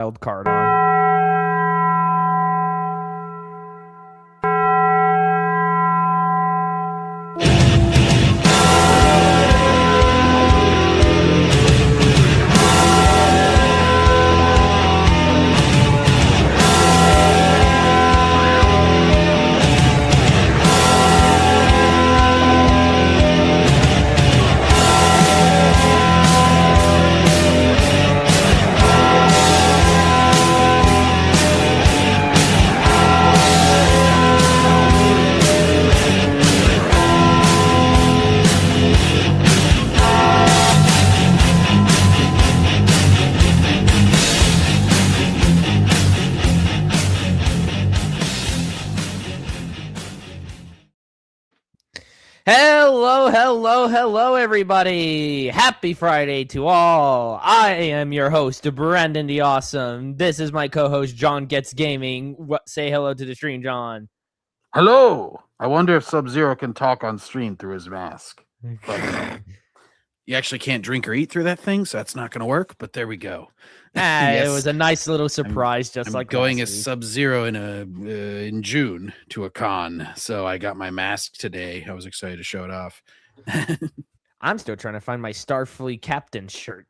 wild card on. Hello, everybody. Happy Friday to all. I am your host, Brandon the Awesome. This is my co-host, John Gets Gaming. Say hello to the stream, John. Hello. I wonder if Sub-Zero can talk on stream through his mask. But, you actually can't drink or eat through that thing, so that's not going to work, but there we go. Yes. It was a nice little surprise, I'm going as Sub-Zero in June to a con, so I got my mask today. I was excited to show it off. I'm still trying to find my Starfleet captain shirt.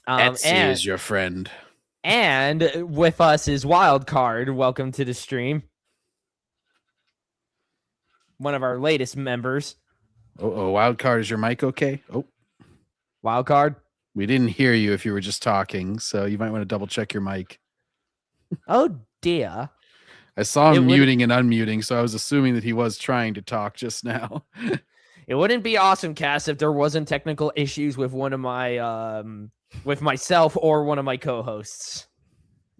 Etsy is your friend. And with us is Wildcard. Welcome to the stream. One of our latest members. Oh, Wildcard, is your mic okay? Oh, Wildcard. We didn't hear you if you were just talking, so you might want to double check your mic. Oh dear. I saw him muting and unmuting, so I was assuming that he was trying to talk just now. It wouldn't be Awesomecast if there wasn't technical issues with one of my with myself or one of my co-hosts.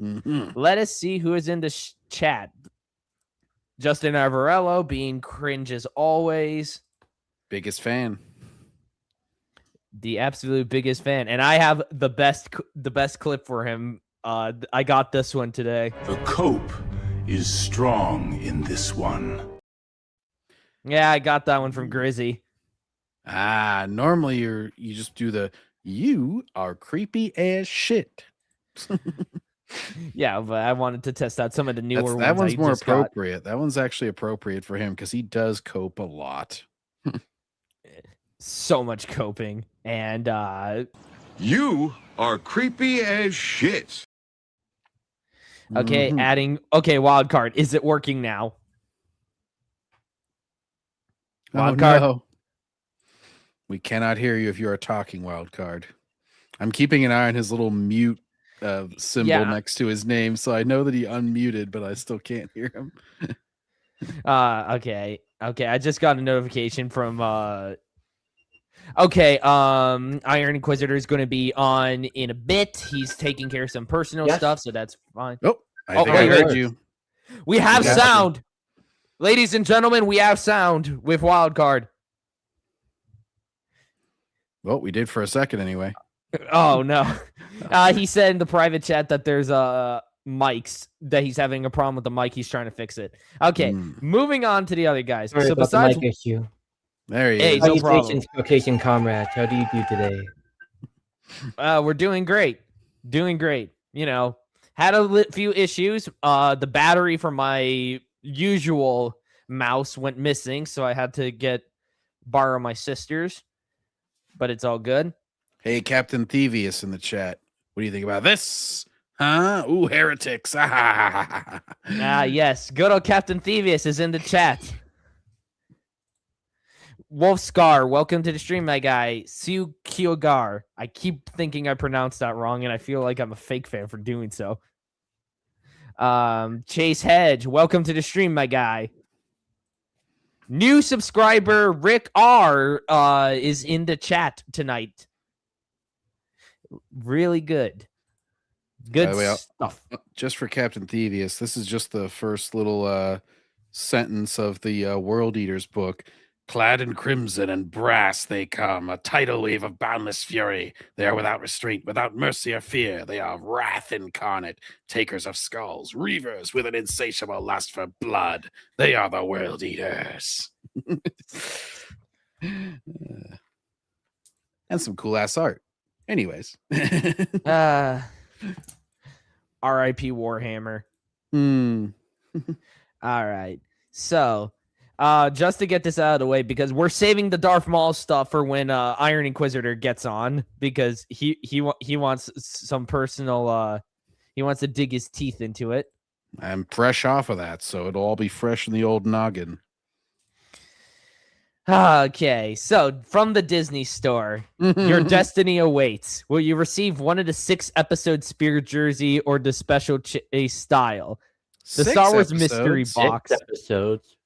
Mm-hmm. Let us see who is in the chat. Justin Avarello being cringe as always. Biggest fan. The absolute biggest fan. And I have the best clip for him. I got this one today. The cope is strong in this one. Yeah, I got that one from Grizzy. Normally you just do the "you are creepy as shit." Yeah, but I wanted to test out some of the newer ones. That one's more appropriate. That one's actually appropriate for him because he does cope a lot. So much coping. And you are creepy as shit. Okay, wild card. Is it working now? Wild card. No. We cannot hear you if you are talking, Wild card. I'm keeping an eye on his little mute symbol next to his name, so I know that he unmuted, but I still can't hear him. Okay. I just got a notification from Iron Inquisitor is going to be on in a bit. He's taking care of some personal stuff, so that's fine. Oh, I think I heard you. We have sound. Ladies and gentlemen, we have sound with Wildcard. Well, we did for a second anyway. Oh, no. He said in the private chat that there's mics, that he's having a problem with the mic. He's trying to fix it. Okay, moving on to the other guys. Sorry about the mic issue. There he is. No problem. Caucasian comrades, how do you do today? We're doing great. You know, had a few issues. The battery for my usual mouse went missing, so I had to borrow my sister's, but it's all good. Hey, Captain Thievius in the chat. What do you think about this? Huh? Ooh, heretics. Yes. Good old Captain Thievius is in the chat. Wolf Scar, welcome to the stream, my guy. Siu Kyogar. I keep thinking I pronounced that wrong, and I feel like I'm a fake fan for doing so. Chase Hedge, welcome to the stream, my guy. New subscriber Rick R is in the chat tonight. Really good. Good stuff. Just for Captain Thievius, this is just the first little sentence of the World Eaters book. Clad in crimson and brass they come, a tidal wave of boundless fury. They are without restraint, without mercy or fear. They are wrath incarnate, takers of skulls, reavers with an insatiable lust for blood. They are the World Eaters. And some cool-ass art. Anyways. R.I.P. Warhammer. Hmm. All right. So, just to get this out of the way, because we're saving the Darth Maul stuff for when Iron Inquisitor gets on, because he wants some personal. He wants to dig his teeth into it. I'm fresh off of that, so it'll all be fresh in the old noggin. Okay, so from the Disney store, your destiny awaits. Will you receive one of the 6-episode Spear jersey or the special chase style? The Star Wars mystery box. 6 episodes.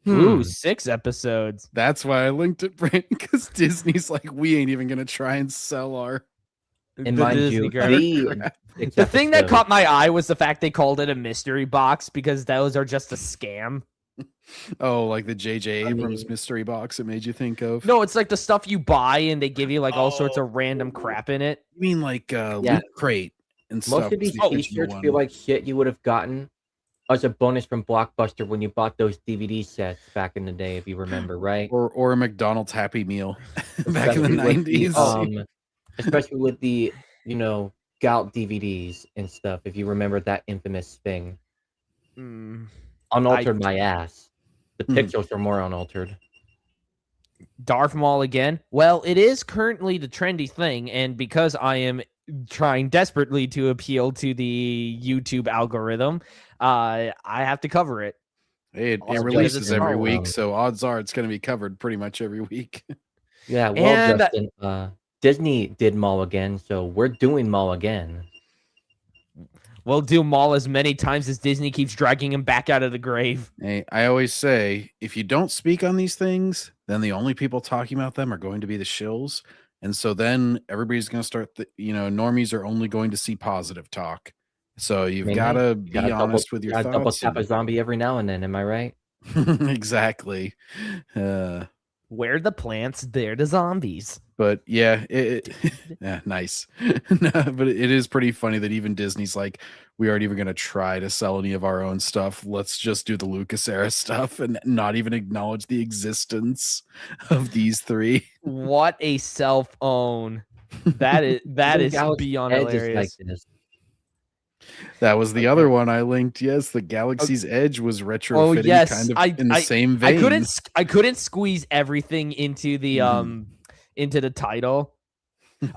Ooh, 6 episodes. That's why I linked it, Brent, because Disney's like, we ain't even gonna try and sell our. And The mind Disney you, crap. the thing that caught my eye was the fact they called it a mystery box, because those are just a scam. Oh, like the J.J. Abrams mystery box it made you think of? No, it's like the stuff you buy and they give you like all sorts of random crap in it. You mean like Loot Crate and stuff? Most of these was the t-shirts original feel one. like shit you would have gotten as a bonus from Blockbuster when you bought those DVD sets back in the day, if you remember, right? or a McDonald's Happy Meal back in the Especially with 90s. Especially with the, gout DVDs and stuff, if you remember that infamous thing. Unaltered my ass. The pixels are more unaltered. Darth Maul again. Well, it is currently the trendy thing, and because I am trying desperately to appeal to the YouTube algorithm, I have to cover it. Hey, it Also, releases because it's every Star week, Wars. so odds are it's going to be covered pretty much every week. Yeah, well, And- Justin, Disney did Maul again, so we're doing Maul again. We'll do Maul as many times as Disney keeps dragging him back out of the grave. Hey, I always say, if you don't speak on these things, then the only people talking about them are going to be the shills. And so then everybody's going to start, normies are only going to see positive talk. So you've got to be honest with your thoughts. Double tap a zombie every now and then, am I right? Exactly. Where the plants, there the zombies. But yeah, yeah, nice. No, but it is pretty funny that even Disney's like, we aren't even going to try to sell any of our own stuff. Let's just do the Lucas era stuff and not even acknowledge the existence of these three. What a self-own. That is Galaxy beyond Edge is hilarious. like this. That was the other one I linked. Yes, the Galaxy's Edge was retrofitting kind of in the same vein. I couldn't squeeze everything into the title.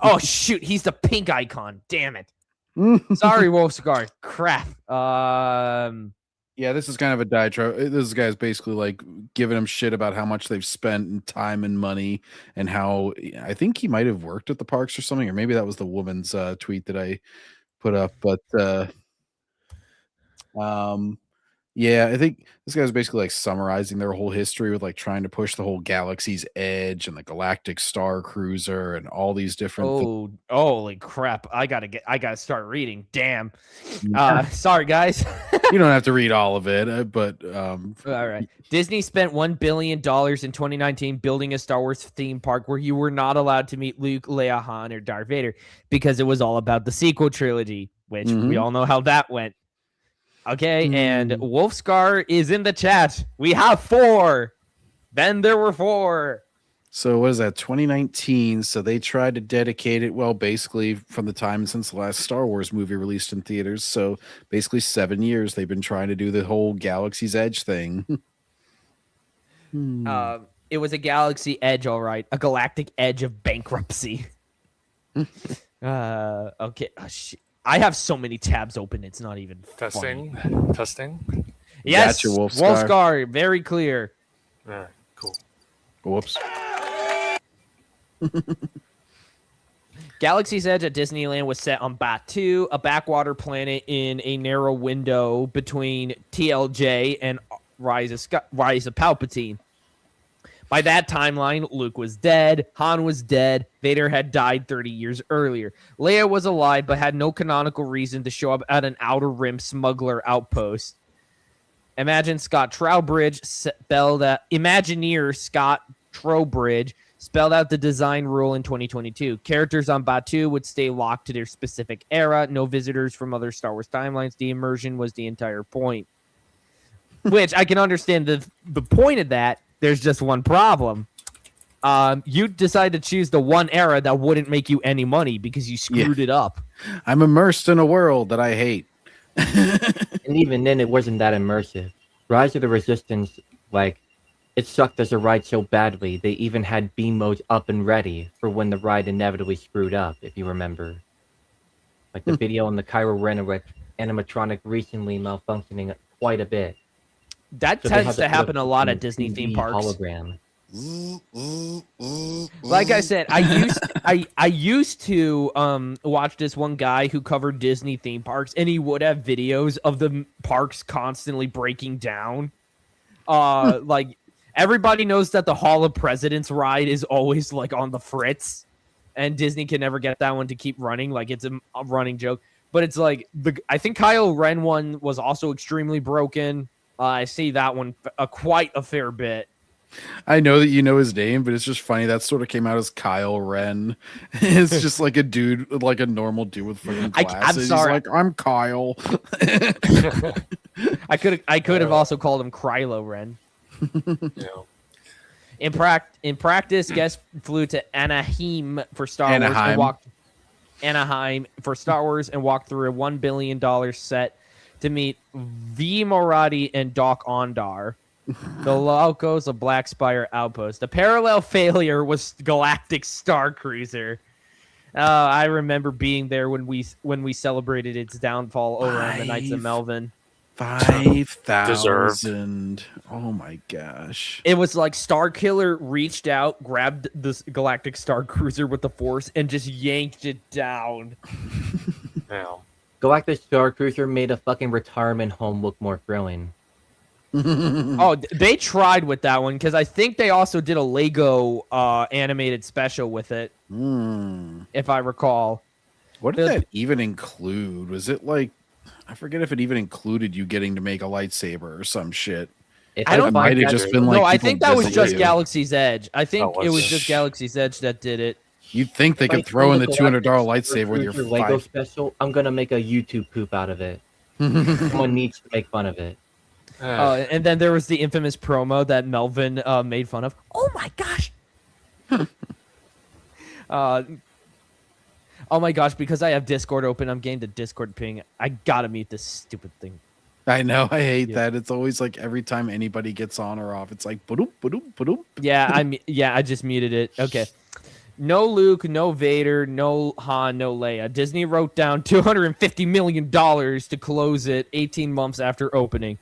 Oh shoot, he's the pink icon. Damn it. Sorry, Wolfscar. Crap. Yeah, this is kind of a diatribe. This guy's basically like giving him shit about how much they've spent in time and money, and how I think he might have worked at the parks or something, or maybe that was the woman's tweet that I put up. But yeah, I think this guy's basically like summarizing their whole history with like trying to push the whole Galaxy's Edge and the Galactic Star Cruiser and all these different things. Holy crap. I gotta start reading. Damn. Yeah. Sorry guys. You don't have to read all of it, but All right. Disney spent $1 billion in 2019 building a Star Wars theme park where you were not allowed to meet Luke, Leia, Han, or Darth Vader because it was all about the sequel trilogy, which we all know how that went. Okay, and Wolfscar is in the chat. We have 4. Then there were 4. So what is that, 2019? So they tried to dedicate it, well, basically from the time since the last Star Wars movie released in theaters. So basically 7 years they've been trying to do the whole Galaxy's Edge thing. It was a Galaxy Edge, all right. A galactic edge of bankruptcy. Okay. Oh, shit. I have so many tabs open, it's not even Testing. funny. Testing. Yes, Gotcha, Wolfscar. Wolfscar, very clear. All right, cool. Whoops. Galaxy's Edge at Disneyland was set on Batu, a backwater planet in a narrow window between TLJ and Rise of Palpatine. By that timeline, Luke was dead, Han was dead, Vader had died 30 years earlier. Leia was alive but had no canonical reason to show up at an Outer Rim smuggler outpost. Imagineer Scott Trowbridge spelled out the design rule in 2022. Characters on Batu would stay locked to their specific era. No visitors from other Star Wars timelines. The immersion was the entire point. Which I can understand the point of that. There's just one problem. You decide to choose the one era that wouldn't make you any money because you screwed it up. I'm immersed in a world that I hate. And even then, it wasn't that immersive. Rise of the Resistance, like, it sucked as a ride so badly, they even had beam modes up and ready for when the ride inevitably screwed up, if you remember. Like the video on the Kylo Ren animatronic recently malfunctioning quite a bit. That So they tends had to put happen a lot at 2D Disney theme parks. hologram. Like I said, I used to watch this one guy who covered Disney theme parks, and he would have videos of the parks constantly breaking down. Like everybody knows that the Hall of Presidents ride is always like on the fritz, and Disney can never get that one to keep running. Like it's a running joke, but it's like I think Kylo Ren one was also extremely broken. I see that one quite a fair bit. I know that you know his name, but it's just funny that sort of came out as Kyle Ren. It's just like a dude, like a normal dude with fucking glasses. I'm sorry. He's like, I'm Kyle. I could have also called him Krylo Ren. Yeah. In practice, guest flew to Anaheim for Star Wars and walked through a $1 billion set to meet V. Moradi and Doc Ondar, the locals of Black Spire Outpost. The parallel failure was Galactic Star Cruiser. I remember being there when we celebrated its downfall over on the Knights of Melvin. 5,000. Oh my gosh. It was like Starkiller reached out, grabbed this Galactic Star Cruiser with the Force, and just yanked it down. Yeah. Galactic Star Cruiser made a fucking retirement home look more thrilling. Oh, they tried with that one because I think they also did a Lego animated special with it, if I recall. What did that even include? Was it like, I forget if it even included you getting to make a lightsaber or some shit. I don't. It might have just been like. No, I people think that was visiting just you. Galaxy's Edge. I think Oh, it was was it? just Galaxy's Edge that did it. You'd think they could throw in the $200 lightsaber with your Lego five. special. I'm gonna make a YouTube poop out of it. Someone needs to make fun of it. And then there was the infamous promo that Melvin made fun of. Oh my gosh! Oh my gosh! Because I have Discord open, I'm getting the Discord ping. I gotta mute this stupid thing. I know. I hate that. It's always like every time anybody gets on or off, it's like ba-doop, ba-doop, ba-doop. Yeah, I just muted it. Okay. No Luke, no Vader, no Han, no Leia. Disney wrote down $250 million to close it 18 months after opening.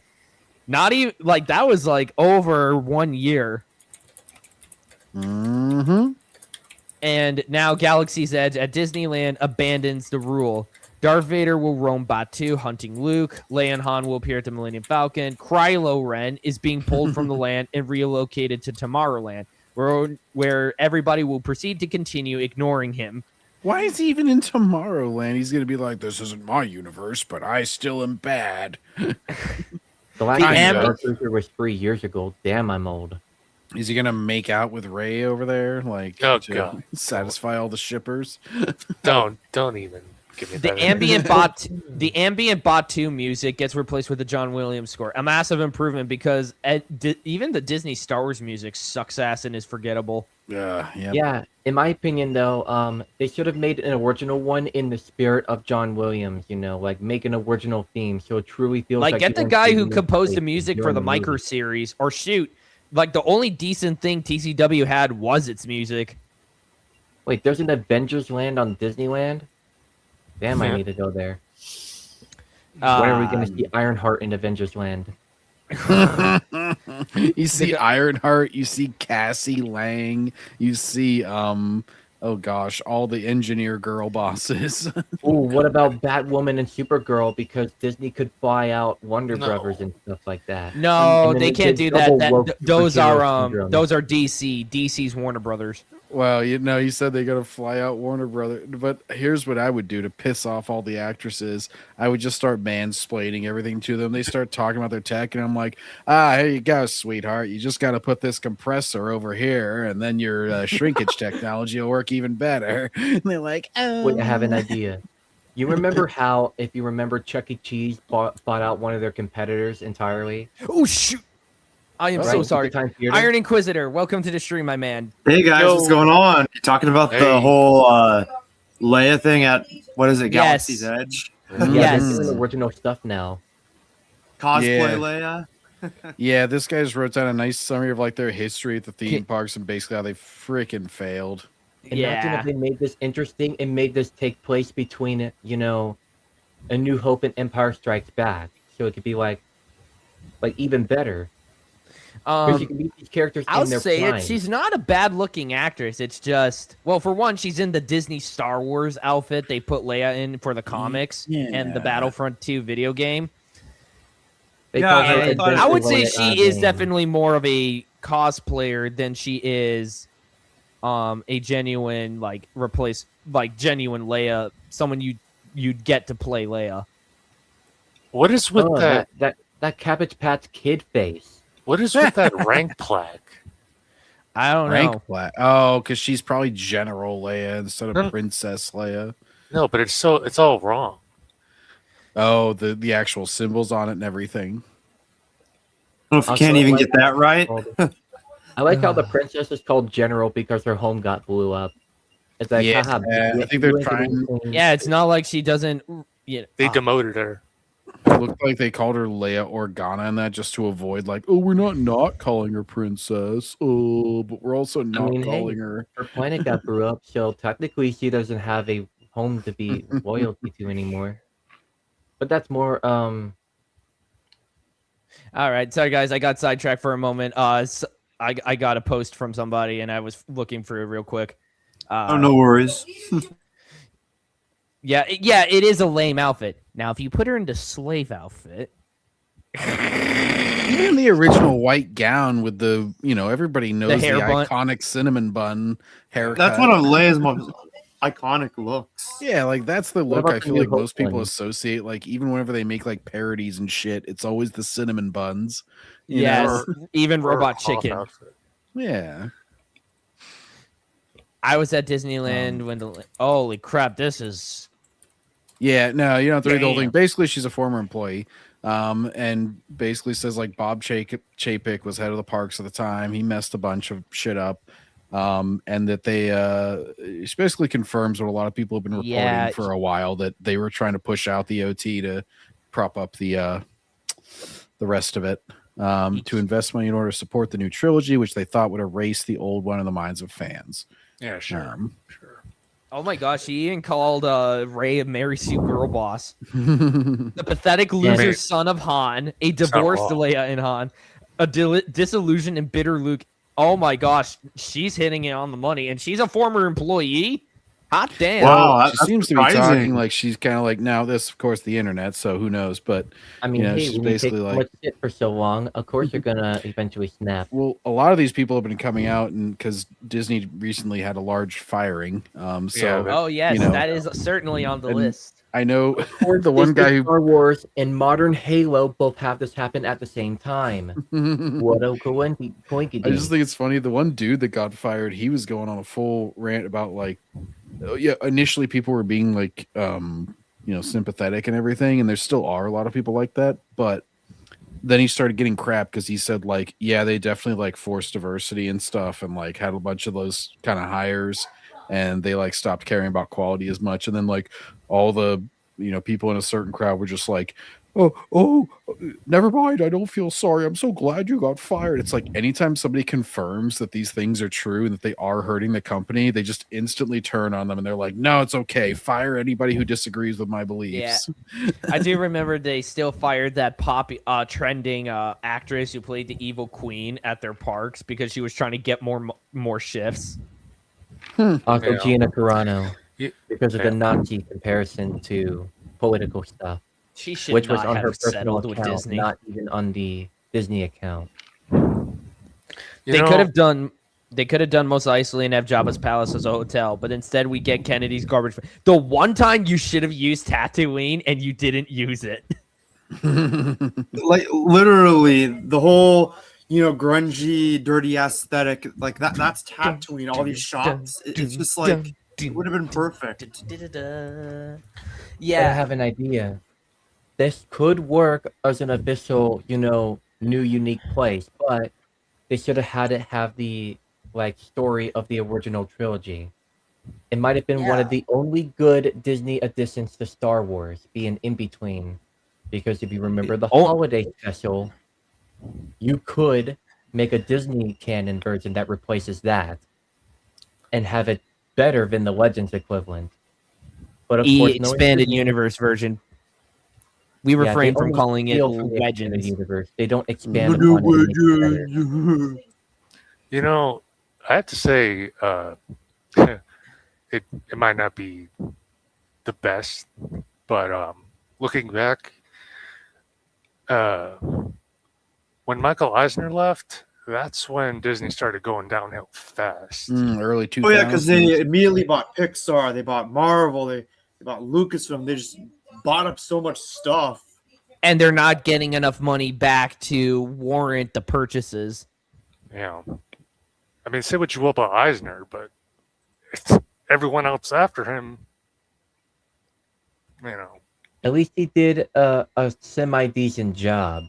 Not even like that was like over 1 year. Mm-hmm. And now Galaxy's Edge at Disneyland abandons the rule. Darth Vader will roam Batuu hunting Luke. Leia and Han will appear at the Millennium Falcon. Kylo Ren is being pulled from the land and relocated to Tomorrowland, where everybody will proceed to continue ignoring him. Why is he even in Tomorrowland? He's going to be like, this isn't my universe, but I still am bad. Galactic Star Cruiser was 3 years ago. Damn, I'm old. Is he going to make out with Rey over there? Like, Oh, to God. satisfy all the shippers? Don't even give me The that. ambient Batuu music gets replaced with the John Williams score. A massive improvement because even the Disney Star Wars music sucks ass and is forgettable. Yeah, in my opinion, though, they should have made an original one in the spirit of John Williams. You know, like make an original theme so it truly feels like Get the you're guy who in composed the place music for during the movie. micro series, or shoot, like the only decent thing TCW had was its music. Wait, there's an Avengers Land on Disneyland? Damn, I Yeah. need to go there. When are we going to see Ironheart in Avengers Land? You see Ironheart, you see Cassie Lang, you see oh gosh, all the engineer girl bosses. Ooh, what about Batwoman and Supergirl? Because Disney could fly out Wonder No. Brothers and stuff like that. No, And then they it can't did do that. double woke Those superhero are syndrome. those are DC. DC's Warner Brothers. Well, you said they got to fly out Warner Brother, but here's what I would do to piss off all the actresses. I would just start mansplaining everything to them. They start talking about their tech, and I'm like, here you go, sweetheart. You just got to put this compressor over here, and then your shrinkage technology will work even better. And they're like, oh. Wait, I have an idea. You remember how, if you remember, Chuck E. Cheese bought out one of their competitors entirely? Oh shoot! I am so Right? sorry. Time Theater? Iron Inquisitor, welcome to the stream, my man. Hey guys, what's going on? You talking about Hey. the whole Leia thing at what is it, Galaxy's Yes. Edge? Yeah, Yes. they're doing original stuff now. Cosplay Leia. Yeah, this guy just wrote down a nice summary of like their history at the theme parks and basically how they freaking failed. Imagine if they made this interesting and made this take place between, you know, A New Hope and Empire Strikes Back, so it could be like even better. Because you can meet these characters I'll in their say prime. it. She's not a bad looking actress. It's just, well, for one, she's in the Disney Star Wars outfit they put Leia in for the comics and the Battlefront 2 video game. They Yeah, call her And thought it- I would Adventure say Leia she is game. definitely more of a cosplayer than she is a genuine genuine Leia, someone you'd get to play Leia. What is with Oh, that? that Cabbage Patch Kid face. What is with that rank plaque? I don't know. Rank black. Oh, because she's probably General Leia instead of No. Princess Leia. No, but it's all wrong. Oh, the actual symbols on it and everything. Well, if you Also, can't even like- get that right. I like how the princess is called General because her home got blew up. It's like, Yeah, haha, I think they're you ain't trying- getting anything. Yeah, it's not like she doesn't. They demoted her. It looked like they called her Leia Organa and that just to avoid like, oh, we're not calling her princess. Oh, but we're also not mean, hey. calling her. Her planet got blew up, so technically she doesn't have a home to be loyalty to anymore. But that's more All right, sorry guys, I got sidetracked for a moment. I got a post from somebody and I was looking for it real quick. Oh, no worries. Yeah, it is a lame outfit. Now, if you put her into slave outfit, Even the original white gown with the, everybody knows the, hair bun. iconic cinnamon bun haircut. That's one of Leia's most iconic looks. Yeah, like that's the What look about I the feel New like Hope most people one? associate. Like even whenever they make like parodies and shit, it's always the cinnamon buns. you yes, know? even Or Robot cloth Chicken. outfit. Yeah. I was at Disneyland when the holy crap, this is Yeah, no, you don't have to read the whole thing. Damn. Basically, she's a former employee, and basically says like Bob Chapek was head of the parks at the time. He messed a bunch of shit up, and that she basically confirms what a lot of people have been reporting Yeah. for a while, that they were trying to push out the OT to prop up the rest of it, to invest money in order to support the new trilogy, which they thought would erase the old one in the minds of fans. Yeah, sure. Sure. oh my gosh, he even called Ray a Mary Sue girl boss. The pathetic loser Mary- son of Han, a not divorced wrong. Leia and Han, a disillusioned and bitter Luke. Oh my gosh, she's hitting it on the money, and she's a former employee. Hot damn! Wow. She that's seems to be surprising. talking like she's kind of like, now this, of course, the internet, so who knows? But I mean, Yeah, hey, she's when you take basically so like- much shit for so long, of course you're gonna eventually snap. well, a lot of these people have been coming out, and because Disney recently had a large firing, Yeah, so but- Oh yes, you know, that is certainly on the and- list. I know the one guy who. Star Wars and modern Halo both have this happen at the same time. What a coinky I just think it's funny. The one dude that got fired, he was going on a full rant about like, initially people were being like, sympathetic and everything, and there still are a lot of people like that. But then he started getting crap because he said like, yeah, they definitely like forced diversity and stuff, and like had a bunch of those kind of hires, and they like stopped caring about quality as much, and then like all the people in a certain crowd were just like, oh, never mind. I don't feel sorry. I'm so glad you got fired. It's like anytime somebody confirms that these things are true and that they are hurting the company, they just instantly turn on them and they're like, no, it's okay. Fire anybody who disagrees with my beliefs. I do remember they still fired that trending actress who played the evil queen at their parks because she was trying to get more shifts. Also, Yeah. Gina Carano, Yeah. because of the Yeah. Nazi comparison to political stuff, She should which not was on her have personal settled with account, Disney. not even on the Disney account. They could have done Mos Eisley and have Jabba's palace as a hotel, but instead we get Kennedy's garbage. The one time you should have used Tatooine and you didn't use it. Like literally the whole grungy, dirty aesthetic, like that's Tatooine. All these shots, it's just like it would have been perfect. I Yeah, have an idea. This could work as an official, new unique place, but they should have had it have the story of the original trilogy. It might have been one of the only good Disney additions to Star Wars, being in between. Because if you remember the holiday special, you could make a Disney canon version that replaces that and have it better than the Legends equivalent. But of course, knowing expanded Disney, universe version. We refrain from only calling it steal from the expanded Legends. universe. They don't expand upon it and make it better. You know, I have to say, it might not be the best, but looking back, when Michael Eisner left, that's when Disney started going downhill fast. Early 2000s. Oh yeah, because they immediately bought Pixar, they bought Marvel, they bought Lucasfilm. They just bought up so much stuff. And they're not getting enough money back to warrant the purchases. Yeah. I mean, say what you will about Eisner, but it's everyone else after him, you know. At least he did a semi-decent job.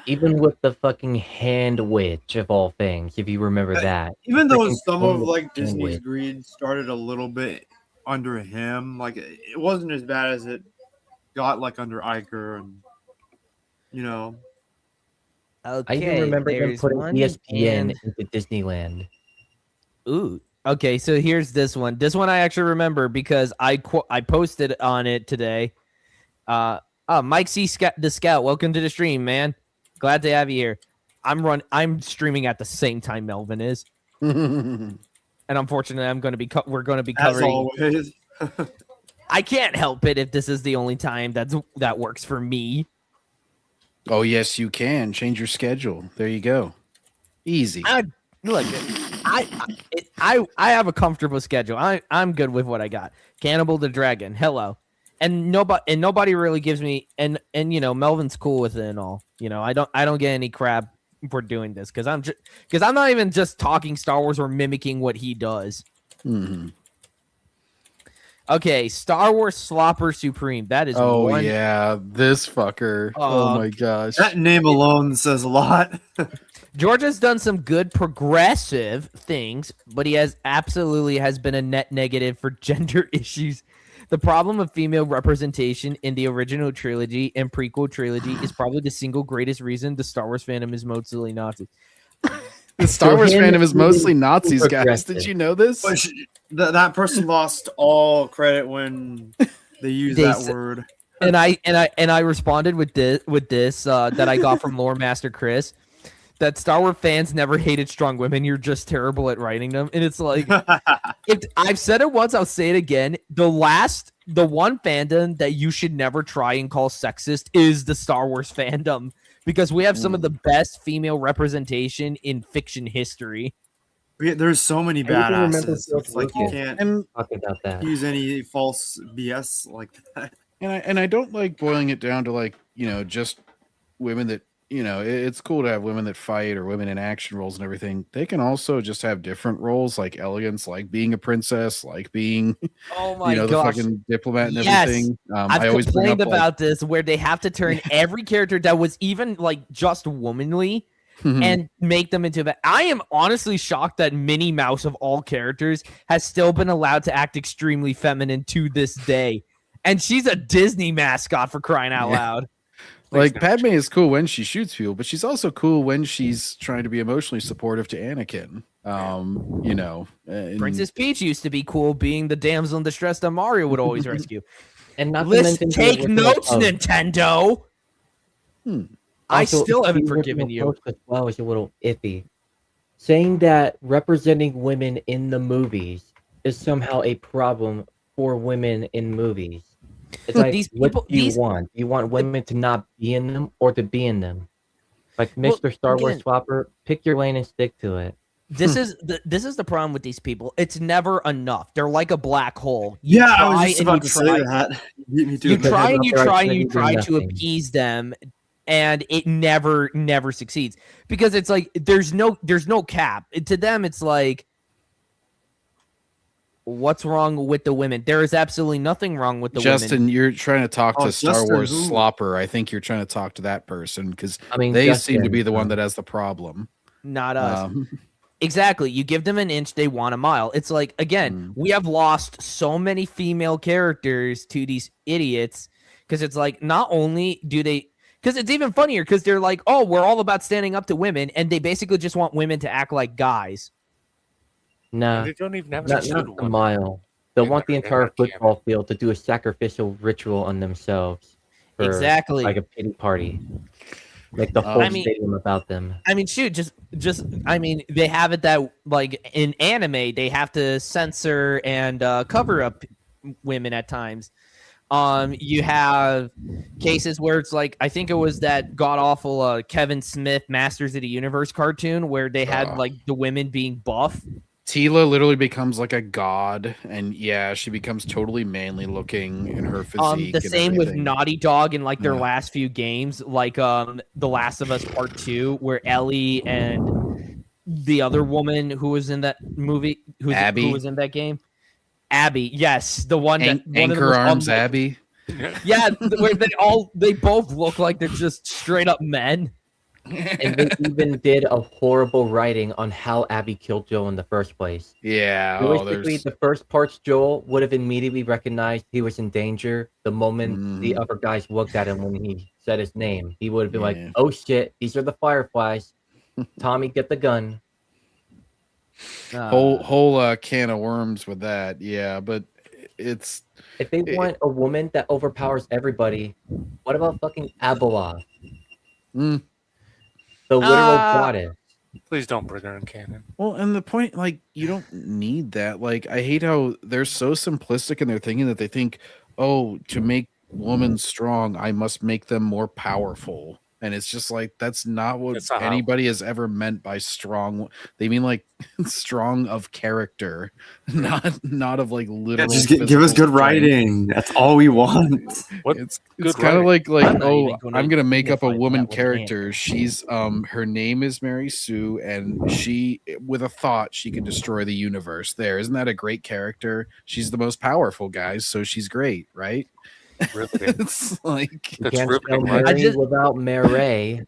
Even with the fucking Hand Witch of all things, if you remember that. Even though Freaking some of Hand like Disney's Witch. greed started a little bit under him, like it wasn't as bad as it got like under Iger, and you know. Okay, I even remember them there's putting one ESPN and- into Disneyland. Ooh. Okay, so here's this one. This one I actually remember because I posted on it today. Mike C. the Scout, welcome to the stream, man. Glad to have you here. I'm streaming at the same time Melvin is, and unfortunately, we're going to be As covering. always. I can't help it if this is the only time that works for me. Oh, yes, you can. Change your schedule. There you go. Easy. Look, I have a comfortable schedule. I'm good with what I got. Cannibal the Dragon, hello, and nobody really gives me and you know Melvin's cool with it and all. You know I don't get any crap for doing this because I'm not even just talking Star Wars or mimicking what he does. Mm-hmm. Okay, Star Wars Slopper Supreme. That is yeah, this fucker. Oh my gosh. That name alone says a lot. George has done some good progressive things, but he has been a net negative for gender issues. The problem of female representation in the original trilogy and prequel trilogy is probably the single greatest reason the Star Wars fandom is mostly Nazi. The Star Wars him, fandom is mostly he's Nazis, guys. progressive. Did you know this? But that person lost all credit when they used that word. And I responded with this that I got from Lore Master Chris. That Star Wars fans never hated strong women. You're just terrible at writing them. And it's like, if I've said it once, I'll say it again. The one fandom that you should never try and call sexist is the Star Wars fandom because we have some of the best female representation in fiction history. There's so many badasses. It's like you can't talk about that. use any false BS like that. And I don't like boiling it down to like, you know, just women that, you know, it's cool to have women that fight or women in action roles and everything. They can also just have different roles like elegance, like being a princess, like being, Oh my the gosh. fucking diplomat and Yes. everything. I've I always bring complained up, about this where they have to turn every character that was even like just womanly like, and make them into that. I am honestly shocked that Minnie Mouse of all characters has still been allowed to act extremely feminine to this day. And she's a Disney mascot for crying out loud. like Padme is cool when she shoots people, but she's also cool when she's trying to be emotionally supportive to Anakin. You know, and Princess Peach used to be cool being the damsel in distress that Mario would always rescue. And not to Let's mention the take original notes, post. Nintendo. I Also, still haven't the forgiven original you. post as well is a little iffy. Saying that representing women in the movies is somehow a problem for women in movies. It's like, These what people- do you these- want? Do you want women to not be in them or to be in them? Like Well, Mr. Star Wars again- Swapper, pick your lane and stick to it. This is the problem with these people. It's never enough. They're like a black hole. You Yeah, I try was just and about you to try- say that. You beat me to You it. try and you They're try and actually you try doing to nothing. appease them, and it never succeeds because it's like there's no cap to them. It's like, what's wrong with the women? There is absolutely nothing wrong with the Justin, women. you're trying to talk Oh, to Star Justin Wars who? Slopper. I think you're trying to talk to that person because I mean, they seem to Justin, be the one that has the problem. Not us. Exactly. You give them an inch, they want a mile. It's like, again, we have lost so many female characters to these idiots because it's like, not only do they, because it's even funnier because they're like, oh, we're all about standing up to women, and they basically just want women to act like guys. Nah, They don't even have not to a mile. They'll want the in entire that canon. football field to do a sacrificial ritual on themselves. For, Exactly. like a pity party. Make the whole I mean- stadium about them. I mean, shoot, I mean, they have it that, like, in anime, they have to censor and cover up women at times. You have cases where it's like, I think it was that god-awful Kevin Smith Masters of the Universe cartoon where they had, like, the women being buff. Tila literally becomes like a god, and yeah, she becomes totally manly looking in her physique. The same with Naughty Dog in, like, their Yeah. last few games, like The Last of Us Part 2, where Ellie and the other woman who was in that movie, who Abby. was in that game, Abby, yes, the one that one of the Anchor most Arms unlikely- Abby. Yeah, where they both look like they're just straight up men. And they even did a horrible writing on how Abby killed Joel in the first place. Yeah. Realistically, the first parts, Joel would have immediately recognized he was in danger the moment the other guys looked at him when he said his name. He would have been like, oh shit, these are the Fireflies. Tommy, get the gun. Whole can of worms with that. Yeah, but it's If they want a woman that overpowers everybody, what about fucking Abeloth? The literal goddess. Please don't bring her in canon. well, and the point, like, you don't need that. Like, I hate how they're so simplistic in their thinking that they think, oh, to make women strong, I must make them more powerful. And it's just like, that's not what That's not how- anybody has ever meant by strong. They mean like strong of character, not of like Yeah, literal. just give us physical good strength. writing. That's all we want. What? It's Good kind of writing. like I'm not oh, even gonna I'm gonna make up a unify woman that with character. She's her name is Mary Sue, and she with a thought she can destroy the universe. There, isn't that a great character? She's the most powerful, guys, so she's great, right? Riveting. It's like That's Can't riveting. spell Right? Mary just- without Mary.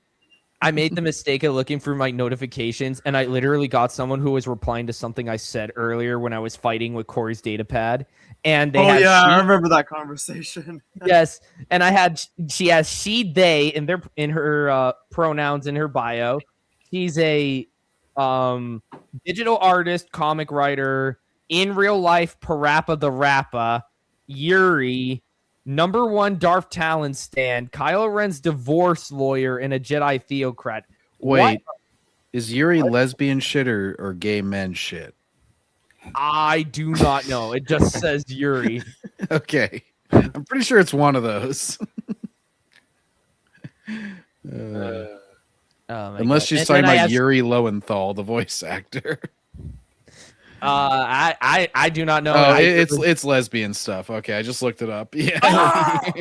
I made the mistake of looking through my notifications, and I literally got someone who was replying to something I said earlier when I was fighting with Corey's datapad. And they Oh had yeah, I she- remember that conversation. yes, and she has she they in her pronouns in her bio. She's a digital artist, comic writer, in real life Parappa the Rappa, Yuri, #1 Darth Talon stand, Kylo Ren's divorce lawyer, and a Jedi theocrat. wait, is Yuri lesbian shit or gay men shit? I do not know. It just says Yuri. Okay, I'm pretty sure it's one of those. Oh my Unless God. she's And talking then I about asked- Yuri Lowenthal, the voice actor. I do not know. Oh, I- it's lesbian stuff. Okay, I just looked it up. Yeah, a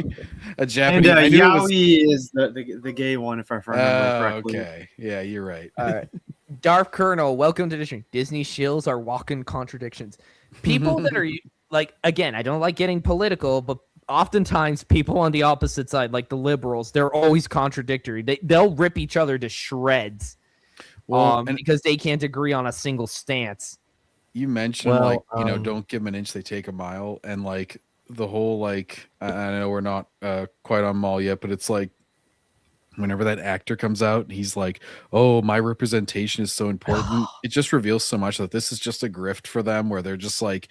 And Japanese. I knew it was- Yaoi is the gay one, if I remember correctly. okay, yeah, you're right. All right. Darth Colonel, welcome to the stream. Disney shills are walking contradictions. People that are like, again, I don't like getting political, but oftentimes people on the opposite side, like the liberals, they're always contradictory. They'll rip each other to shreds Well, and because they can't agree on a single stance. you mentioned Well, like don't give them an inch, they take a mile, and like the whole like I know we're not quite on mall yet, but it's like whenever that actor comes out, he's like, oh, my representation is so important. It just reveals so much that this is just a grift for them where they're just like,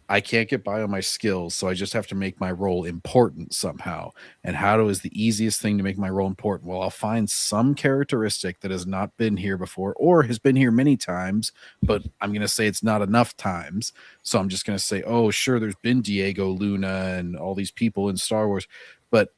I can't get by on my skills, so I just have to make my role important somehow. And how is the easiest thing to make my role important? Well, I'll find some characteristic that has not been here before or has been here many times, but I'm going to say it's not enough times. So I'm just going to say, oh, sure, there's been Diego Luna and all these people in Star Wars, but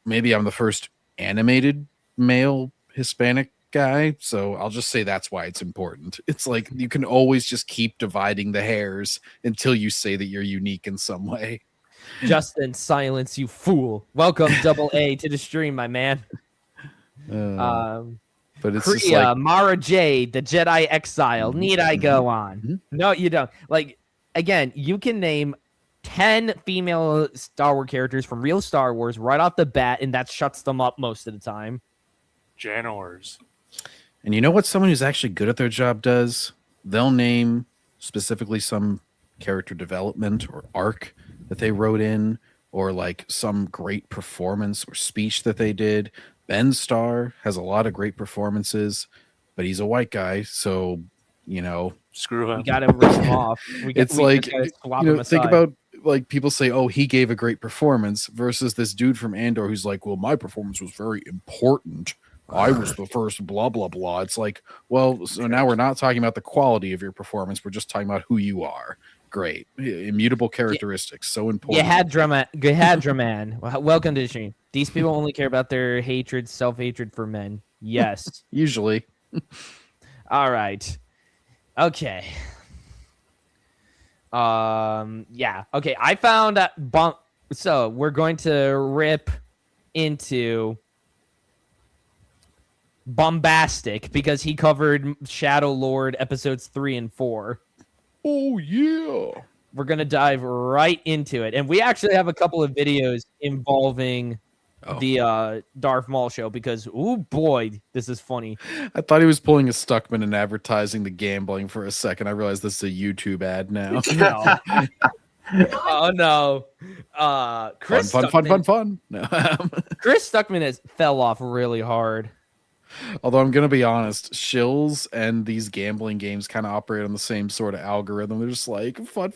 maybe I'm the first animated male Hispanic guy, so I'll just say that's why it's important. It's like you can always just keep dividing the hairs until you say that you're unique in some way. Justin, silence, you fool. Welcome, Double A, to the stream, my man. But it's just Kriya, like Mara Jade, the Jedi Exile. Need I go on? No, you don't. Like, again, you can name 10 female Star Wars characters from real Star Wars right off the bat, and that shuts them up most of the time. Janors. And you know what someone who's actually good at their job does? They'll name specifically some character development or arc that they wrote in, or like some great performance or speech that they did. Ben Starr has a lot of great performances, but he's a white guy, so Screw him. We gotta rip him off. it's we like just gotta swap him think aside. about like people say, oh, he gave a great performance versus this dude from Andor who's like, well, my performance was very important. I was the first blah blah blah. It's like, well, so now we're not talking about the quality of your performance, we're just talking about who you are. Great. Immutable characteristics, so important. Gahadra-man. Welcome to the stream. These people only care about their hatred, self-hatred for men. Yes. Usually. All right. Okay. Yeah. Okay. I found that so we're going to rip into Bombastic because he covered Shadow Lord episodes 3 and 4. Oh yeah. We're going to dive right into it. And we actually have a couple of videos involving the Darth Maul show because, oh boy, this is funny. I thought he was pulling a Stuckman and advertising the gambling for a second. I realized this is a YouTube ad now. No. Oh no. Chris fun. No. Chris Stuckman has fell off really hard. Although I'm gonna be honest, shills and these gambling games kind of operate on the same sort of algorithm. They're just like fun,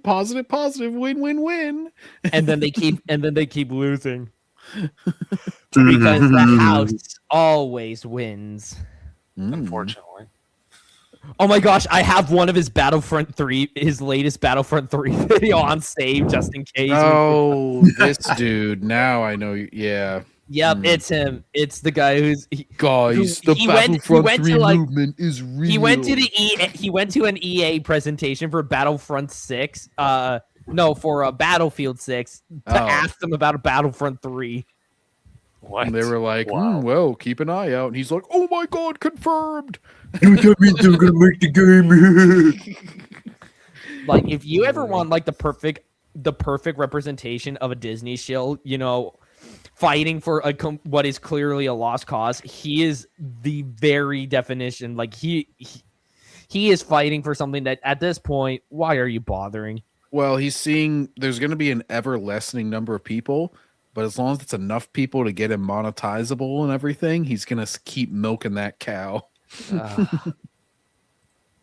positive, win. And then they keep losing. Because the house always wins. Unfortunately. Oh my gosh, I have one of his his latest Battlefront 3 video on save just in case. Oh, this dude. Now I know. Yeah. Yep, it's him. It's the guy who's guys. The Battlefront 3 movement is real. He went to an EA presentation for Battlefront 6. For Battlefield 6 to ask them about a Battlefront 3. What? And they were like, Wow. well, keep an eye out. And he's like, oh my god, confirmed. That means they're gonna make the game. Like, if you ever want like the perfect representation of a Disney shill, fighting for what is clearly a lost cause, he is the very definition. Like he is fighting for something that at this point, why are you bothering? Well, he's seeing there's going to be an ever lessening number of people, but as long as it's enough people to get him monetizable and everything, he's going to keep milking that cow.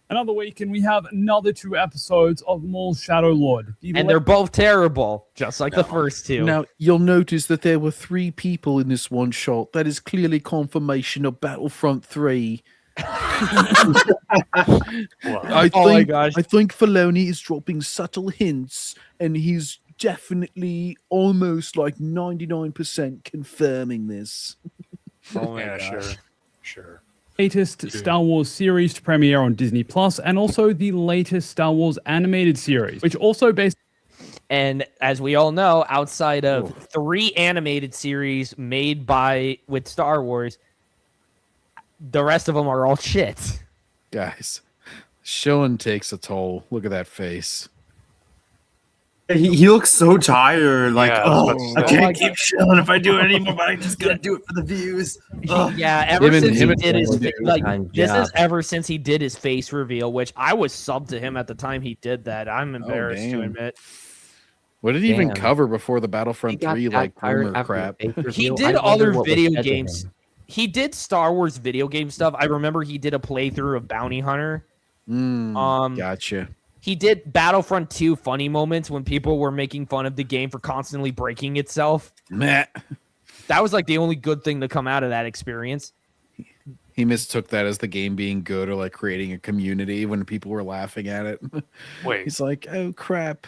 Another week, and we have another 2 episodes of Maul's Shadow Lord. And they're both terrible, just like the first 2. Now, you'll notice that there were 3 people in this one shot. That is clearly confirmation of Battlefront 3. I think Filoni is dropping subtle hints, and he's definitely almost like 99% confirming this. Oh my Yeah, gosh. sure. Latest Star Wars series to premiere on Disney Plus, and also the latest Star Wars animated series, which also based. And as we all know, outside of 3 animated series made with Star Wars, the rest of them are all shit. Guys, shilling takes a toll. Look at that face. He looks so tired. Like, Yeah, I can't keep chilling if I do it anymore, but I just gotta do it for the views. Yeah, ever since he did his Ever since he did his face reveal, which I was subbed to him at the time he did that. I'm embarrassed to admit. What did he even Damn. cover before the Battlefront 3 like rumor crap? He did other video games. He did Star Wars video game stuff. I remember he did a playthrough of Bounty Hunter. Gotcha. He did Battlefront 2 funny moments when people were making fun of the game for constantly breaking itself. Meh. That was like the only good thing to come out of that experience. He mistook that as the game being good or like creating a community when people were laughing at it. Wait. He's like, oh crap.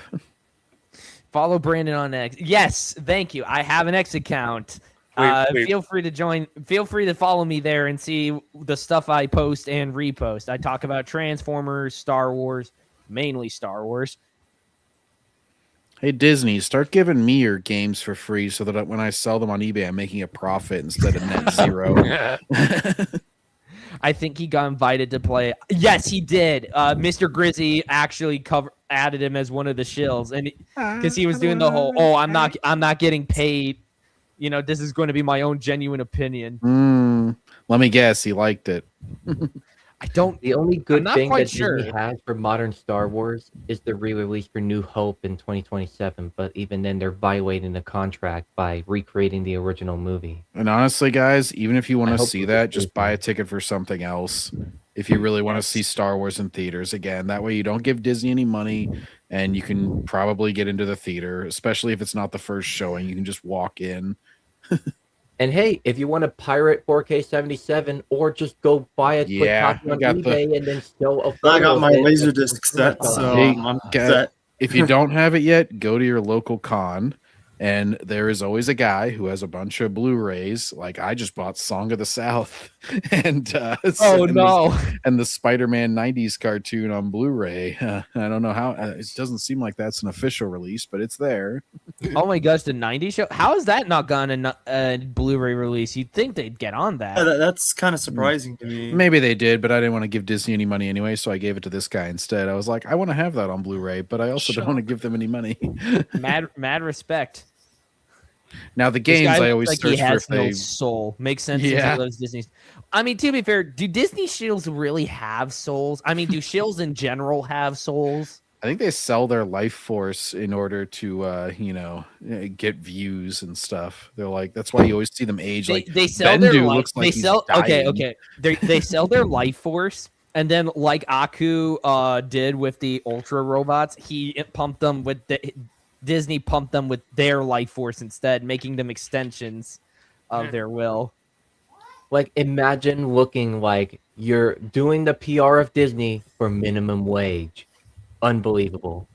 Follow Brandon on X. Yes, thank you. I have an X account. Wait. Feel free to join. Feel free to follow me there and see the stuff I post and repost. I talk about Transformers, Star Wars, mainly Star Wars. Hey, Disney, start giving me your games for free so that when I sell them on eBay, I'm making a profit instead of net zero. I think he got invited to play. Yes, he did. Mr. Grizzy actually added him as one of the shills, and because he was doing the whole, I'm not getting paid. this is going to be my own genuine opinion. Let me guess, he liked it. I don't. The only good not thing quite that Disney sure. has for modern Star Wars is the re-release for New Hope in 2027. But even then, they're violating the contract by recreating the original movie. And honestly, guys, even if you want I to hope see it that, was just buy a ticket for something else. If you really want to see Star Wars in theaters again, that way you don't give Disney any money, and you can probably get into the theater, especially if it's not the first showing. You can just walk in. And hey, if you want to pirate 4K 77 or just go buy a quick copy on eBay and then show a photo I got of my it, Laserdisc set, so Hey, I'm set. if you don't have it yet, go to your local con. And there is always a guy who has a bunch of Blu-rays. Like I just bought Song of the South and and the Spider-Man 90s cartoon on Blu-ray. I don't know how it doesn't seem like that's an official release, but it's there. Oh my gosh, the 90s show. How has that not gotten a Blu-ray release? You'd think they'd get on that. That's kind of surprising to me. Maybe they did, but I didn't want to give Disney any money anyway, so I gave it to this guy instead. I was like, I want to have that on Blu-ray, but I also don't want to give them any money. mad respect. Now the games I always like search he has for if no they soul. Makes sense since he loves Disney. I mean, to be fair, do Disney shills really have souls? I mean, do shills in general have souls? I think they sell their life force in order to get views and stuff. They're like, that's why you always see them age. They sell their life. Looks like They sell dying. okay. They sell their life force, and then like Aku did with the Ultra robots, he pumped them with Disney pumped them with their life force instead, making them extensions of their will. Like, imagine looking like you're doing the PR of Disney for minimum wage. Unbelievable.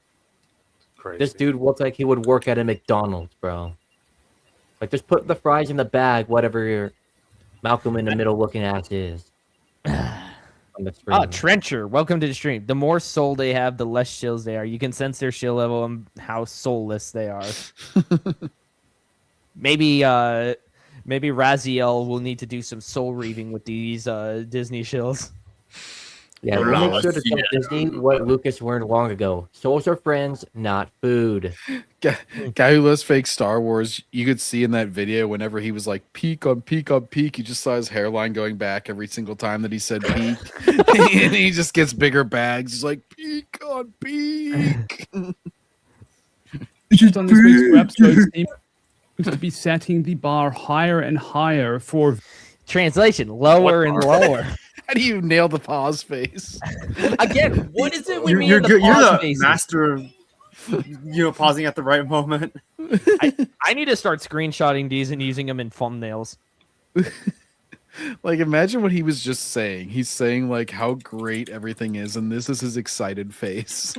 Crazy. This dude looks like he would work at a McDonald's, bro. Like, just put the fries in the bag, whatever your Malcolm in the Middle looking ass is. Trencher, welcome to the stream. The more soul they have, the less shills they are. You can sense their shill level and how soulless they are. Maybe Raziel will need to do some soul reaving with these Disney shills. Yeah, we'll make sure to tell Disney what Lucas learned long ago. Souls are friends, not food. Guy who loves fake Star Wars, you could see in that video whenever he was like peak on peak on peak, you just saw his hairline going back every single time that he said peak. And he just gets bigger bags. He's like peak on peak. Just on this week's episode seems to be setting the bar higher and higher for translation, lower and lower. How do you nail the pause face? Again, what is it with me You're and the pause the faces? master of pausing at the right moment. I need to start screenshotting these and using them in thumbnails. Like, imagine what he was just saying. He's saying like how great everything is, and this is his excited face.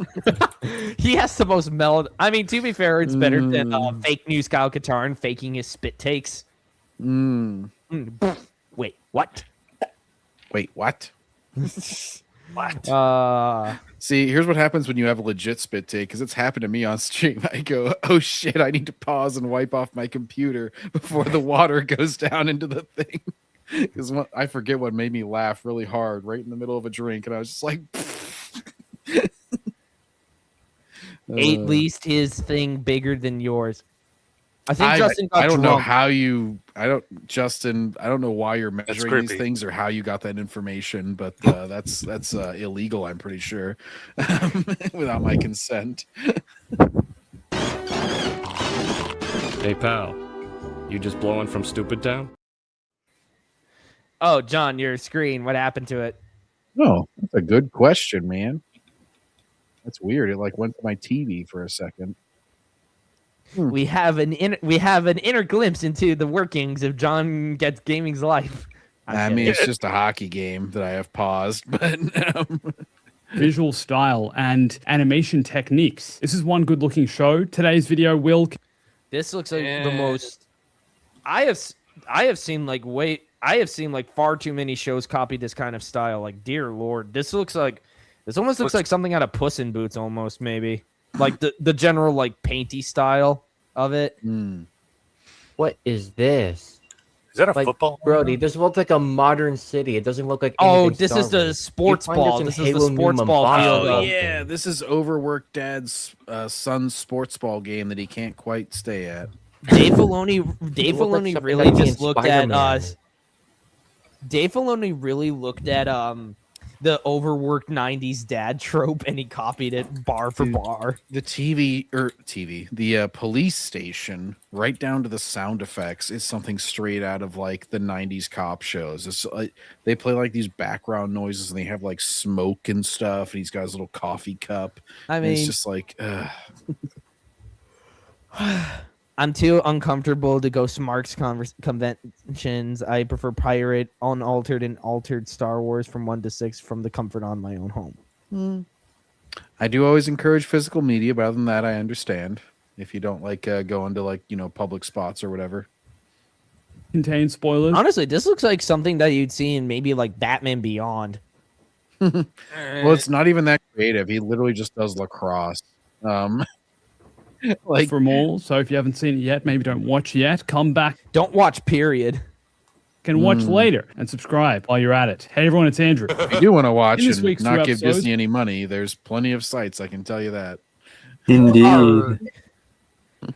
He has the most mellow. I mean, to be fair, it's better than fake news Kyle Katarn faking his spit takes. Wait, what? Wait, what? What? See, here's what happens when you have a legit spit take, because it's happened to me on stream. I go, oh shit, I need to pause and wipe off my computer before the water goes down into the thing. Because I forget what made me laugh really hard right in the middle of a drink, and I was just like, At least his thing bigger than yours. I think Justin got I don't drunk. know how you. Justin. I don't know why you're measuring these things or how you got that information, but that's illegal. I'm pretty sure, without my consent. Hey pal, you just blowing from Stupid Town? Oh, John, your screen. What happened to it? Oh, that's a good question, man. That's weird. It like went to my TV for a second. We have an inner glimpse into the workings of John Gets Gaming's life. I mean, it's just a hockey game that I have paused, but visual style and animation techniques. This is one good-looking show. Today's video will. This looks like the most. I have seen like far too many shows copy this kind of style. Like, dear Lord, this almost looks like something out of Puss in Boots, almost maybe. Like the general like painty style of it. What is this? Is that a football? Brody, this looks like a modern city. It doesn't look like this is the sports ball. This is the sports ball field. Oh, yeah, this is overworked dad's son's sports ball game that he can't quite stay at. Dave Filoni look like something really that'd be just in looked at Spider-Man. Dave Filoni really looked at the overworked 90s dad trope and he copied it bar for Dude, bar. The the police station, right down to the sound effects, is something straight out of like the 90s cop shows. It's they play like these background noises and they have like smoke and stuff, and he's got his little coffee cup. I and it's mean, just like I'm too uncomfortable to go Smarks conventions. I prefer pirate, unaltered, and altered Star Wars from 1 to 6 from the comfort on my own home. I do always encourage physical media, but other than that, I understand if you don't like going to like public spots or whatever. Contain spoilers. Honestly, this looks like something that you'd see in maybe like Batman Beyond. Well, it's not even that creative. He literally just does lacrosse. Like For more. So if you haven't seen it yet, maybe don't watch yet. Come back Don't watch, period. and watch later and subscribe while you're at it. Hey everyone, it's Andrew. if you do want to watch In this and week's not two give episodes- Disney any money, there's plenty of sites, I can tell you that. Indeed.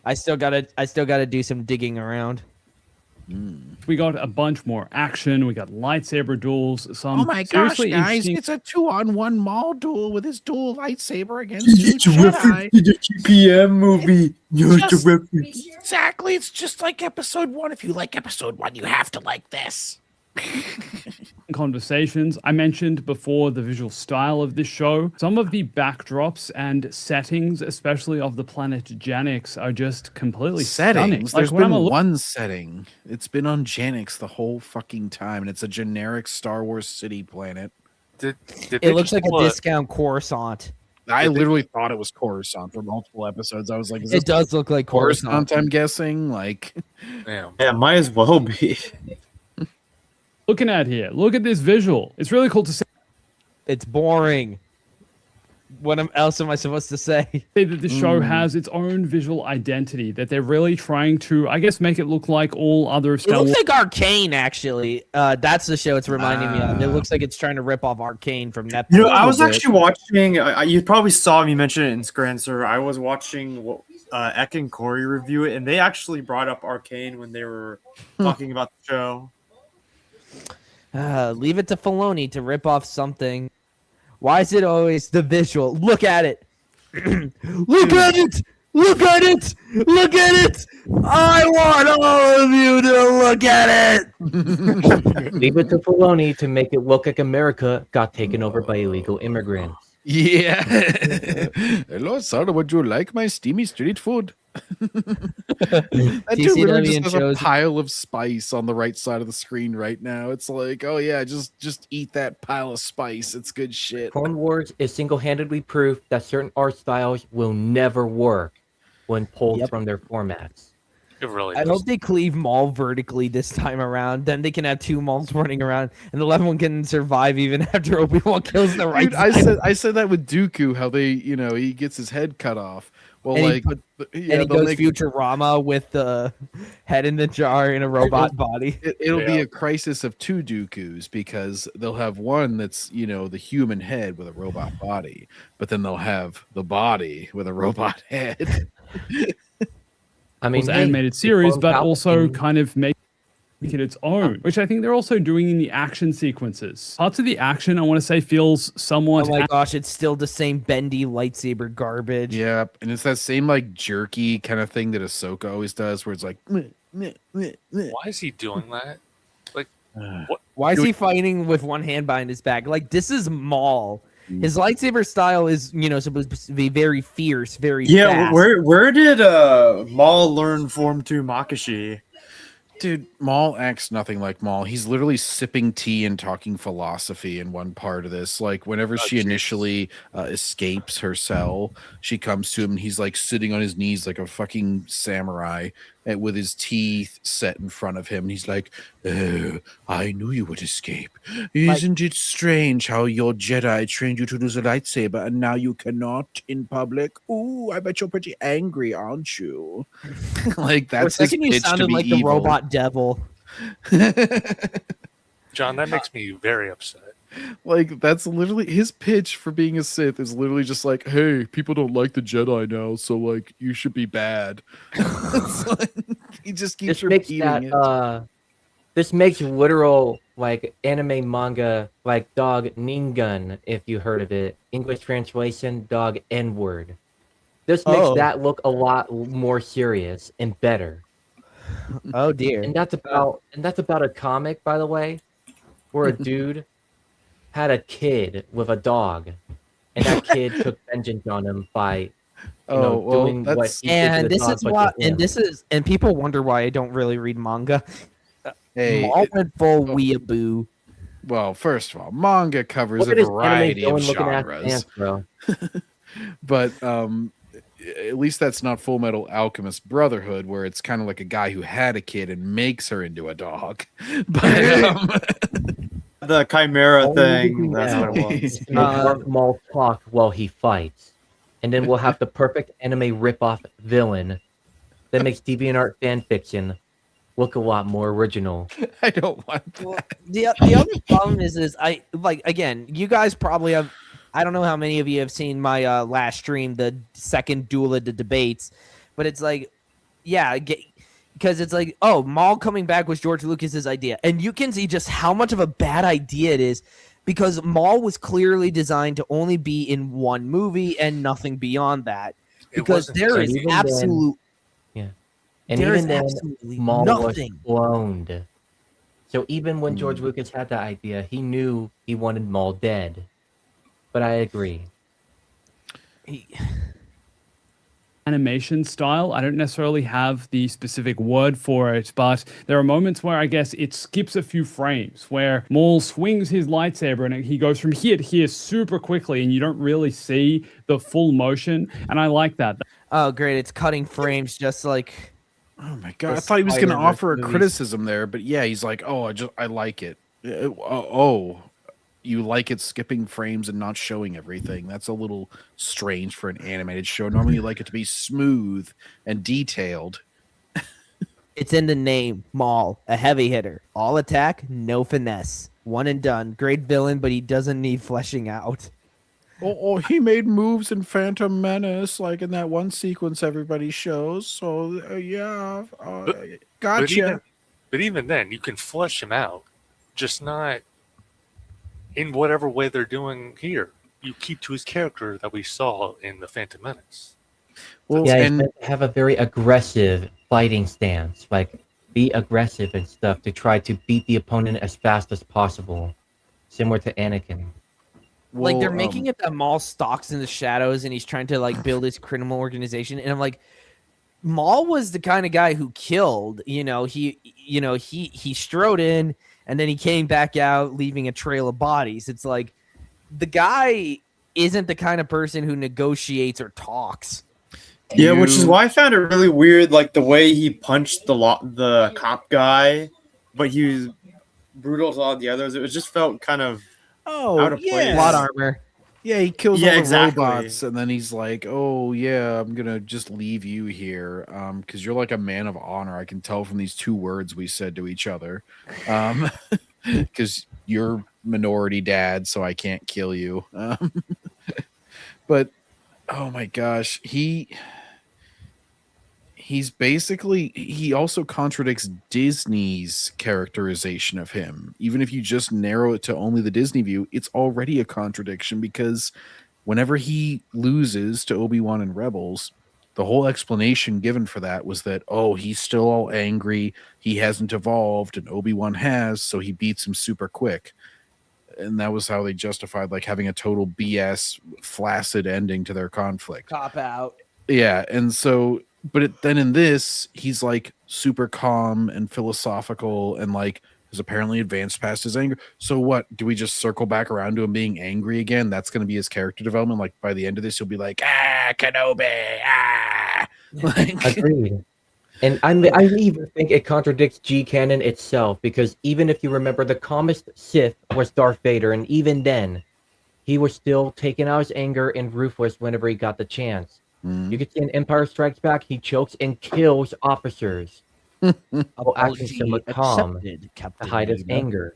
I still gotta do some digging around. We got a bunch more action. We got lightsaber duels. Some Oh my gosh, seriously guys! interesting- It's a 2-on-1 Maul duel with his dual lightsaber against two It's a reference Jedi. to the GPM movie. No, it's a Just- reference. Exactly, it's just like Episode 1. If you like Episode 1, you have to like this. conversations. I mentioned before the visual style of this show. Some of the backdrops and settings, especially of the planet Janix, are just completely stunning. Settings. Like There's when I'm been a one setting. It's been on Janix the whole fucking time, and it's a generic Star Wars city planet. Did they It looks just like pull a discount Coruscant. I literally thought it was Coruscant for multiple episodes. I was like, is It this does look like Coruscant? Coruscant. I'm guessing. Like, Damn. Yeah, might as well be. looking at here. Look at this visual. It's really cool to see It's boring. What else am I supposed to say? that the show has its own visual identity, that they're really trying to, I guess, make it look like all other It Star looks Wars. like Arcane, actually. That's the show it's reminding me of. It looks like it's trying to rip off Arcane from Netflix. You know, I was actually watching. You probably saw me mention it in Scran Server. I was watching Ek and Corey review it, and they actually brought up Arcane when they were talking about the show. Leave it to Filoni to rip off something. Why is it always the visual? Look at it. Look at it. Look at it. Look at it. I want all of you to look at it. Leave it to Filoni to make it look like America got taken over by illegal immigrants. yeah. Hello, sir. Would you like my steamy street food? That dude TCW literally just has shows- a pile of spice on the right side of the screen right now. It's like, oh yeah, just eat that pile of spice. It's good shit. Clone Wars is single-handedly proof that certain art styles will never work when pulled Yep. from their formats. It really I is. hope they cleave Maul vertically this time around. Then they can have two Mauls running around, and the left one can survive even after Obi-Wan kills the right Dude, side. I said that with Dooku, how they, he gets his head cut off. Well, And he like, put- yeah, and he they'll goes make- Futurama with the head in the jar in a robot body. It'll be Yeah. a crisis of two Dookus because they'll have one that's, the human head with a robot body, but then they'll have the body with a robot head. I mean, Wars hey, animated they series, cloned but also Palpatine. kind of make it its own, which I think they're also doing in the action sequences. Parts of the action, I want to say, feels somewhat Oh my gosh, it's still the same bendy lightsaber garbage. Yeah, and it's that same like jerky kind of thing that Ahsoka always does, where it's like, meh, meh, meh, meh. Why is he doing that? Like, what? Why is he fighting with one hand behind his back? Like, this is Maul. His lightsaber style is, supposed to be very fierce, very Yeah, fast. where did Maul learn Form 2 Makashi? Dude, Maul acts nothing like Maul. He's literally sipping tea and talking philosophy in one part of this. Like, whenever she initially escapes her cell, she comes to him and he's like sitting on his knees like a fucking samurai with his teeth set in front of him. And he's like, oh, I knew you would escape. Isn't it strange how your Jedi trained you to use a lightsaber and now you cannot in public? Ooh, I bet you're pretty angry, aren't you? Like, For a that's his second, you pitch to sounded be like the evil. robot devil. John, that makes me very upset. Like, that's literally his pitch for being a Sith is literally just like, hey, people don't like the Jedi now, so like you should be bad. It's like, he just keeps This makes repeating it. this makes literal like anime manga like dog Ningun, if you heard of it. English translation, dog N-word. This makes Oh. that look a lot more serious and better. Oh dear. And that's about a comic, by the way, where a dude had a kid with a dog, and that kid took vengeance on him by doing what he did to And the this dog, is but why, to him. and people wonder why I don't really read manga. Hey, Maul went full weeaboo. well, first of all, manga covers Look a at his anime variety of villain looking ass genres. pants, bro. But at least that's not Full Metal Alchemist Brotherhood, where it's kind of like a guy who had a kid and makes her into a dog. But The Chimera All we thing. do That's now what it was. is make Darth Maul talk while he fights, and then we'll have the perfect anime ripoff villain that makes DeviantArt fan fiction look a lot more original. I don't want that. Well, the other problem is I like, again, you guys probably have. I don't know how many of you have seen my last stream, the second duel of the debates, but it's like, yeah, because it's like, oh, Maul coming back was George Lucas's idea, and you can see just how much of a bad idea it is, because Maul was clearly designed to only be in one movie and nothing beyond that, because there is even absolute. And There is even then, absolutely Maul nothing. was cloned. So even when George Lucas had that idea, he knew he wanted Maul dead. But I agree. Animation style. I don't necessarily have the specific word for it, but there are moments where I guess it skips a few frames where Maul swings his lightsaber and he goes from here to here super quickly, and you don't really see the full motion. And I like that. Oh, great! It's cutting frames just like. Oh my god! The I thought he was going to Spider-Verse offer a movies. criticism there, but yeah, he's like, "Oh, I like it." Oh, you like it skipping frames and not showing everything? That's a little strange for an animated show. Normally, you like it to be smooth and detailed. It's in the name, Maul, a heavy hitter. All attack, no finesse. One and done. Great villain, but he doesn't need fleshing out. Oh, he made moves in Phantom Menace, like in that one sequence everybody shows. So yeah, gotcha. But even then, you can flesh him out, just not in whatever way they're doing here. You keep to his character that we saw in the Phantom Menace. Well, Yeah, he's and meant to have a very aggressive fighting stance, like be aggressive and stuff to try to beat the opponent as fast as possible, similar to Anakin. Like they're making it that Maul stalks in the shadows and he's trying to like build his criminal organization, and I'm like, Maul was the kind of guy who killed. He strode in and then he came back out, leaving a trail of bodies. It's like the guy isn't the kind of person who negotiates or talks. Yeah, which is why I found it really weird, like the way he punched the cop guy, but he was brutal to all the others. It just felt kind of out of place. Plot armor. Yeah, he kills all the exactly. robots, and then he's like, "Oh yeah, I'm gonna just leave you here, because you're like a man of honor. I can tell from these two words we said to each other, because you're minority dad, so I can't kill you." But oh my gosh, he's basically, he also contradicts Disney's characterization of him. Even if you just narrow it to only the Disney view, it's already a contradiction, because whenever he loses to Obi-Wan and Rebels, the whole explanation given for that was that, oh, he's still all angry, he hasn't evolved, and Obi-Wan has, so he beats him super quick. And that was how they justified like having a total BS flaccid ending to their conflict. Cop out. Yeah, and so, but then in this, he's like super calm and philosophical, and like has apparently advanced past his anger. So what? Do we just circle back around to him being angry again? That's going to be his character development. Like by the end of this, he'll be like, Kenobi, Like, Agreed. And I even think it contradicts G canon itself, because even if you remember, the calmest Sith was Darth Vader, and even then, he was still taking out his anger and ruthless whenever he got the chance. You can see in Empire Strikes Back, he chokes and kills officers while acting somewhat calm to hide his anger.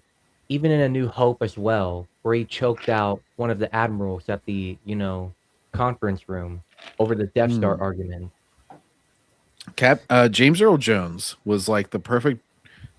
even in A New Hope as well, where he choked out one of the admirals at the, conference room over the Death Star argument. James Earl Jones was like the perfect.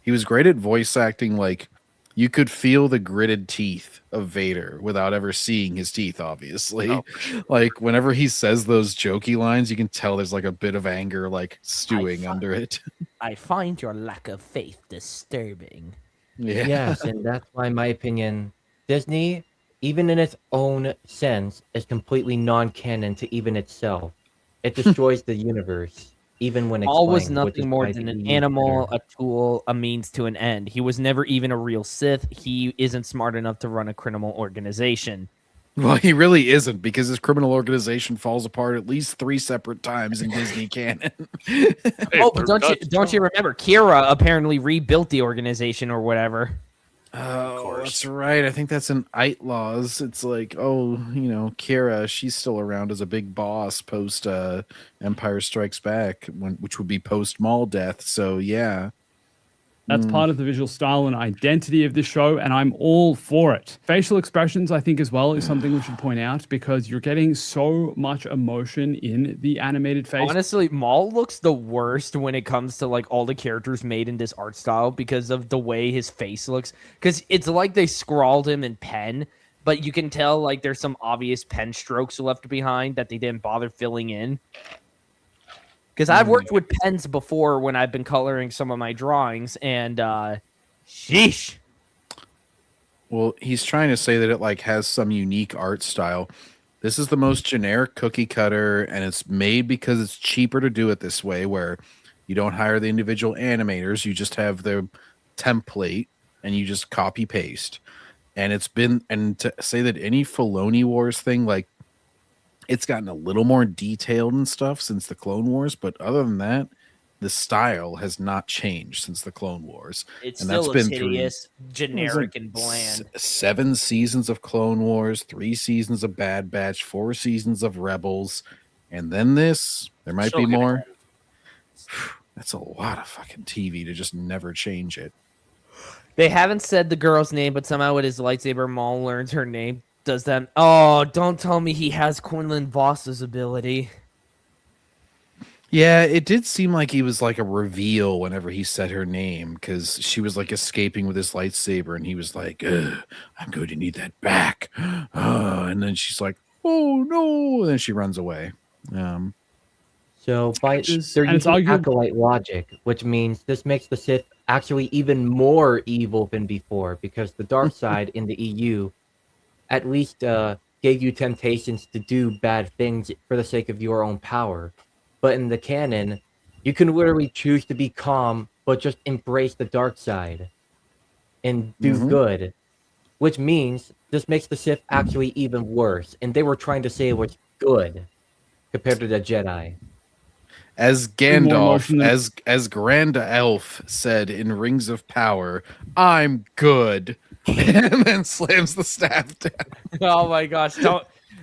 He was great at voice acting. Like you could feel the gritted teeth of Vader without ever seeing his teeth. Obviously, Oh, for sure. like whenever he says those jokey lines, you can tell there's like a bit of anger like stewing under it. I find your lack of faith disturbing. Yeah. Yes, and that's why, in my opinion, Disney, even in its own sense, is completely non-canon to even itself. It destroys the universe, even when Maul was explained, which is nothing more why than the an EU is animal, better. a tool, a means to an end. He was never even a real Sith. He isn't smart enough to run a criminal organization. Well, he really isn't because his criminal organization falls apart at least 3 separate times in Disney canon. Hey, Oh, but they're don't you remember? Kira apparently rebuilt the organization or whatever. Oh, that's right. I think that's in Outlaws. It's like, oh, Kira, she's still around as a big boss post Empire Strikes Back, which would be post Maul death. So yeah. That's part of the visual style and identity of the show, and I'm all for it. Facial expressions, I think, as well, is something we should point out because you're getting so much emotion in the animated face. Honestly, Maul looks the worst when it comes to like all the characters made in this art style because of the way his face looks. Because it's like they scrawled him in pen, but you can tell like there's some obvious pen strokes left behind that they didn't bother filling in. Because I've worked with pens before when I've been coloring some of my drawings, and sheesh. Well, he's trying to say that it like has some unique art style. This is the most generic cookie cutter, and it's made because it's cheaper to do it this way, where you don't hire the individual animators, you just have the template and you just copy paste. And to say that any Filoni Wars thing, like it's gotten a little more detailed and stuff since the Clone Wars, but other than that, the style has not changed since the Clone Wars. It And still that's looks been hideous, generic, and bland. 7 seasons of Clone Wars, 3 seasons of Bad Batch, 4 seasons of Rebels, and then this. There might be more. That's a lot of fucking TV to just never change it. They haven't said the girl's name, but somehow with his lightsaber, Maul learns her name. Does that? Oh, don't tell me he has Quinlan Voss's ability. Yeah, it did seem like he was like a reveal whenever he said her name because she was like escaping with his lightsaber and he was like, I'm going to need that back. And then she's like, oh no. And then she runs away. So they're using acolyte logic, which means this makes the Sith actually even more evil than before because the dark side in the EU at least gave you temptations to do bad things for the sake of your own power. But in the canon, you can literally choose to be calm, but just embrace the dark side and do good, which means this makes the Sith actually even worse. And they were trying to say it was good compared to the Jedi. As Gandalf, as Grand Elf said in Rings of Power, I'm good. And then slams the staff down. Oh my gosh!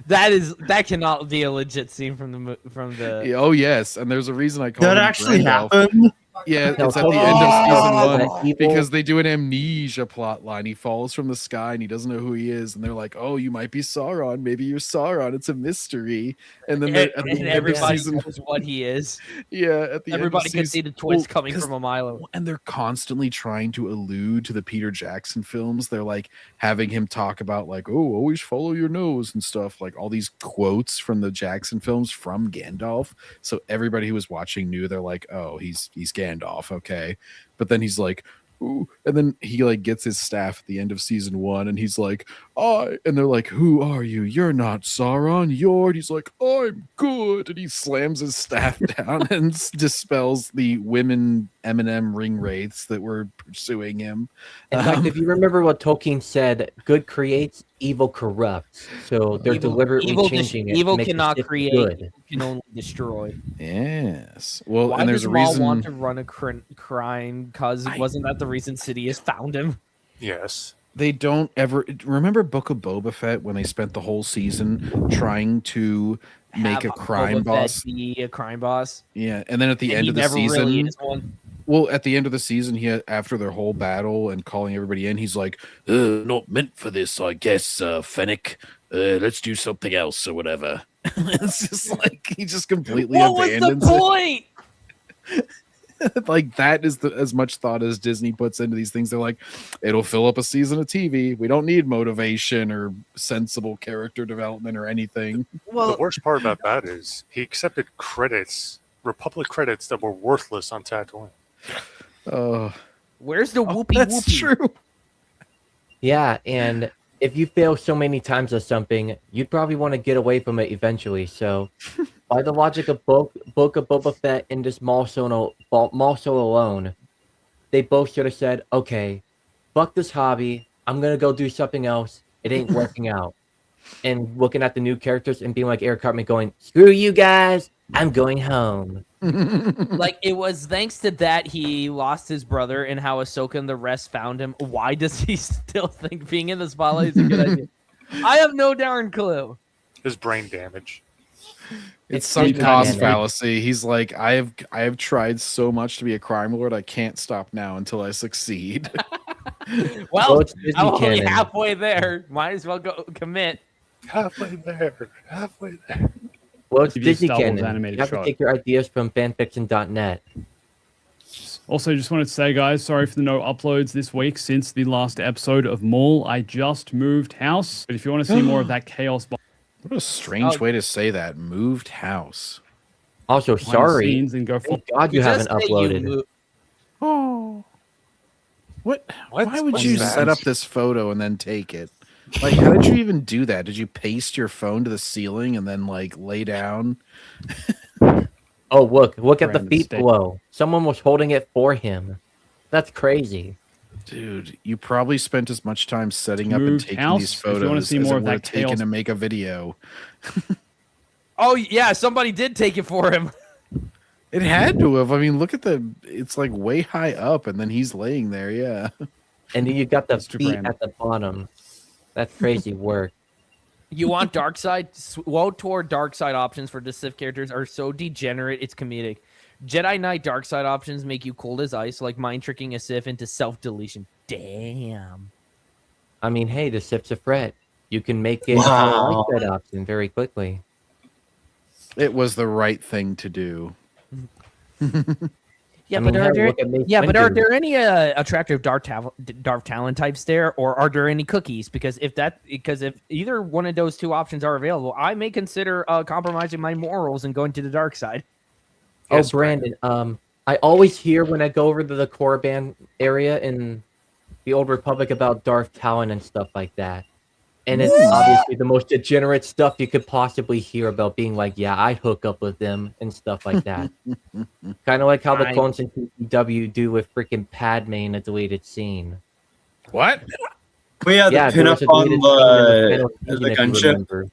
That cannot be a legit scene from the. Oh yes, and there's a reason I call that him actually Grand Elf. happened. Yeah, No, it's at the totally. end of season Oh. 1 because they do an amnesia plot line. He falls from the sky and he doesn't know who he is, and they're like, "Oh, you might be Sauron. Maybe you're Sauron. It's a mystery." And then at the end of Everybody season, knows what he is. yeah, at the Everybody end can of see season, the twist coming from a mile away. and they're constantly trying to allude to the Peter Jackson films. They're like having him talk about like, "Oh, always follow your nose" and stuff, like all these quotes from the Jackson films from Gandalf. So everybody who was watching knew. They're like, "Oh, he's Gandalf, okay." But then he's like, ooh, and then he like gets his staff at the end of season 1 and he's like, and they're like, "Who are you? You're not Sauron, you're," and he's like, "I'm good," and he slams his staff down and dispels the women Eminem ring wraiths that were pursuing him. In fact, if you remember what Tolkien said, good creates, evil corrupts. So they're deliberately changing it. Evil to make the cannot Sith create. good. Evil can only destroy. Yes. Well, Why and there's does a Maul reason. want to run a crime? Because wasn't that the reason Sidious found him? Yes. They don't ever remember Book of Boba Fett when they spent the whole season trying to make Have a crime Boba boss. Fett be a crime boss. Yeah, and then at the And end he of the never really season, is one. Well, at the end of the season, after their whole battle and calling everybody in, he's like, "Not meant for this, I guess, Fennec. Let's do something else or whatever." It's just like he just completely abandons What was the point? Like that is as much thought as Disney puts into these things. They're like, it'll fill up a season of TV. We don't need motivation or sensible character development or anything. The worst part about that is he accepted credits, Republic credits that were worthless on Tatooine. Where's the whoopee That's whoopee? true. Yeah, and if you fail so many times at something, you'd probably want to get away from it eventually. So, by the logic of Book of Boba Fett and this Maul Solo alone, they both should have said, "Okay, fuck this hobby. I'm gonna go do something else. It ain't working out." And looking at the new characters and being like Eric Cartman, going, "Screw you guys. I'm going home." Like, it was thanks to that he lost his brother and how Ahsoka and the rest found him. Why does he still think being in the spotlight is a good idea? I have no darn clue. His brain damage. It's sleep sunk cost apnea. fallacy. He's like, I have tried so much to be a crime lord. I can't stop now until I succeed. Well, it's Disney I'm only canon. halfway there. Might as well go commit. Halfway there. Well, it's Give you a Disney Star Wars canon. animated You have to show. take your ideas from fanfiction.net. Also, just wanted to say, guys, sorry for the no uploads this week since the last episode of Maul. I just moved house. But if you want to see more of that chaos What a strange way to say that. Moved house. Also, behind the sorry. scenes, and go Thank God you haven't Just say uploaded. Oh. What? What? Why would What's you that? set up this photo and then take it? Like, how did you even do that? Did you paste your phone to the ceiling and then like lay down? Oh, look at the Brandon feet State. below. Someone was holding it for him. That's crazy. Dude, you probably spent as much time setting up and Moved taking house. these If you wanna photos see as more it of would have that taken chaos- to make a video. Oh, yeah, somebody did take it for him. It had to have. I mean, look at it's like way high up and then he's laying there. Yeah. And then you got the Mr. feet Brandon. at the bottom. That's crazy work. You want dark side? Toward dark side options for the Sith characters are so degenerate, it's comedic. Jedi Knight dark side options make you cold as ice, like mind tricking a Sith into self deletion. Damn. I mean, hey, the Sith's a threat. You can make it Wow. a light side option very quickly. It was the right thing to do. Yeah, I mean, but are hell, there? look at Mace Yeah, but are Windu. there any attractive Darth Talon types there, or are there any cookies? Because if either one of those two options are available, I may consider compromising my morals and going to the dark side. Oh, Yes, Brandon. I always hear when I go over to the Korriban area in the Old Republic about Darth Talon and stuff like that. And it's obviously the most degenerate stuff you could possibly hear about being like, yeah, I'd hook up with them and stuff like that. Kind of like how the Fine. clones in TCW do with freaking Padme in a deleted scene. What? We had Yeah, the pin there up was a on deleted scene in the final season, if you gunship. remember,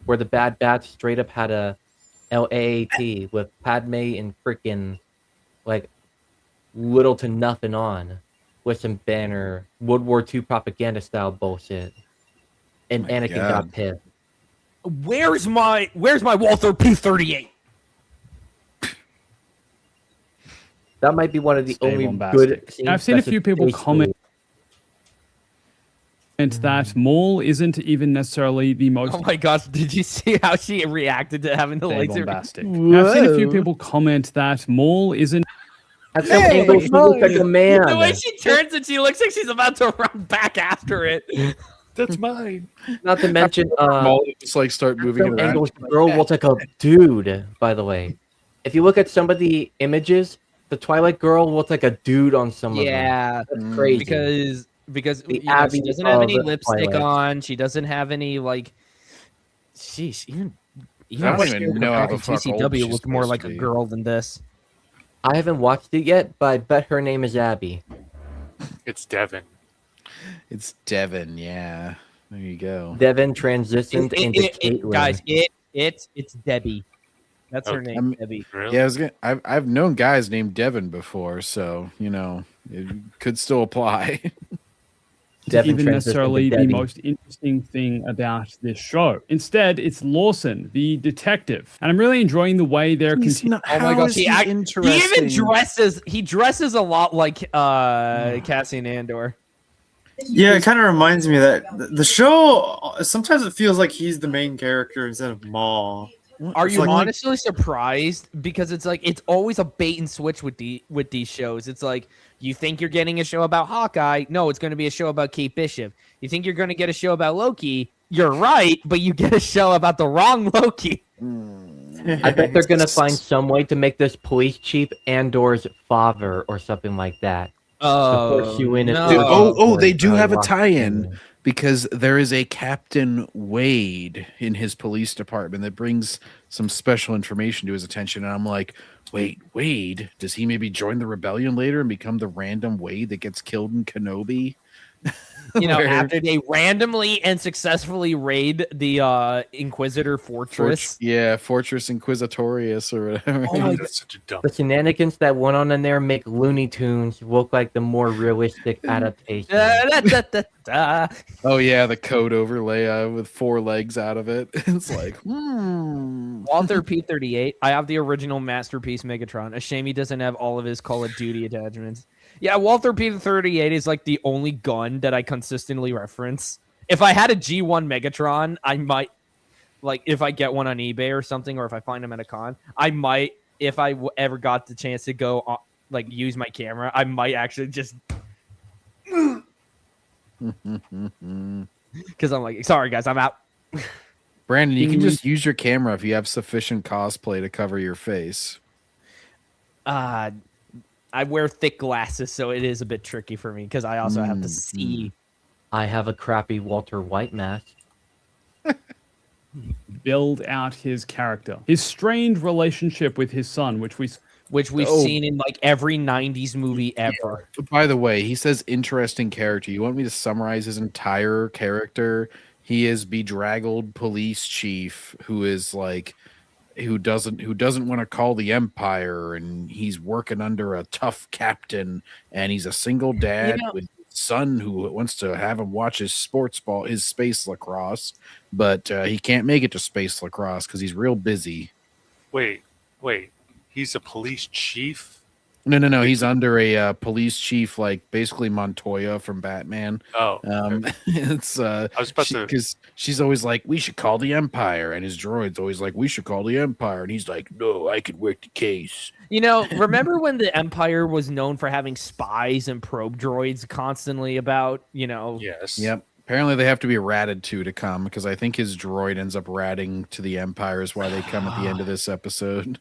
where the Bad Batch straight up had a LAAT with Padme and freaking like little to nothing on with some banner World War II propaganda style bullshit. And My Anakin God. got pissed. Where's my Walther P38? That might be one of the Stay only bombastic. good scenes. I've seen a few people comment Mm. that Maul isn't even necessarily the most Oh my gosh! Did you see how she reacted to having the stay lightsaber? bombastic. I've seen a few people comment that Maul isn't At some angles, she looks like a man. The way she turns and she looks like she's about to run back after it. That's mine. Not to mention, Molly just like start moving it some around. angles, the girl looks like a dude. By the way, if you look at some of the images, the Twilight girl looks like a dude on some of them. Yeah, That's crazy. because The you know, Abby she doesn't have any of lipstick Twilight. on. She doesn't have any like. Sheesh, even I don't if even she know how was the fuck old TCW she's looked more supposed like to a be. girl than this. I haven't watched it yet, but I bet her name is Abby. It's Devin. It's Devin, yeah. There you go. Devin transitioned into Caitlyn. Guys, it's Debbie. That's her Okay. name, Debbie. Really? Yeah, I've known guys named Devin before, so you know it could still apply. Devin even transfers into necessarily the Debbie. most interesting thing about this show. Instead, it's Lawson, the detective, and I'm really enjoying the way they're continuing. Oh my gosh, he even dresses a lot like Cassian Andor. Yeah, it kind of reminds me that the show sometimes it feels like he's the main character instead of Maul. Are It's you like- honestly surprised? Because it's like it's always a bait and switch with these shows. It's like you think you're getting a show about Hawkeye, no, it's going to be a show about Kate Bishop. You think you're going to get a show about Loki, you're right, but you get a show about the wrong Loki. I bet they're gonna find some way to make this police chief Andor's father or something like that. Oh, force you in no. Dude, they do Story have a locked tie-in in. because there is a Captain Wade in his police department that brings some special information to his attention. And I'm like, wait, Wade? Does he maybe join the rebellion later and become the random Wade that gets killed in Kenobi? You know, Where- after they randomly and successfully raid the Inquisitor Fortress. Fortress Inquisitorius or whatever. Oh my That's such a dumb. The shenanigans that went on in there make Looney Tunes look like the more realistic adaptation. Da. Oh yeah, the code overlay with 4 legs out of it. It's like, Walther P38. I have the original Masterpiece Megatron. A shame he doesn't have all of his Call of Duty attachments. Yeah, Walther P38 is like the only gun that I consistently reference. If I had a G1 Megatron, I might, like, if I get one on eBay or something, or if I find them at a con, I might, if I ever got the chance to go, like, use my camera, I might actually just. Because I'm like, sorry guys, I'm out. Brandon, you can just use your camera if you have sufficient cosplay to cover your face. I wear thick glasses, so it is a bit tricky for me because I also have to see. I have a crappy Walter White mask. Build out his character, his strained relationship with his son, which we've seen in like every 90s movie ever. By the way, he says interesting character. You want me to summarize his entire character? He is bedraggled police chief who is like who doesn't want to call the Empire, and he's working under a tough captain, and he's a single dad with a son who wants to have him watch his his space lacrosse, but he can't make it to space lacrosse because he's real busy. Wait. He's a police chief? No. He's under a police chief, like basically Montoya from Batman. Oh, okay. It's I was about to. because she's always like, we should call the Empire, and his droid's always like, we should call the Empire, and he's like, no, I could work the case. You know, remember when the Empire was known for having spies and probe droids constantly about, you know? Yes. Yep. Apparently they have to be ratted to come, because I think his droid ends up ratting to the Empire is why they come at the end of this episode.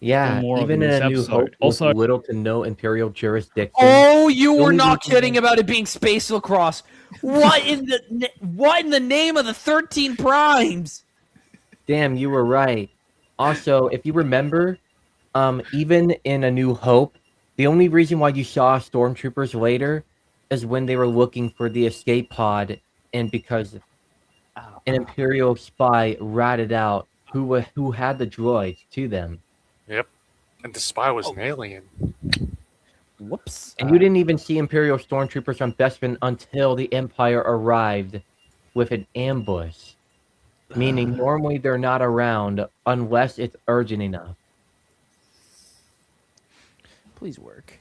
Yeah, more of even in in this A New episode. Hope, with Also- little to no Imperial jurisdiction. Oh, you were Only not reason- kidding about it being space lacrosse. What in the name of the 13 primes? Damn, you were right. Also, if you remember, even in A New Hope, the only reason why you saw stormtroopers later is when they were looking for the escape pod, and because an Imperial spy ratted out who had the droids to them. Yep. And the spy was an alien. Whoops. And you didn't even see Imperial stormtroopers on Bespin until the Empire arrived with an ambush. Meaning normally they're not around unless it's urgent enough. Please work.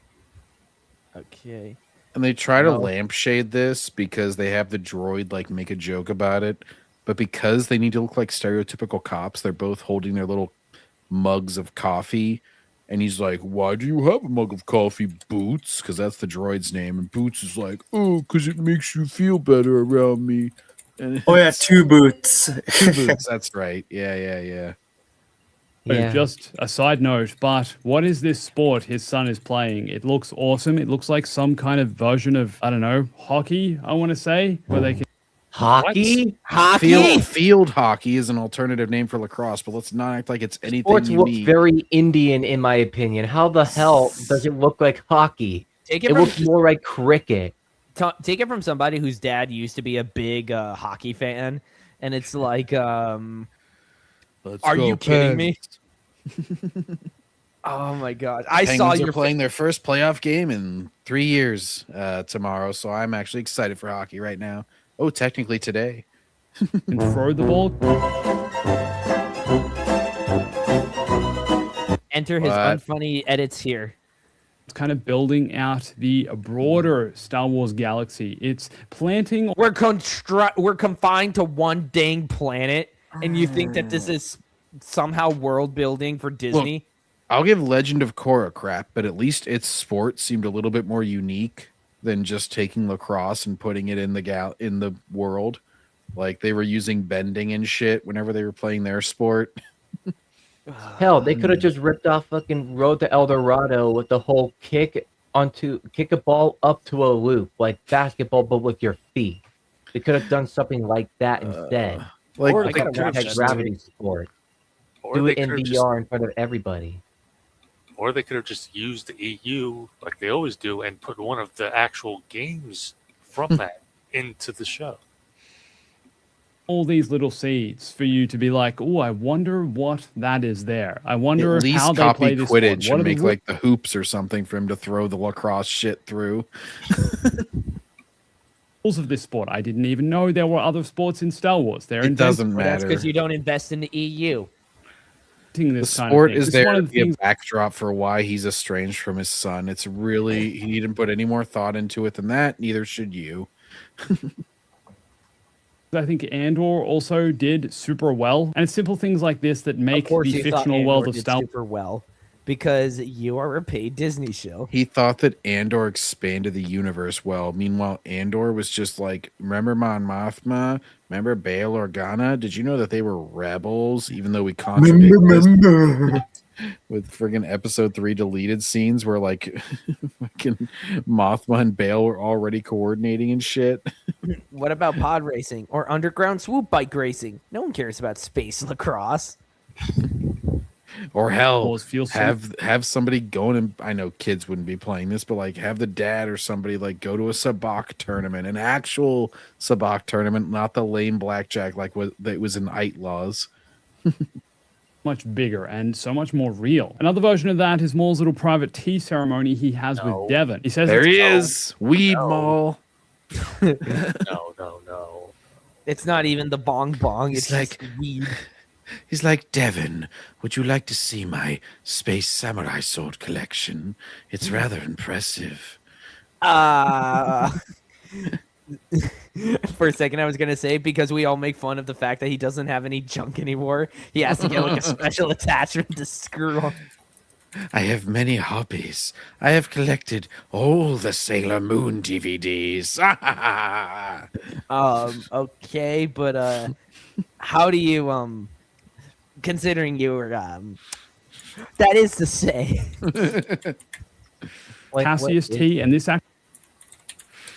Okay. And they try to No. lampshade this because they have the droid like make a joke about it. But because they need to look like stereotypical cops, they're both holding their little mugs of coffee. And he's like, why do you have a mug of coffee, Boots? Because that's the droid's name. And Boots is like, oh, because it makes you feel better around me. And Oh yeah, two boots. Two Boots, that's right. Yeah. Oh, Yeah. just a side note, but what is this sport his son is playing? It looks awesome. It looks like some kind of version of, I don't know, hockey, I want to say, where they can. Hockey? Field hockey is an alternative name for lacrosse, but let's not act like it's anything Sports looks unique. very Indian, in my opinion. How the hell does it look like hockey? Take It it from looks more like cricket. take it from somebody whose dad used to be a big hockey fan, and it's like, Let's are go you kidding me? Oh my god! I Penguins saw are your playing their first playoff game in 3 years tomorrow, so I'm actually excited for hockey right now. Oh, technically today. And throw the ball. enter his What? unfunny edits here. It's kind of building out the broader Star Wars galaxy. It's planting. We're confined to one dang planet, and you think that this is somehow world building for Disney? I'll give Legend of Korra crap, but at least its sport seemed a little bit more unique than just taking lacrosse and putting it in the world. Like they were using bending and shit whenever they were playing their sport. Hell, they could have just ripped off fucking Road to El Dorado with the whole kick a ball up to a loop, like basketball, but with your feet. They could have done something like that instead. Like Or Like they a could've just- gravity sport. Or Do they it in could've VR in front of everybody. Or they could have just used the EU like they always do and put one of the actual games from that into the show. All these little seeds for you to be like, oh, I wonder what that is there. I wonder at least how they play copy this Quidditch one. What and are the make like the hoops or something for him to throw the lacrosse shit through. rules of this sport? I didn't even know there were other sports in Star Wars. They're It doesn't Well, that's matter. because you don't invest in the E EU. inventing The this kind of sport thing. is It's there one to of the be a things backdrop for why he's estranged from his son. It's really he didn't put any more thought into it than that. Neither should you. I think Andor also did super well. And it's simple things like this that make Of course, the you thought fictional Andor world of did Star Wars. super well because you are a paid Disney show. He thought that Andor expanded the universe well. Meanwhile, Andor was just like, remember Mon Mothma? Remember Bail Organa? Did you know that they were rebels? Even though we contradict this with friggin' episode 3 deleted scenes where like fucking Mothma and Bail were already coordinating and shit. What about pod racing or underground swoop bike racing? No one cares about space lacrosse. Or hell, Wars feel so- have somebody going and I know kids wouldn't be playing this, but like have the dad or somebody like go to a sabacc tournament, an actual sabacc tournament, not the lame blackjack like what that was in Outlaws. Much bigger and so much more real. Another version of that is Maul's little private tea ceremony he has with Devon. He says There it's he is, Weed Maul. No. It's not even the bong bong. It's He's like- just weed. He's like, Devon, would you like to see my space samurai sword collection? It's rather impressive. For a second, I was gonna say because we all make fun of the fact that he doesn't have any junk anymore. He has to get like a special attachment to screw on. I have many hobbies. I have collected all the Sailor Moon DVDs. Okay, but how do you considering you were that is to say Cassius T, and this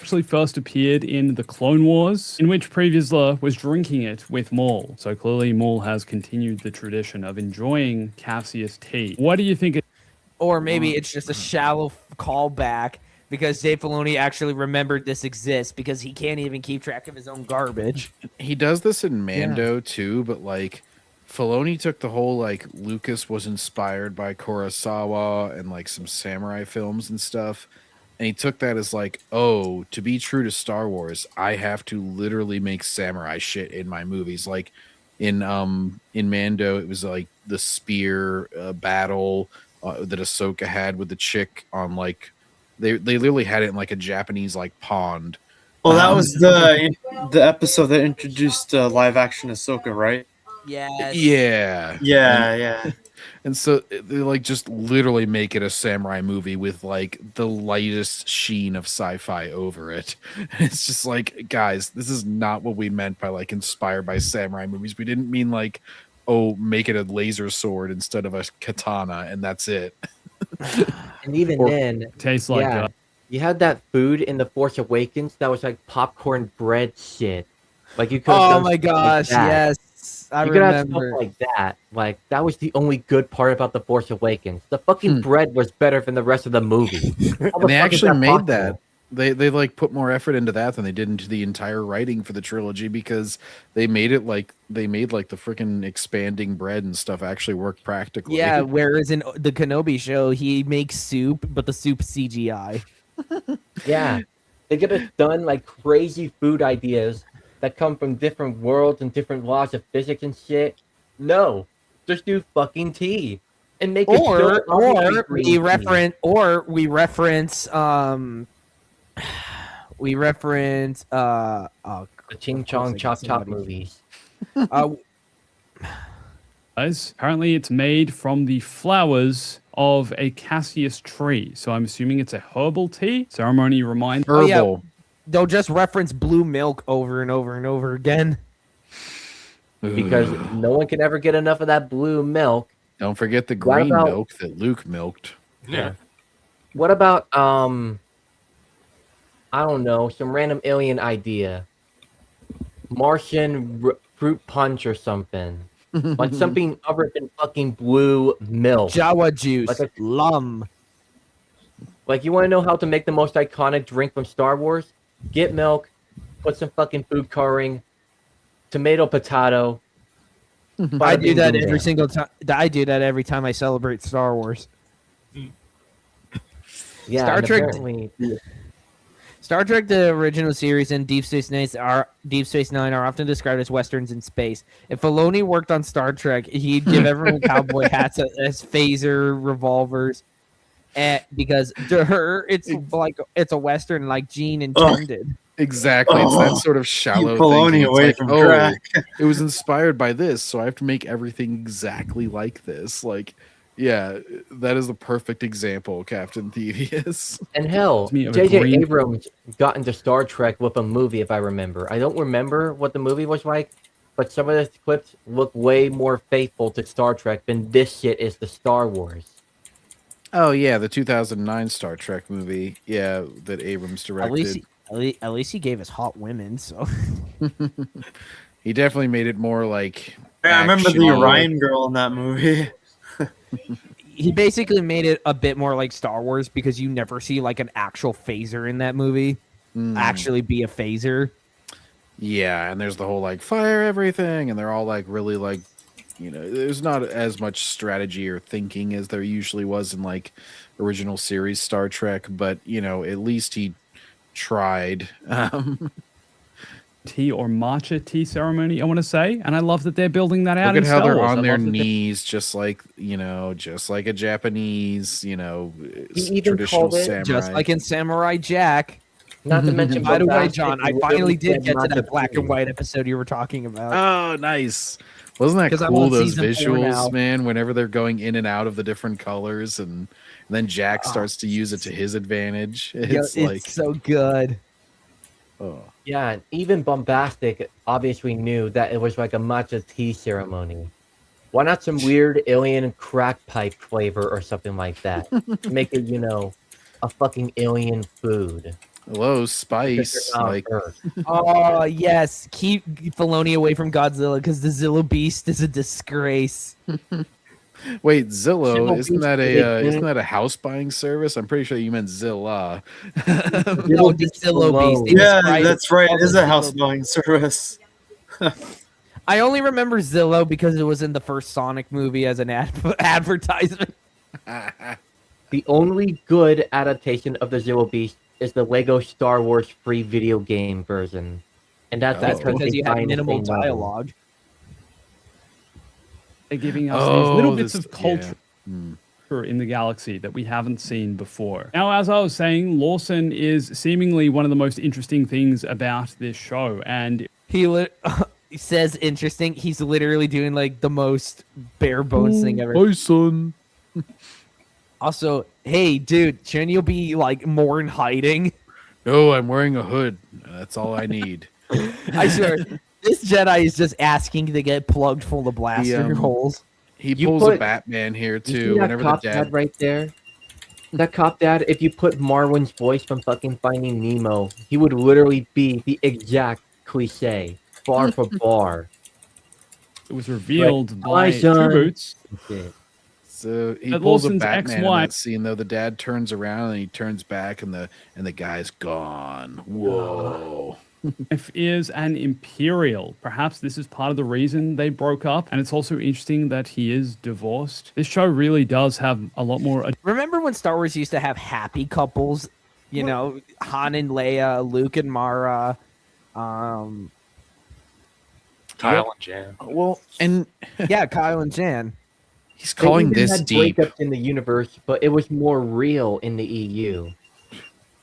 actually first appeared in the Clone Wars, in which Previously was drinking it with Maul. So clearly Maul has continued the tradition of enjoying Cassius T. What do you think? or maybe it's just a shallow callback because Dave Filoni actually remembered this exists because he can't even keep track of his own garbage. He does this in Mando too, but like Filoni took the whole like Lucas was inspired by Kurosawa and like some samurai films and stuff. And he took that as like, oh, to be true to Star Wars, I have to literally make samurai shit in my movies. Like in Mando, it was like the spear battle that Ahsoka had with the chick on like they literally had it in like a Japanese like pond. Well, that was the episode that introduced live action Ahsoka, right? Yes. Yeah. Yeah. And so they like just literally make it a samurai movie with like the lightest sheen of sci-fi over it. It's just like, guys, this is not what we meant by like inspired by samurai movies. We didn't mean like, oh, make it a laser sword instead of a katana and that's it. And even then, Tastes like yeah, you had that food in The Force Awakens that was like popcorn bread shit. Like you could. Oh my gosh! Yes, I you could have remember. stuff like that. Like that was the only good part about The Force Awakens. The fucking bread was better than the rest of the movie. How the And they fuck is actually that made possible? that. They like put more effort into that than they did into the entire writing for the trilogy because they made like the freaking expanding bread and stuff actually work practically. Yeah, whereas in the Kenobi show, he makes soup, but the soup's CGI. Yeah, they get us done like crazy food ideas that come from different worlds and different laws of physics and shit. No, just do fucking tea and make it so obviously green tea. we reference the Ching Chong Chop Chop movies. Guys, apparently it's made from the flowers of a cassius tree. So I'm assuming it's a herbal tea. Ceremony reminds Herbal. Oh, yeah. They'll just reference blue milk over and over and over again. Because no one can ever get enough of that blue milk. Don't forget the green milk that Luke milked. Yeah. What about I don't know, some random alien idea. Martian fruit punch or something. Like something other than fucking blue milk. Jawa juice. Like Lum. Like, you want to know how to make the most iconic drink from Star Wars? Get milk, put some fucking food coloring, tomato, potato. I do that every single time. I do that every time I celebrate Star Wars. Yeah, Star Trek, the original series, and Deep Space Nine are often described as westerns in space. If Filoni worked on Star Trek, he'd give everyone cowboy hats as phaser revolvers, because to her, it's a western like Gene intended. Exactly, it's that sort of shallow Filoni thinking. away It's from like, track. It was inspired by this, so I have to make everything exactly like this. Like, yeah, that is the perfect example, Captain Thievius. And hell, J.J. Abrams got into Star Trek with a movie, if I remember. I don't remember what the movie was like, but some of the clips look way more faithful to Star Trek than this shit is to Star Wars. Oh yeah, the 2009 Star Trek movie, yeah, that Abrams directed. At least he gave us hot women, so he definitely made it more like. Yeah, I remember the Orion girl in that movie. He basically made it a bit more like Star Wars because you never see like an actual phaser in that movie actually be a phaser. Yeah, and there's the whole like fire everything, and they're all like really like, you know, there's not as much strategy or thinking as there usually was in like original series Star Trek, but you know, at least he tried. Tea or matcha tea ceremony, I want to say, and I love that they're building that out. Look at how they're on their knees, knees, just like, you know, just like a Japanese, you know, even traditional called it samurai. Just like in Samurai Jack. Not to mention, by the way, John, I finally did get to matcha that black tea. and white episode you were talking about. Oh, nice. Wasn't that 'Cause I'm cool, on those season 4 now. visuals, man? Whenever they're going in and out of the different colors, and then Jack starts to use it to his advantage. It's It's like, so good. oh. Yeah, and even Bombastic obviously knew that it was like a matcha tea ceremony. Why not some weird alien crack pipe flavor or something like that? Make it, you know, a fucking alien food. Hello, spice. Like, Oh yes, keep Filoni away from Godzilla because the Zilla Beast is a disgrace. wait, Zillow, Zillow isn't that Beast, isn't that a house buying service? I'm pretty sure you meant Zilla. No, the Zilla Beast. They Yeah, describe that's right. It is a Zillow house Beast. buying service. I only remember Zillow because it was in the first Sonic movie as an advertisement. The only good adaptation of the Zero Beast is the Lego Star Wars free video game version. And that's Because they you have find the minimal same level. dialogue. They're giving us these little bits this- of culture yeah. in the galaxy that we haven't seen before. Now, as I was saying, Lawson is seemingly one of the most interesting things about this show, and He says interesting. He's literally doing like the most bare bones thing ever. Hi, son. Also, hey, dude, shouldn't you be like more in hiding? No, I'm wearing a hood. That's all I need. I swear, this Jedi is just asking to get plugged full of blaster holes. He You pulls put- a Batman here You too. see that Whenever the cop dad, dad right there? That cop dad, if you put Marwin's voice from fucking Finding Nemo, he would literally be the exact cliche, bar for bar. it was revealed Like, by "Hi, son." Two Boots. Shit. So he But pulls a Lawson's Batman in ex-wife- that scene, though. The dad turns around and he turns back, and the guy's gone. Whoa. Is an Imperial. Perhaps this is part of the reason they broke up. And it's also interesting that he is divorced. This show really does have a lot more. Remember when Star Wars used to have happy couples? You know, Han and Leia, Luke and Mara. Kyle Yep. and Jan. Well, and Yeah, Kyle and Jan. he's They calling even this had deep. breakups in the universe, but it was more real in the EU.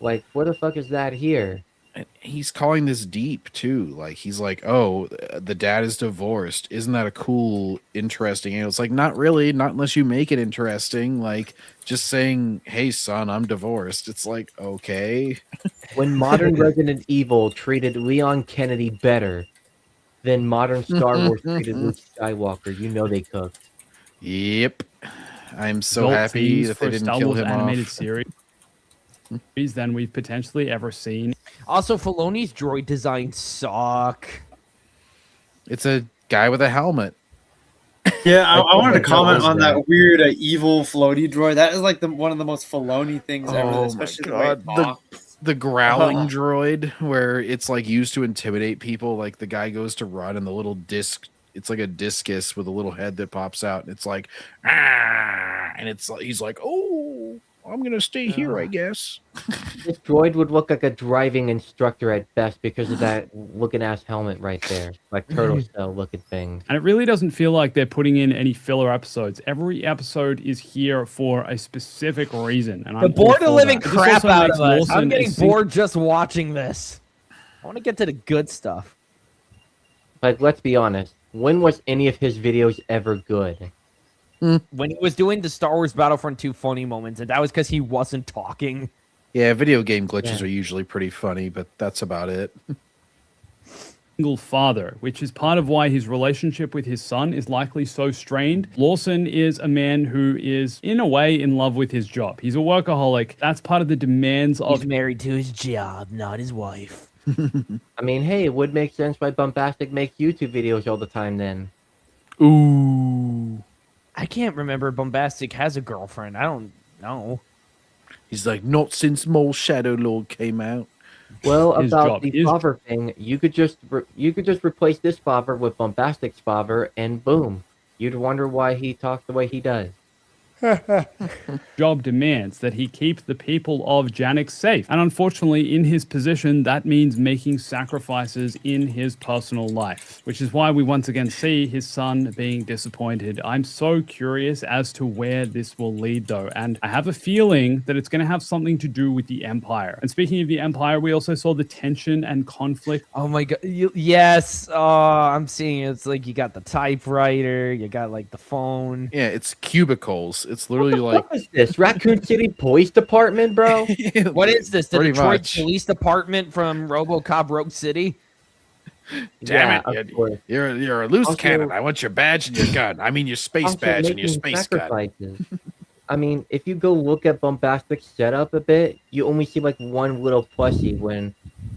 Like, what the fuck is that here? And he's calling this deep too. Like he's like, oh, the dad is divorced. Isn't that a cool, interesting? And it's like, not really, not unless you make it interesting. Like just saying, hey son, I'm divorced. It's like, okay. When modern Resident Evil treated Leon Kennedy better than modern Star Wars treated Luke Skywalker, you know they cooked. Yep. I'm so adult happy themes that for they a didn't Star kill Wars him animated off. series than we've potentially ever seen. Also, Filoni's droid designs suck. It's a guy with a helmet. Yeah, I wanted to What comment was on that? that weird evil floaty droid. That is like one of the most Filoni things ever, Oh my especially the way it God, talks. The growling Oh. droid, where it's like used to intimidate people. Like the guy goes to run, and the little disc, it's like a discus with a little head that pops out, and it's like, ah, and it's like he's like, oh, I'm gonna stay here, I guess. This droid would look like a driving instructor at best because of that looking ass helmet right there. Like turtle shell looking thing. And it really doesn't feel like they're putting in any filler episodes. Every episode is here for a specific reason. And The I'm all bored the for living that. This crap also out makes of us. I'm Lawson a getting sing- bored just watching this. I want to get to the good stuff. Like, let's be honest. When was any of his videos ever good? When he was doing the Star Wars Battlefront 2 funny moments, and that was because he wasn't talking. Yeah, video game glitches Yeah. are usually pretty funny, but that's about it. Single father, which is part of why his relationship with his son is likely so strained. Lawson is a man who is, in a way, in love with his job. He's a workaholic. That's part of the demands of He's married to his job, not his wife. I mean, hey, it would make sense why Bombastic makes YouTube videos all the time then. Ooh. I can't remember Bombastic has a girlfriend. I don't know. He's like, not since Mole Shadow Lord came out. Well, His about job the is- father thing, you could just replace this father with Bombastic's father, and boom, you'd wonder why he talks the way he does. job demands that he keep the people of Janix safe. And unfortunately, in his position, that means making sacrifices in his personal life, which is why we once again see his son being disappointed. I'm so curious as to where this will lead, though, and I have a feeling that it's going to have something to do with the Empire. And speaking of the Empire, we also saw the tension and conflict. Oh my god. Yes. Oh, I'm seeing it. It's like you got the typewriter, you got like the phone. Yeah, it's cubicles. It's literally like What is this? Raccoon City Police Department, bro? What is this? The Pretty Detroit much. Police Department from RoboCop Rogue City? Damn Yeah, it! of course. You're a loose Also- cannon. I want your badge and your gun. I mean your space Also badge and your making space gun. sacrifices. I mean, if you go look at Bombastic's setup a bit, you only see like one little plushie when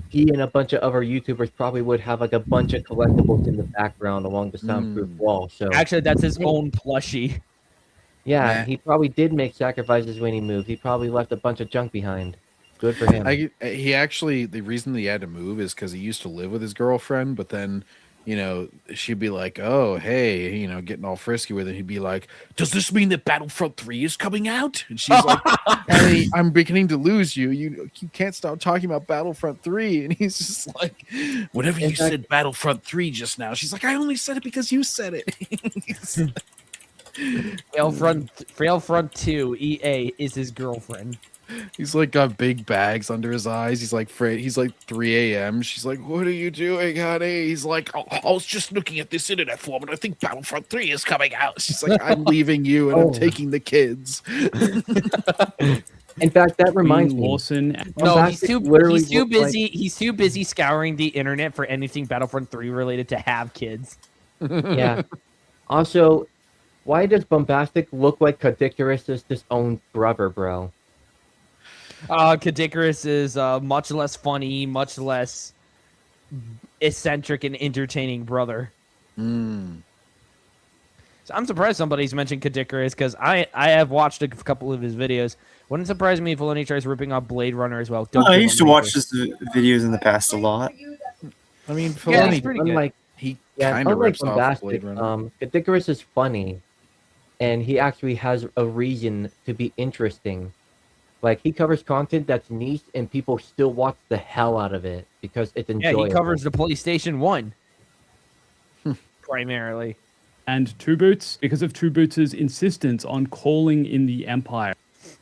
he and a bunch of other YouTubers probably would have like a bunch of collectibles in the background along the soundproof wall. So Actually, that's his own plushie. yeah, Nah. he probably did make sacrifices when he moved. He probably left a bunch of junk behind. Good for him. He actually, the reason that he had to move is because he used to live with his girlfriend, but then, you know, she'd be like, oh, hey, you know, getting all frisky with it. He'd be like, does this mean that Battlefront 3 is coming out? And she's like, hey, I'm beginning to lose you. You can't stop talking about Battlefront 3. And he's just like, whenever you said Battlefront 3 just now, she's like, I only said it because you said it. Frailfront 2 EA is his girlfriend. He's like got big bags under his eyes. He's like afraid. He's like 3 a.m. She's like, "What are you doing, honey?" He's like, I was just looking at this internet forum, and I think Battlefront 3 is coming out." She's like, "I'm leaving you, and I'm taking the kids." In fact, that reminds me. Lawson. No, he's too literally looked busy. He's too busy scouring the internet for anything Battlefront 3 related to have kids. Yeah. Also, why does Bombastic look like Cadicurus' own brother, bro? Cadicurus is much less funny, much less eccentric and entertaining brother. So I'm surprised somebody's mentioned Kadikaris because I have watched a couple of his videos. Wouldn't surprise me if Filoni tries ripping off Blade Runner as well. Don't I give used him to watch major. his videos in the past a lot. I mean, Yeah, he's Filoni, pretty good. Unlike he yeah, kind of unlike rips off Blade Bombastic, Runner. Icarus is funny, and he actually has a reason to be interesting. Like he covers content that's niche, and people still watch the hell out of it because it's Yeah, enjoyable. he covers the PlayStation 1 primarily. And Two Boots, because of Two Boots' insistence on calling in the Empire.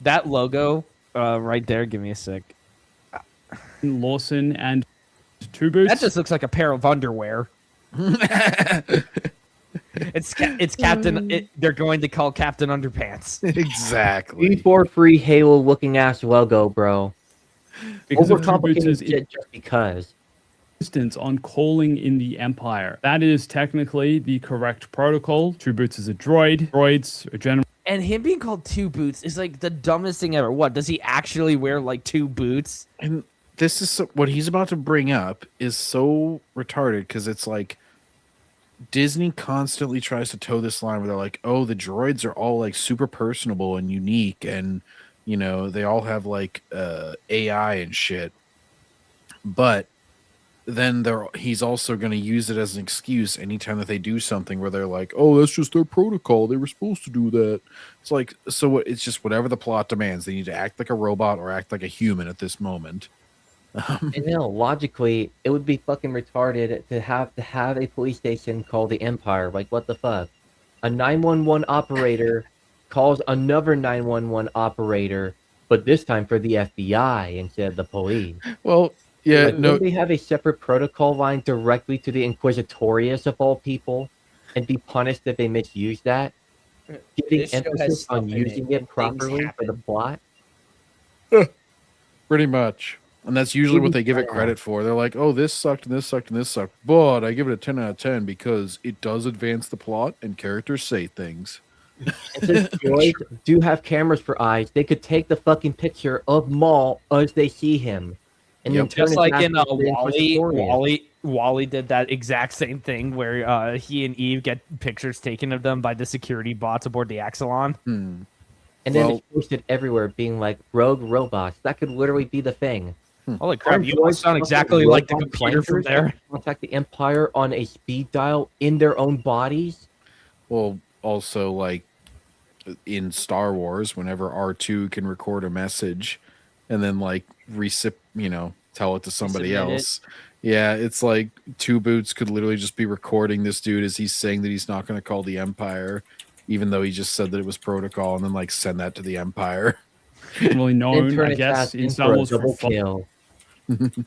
That logo right there, give me a sec. Lawson and Two Boots. That just looks like a pair of underwear. It's Captain. They're going to call Captain Underpants. Exactly. E4 free Halo looking ass logo, bro. Because of Two Overcomplicated Boots' shit just because. insistence on calling in the Empire. That is technically the correct protocol. Two Boots is a droid. Droids are generally And him being called Two Boots is like the dumbest thing ever. What, does he actually wear like two boots? And this is what he's about to bring up is so retarded because it's like Disney constantly tries to toe this line where they're like, oh, the droids are all like super personable and unique, and you know they all have like AI and shit. But then he's also going to use it as an excuse anytime that they do something where they're like, oh, that's just their protocol, they were supposed to do that. It's like, so what? It's just whatever the plot demands. They need to act like a robot or act like a human at this moment. And logically, it would be fucking retarded to have a police station called the Empire. Like, what the fuck? A 911 operator calls another 911 operator, but this time for the FBI instead of the police. Well, yeah, like, no, wouldn't they have a separate protocol line directly to the Inquisitorius of all people, and be punished if they misuse that? Giving This show has emphasis stuff on in it using when it things properly for the happen. plot. pretty much. And that's usually what they give it credit for. They're like, oh, this sucked and this sucked and this sucked. But I give it a 10 out of 10 because it does advance the plot and characters say things. And since droids do have cameras for eyes, they could take the fucking picture of Maul as they see him. And then turn Just it like back in to the Inquisitorius. Wally did that exact same thing where he and Eve get pictures taken of them by the security bots aboard the Axelon. And then it's posted everywhere being like rogue robots. That could literally be the thing. Holy crap, Aren't you droids must sound fucking exactly like the robot computer from flankers there. that contact the Empire on a speed dial in their own bodies? Well, also, like in Star Wars, whenever R2 can record a message and then, like, tell it to somebody Resubmit it. else. Yeah, it's like Two Boots could literally just be recording this dude as he's saying that he's not going to call the Empire, even though he just said that it was protocol, and then, like, send that to the Empire. really known, Then turn I it guess, back in in Star for a Wars for double kill.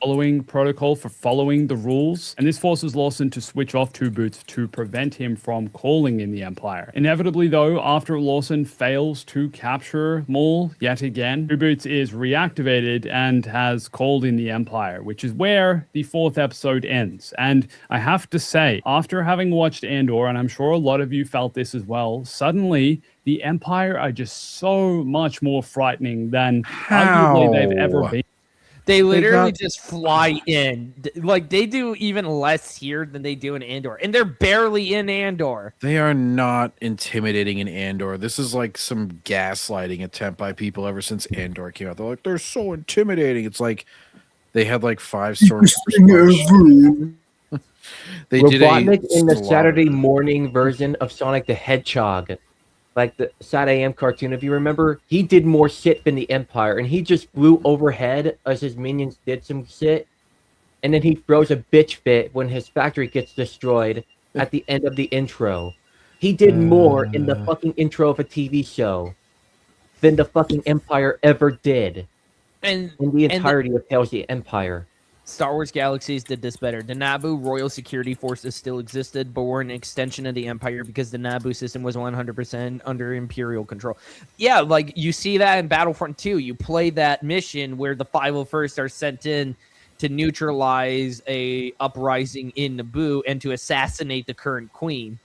following protocol, for following the rules, and this forces Lawson to switch off Two Boots to prevent him from calling in the Empire. Inevitably, though, after Lawson fails to capture Maul yet again, Two Boots is reactivated and has called in the Empire, which is where the 4th episode ends. And I have to say, after having watched Andor, and I'm sure a lot of you felt this as well, suddenly the Empire are just so much more frightening than arguably they've ever been. They literally just fly in. Like, they do even less here than they do in Andor. And they're barely in Andor. They are not intimidating in Andor. This is like some gaslighting attempt by people ever since Andor came out. They're like, they're so intimidating. It's like they had like 5 stormtroopers. They did Robotnik in the slaughter. Saturday morning version of Sonic the Hedgehog, like the Sat AM cartoon, if you remember, he did more shit than the Empire, and he just flew overhead as his minions did some shit, and then he throws a bitch fit when his factory gets destroyed at the end of the intro. He did more in the fucking intro of a TV show than the fucking Empire ever did And in the entirety of Tales of the Empire. Star Wars Galaxies did this better. The Naboo Royal Security Forces still existed, but were an extension of the Empire because the Naboo system was 100% under Imperial control. Yeah, like you see that in Battlefront 2. You play that mission where the 501st are sent in to neutralize a uprising in Naboo and to assassinate the current queen.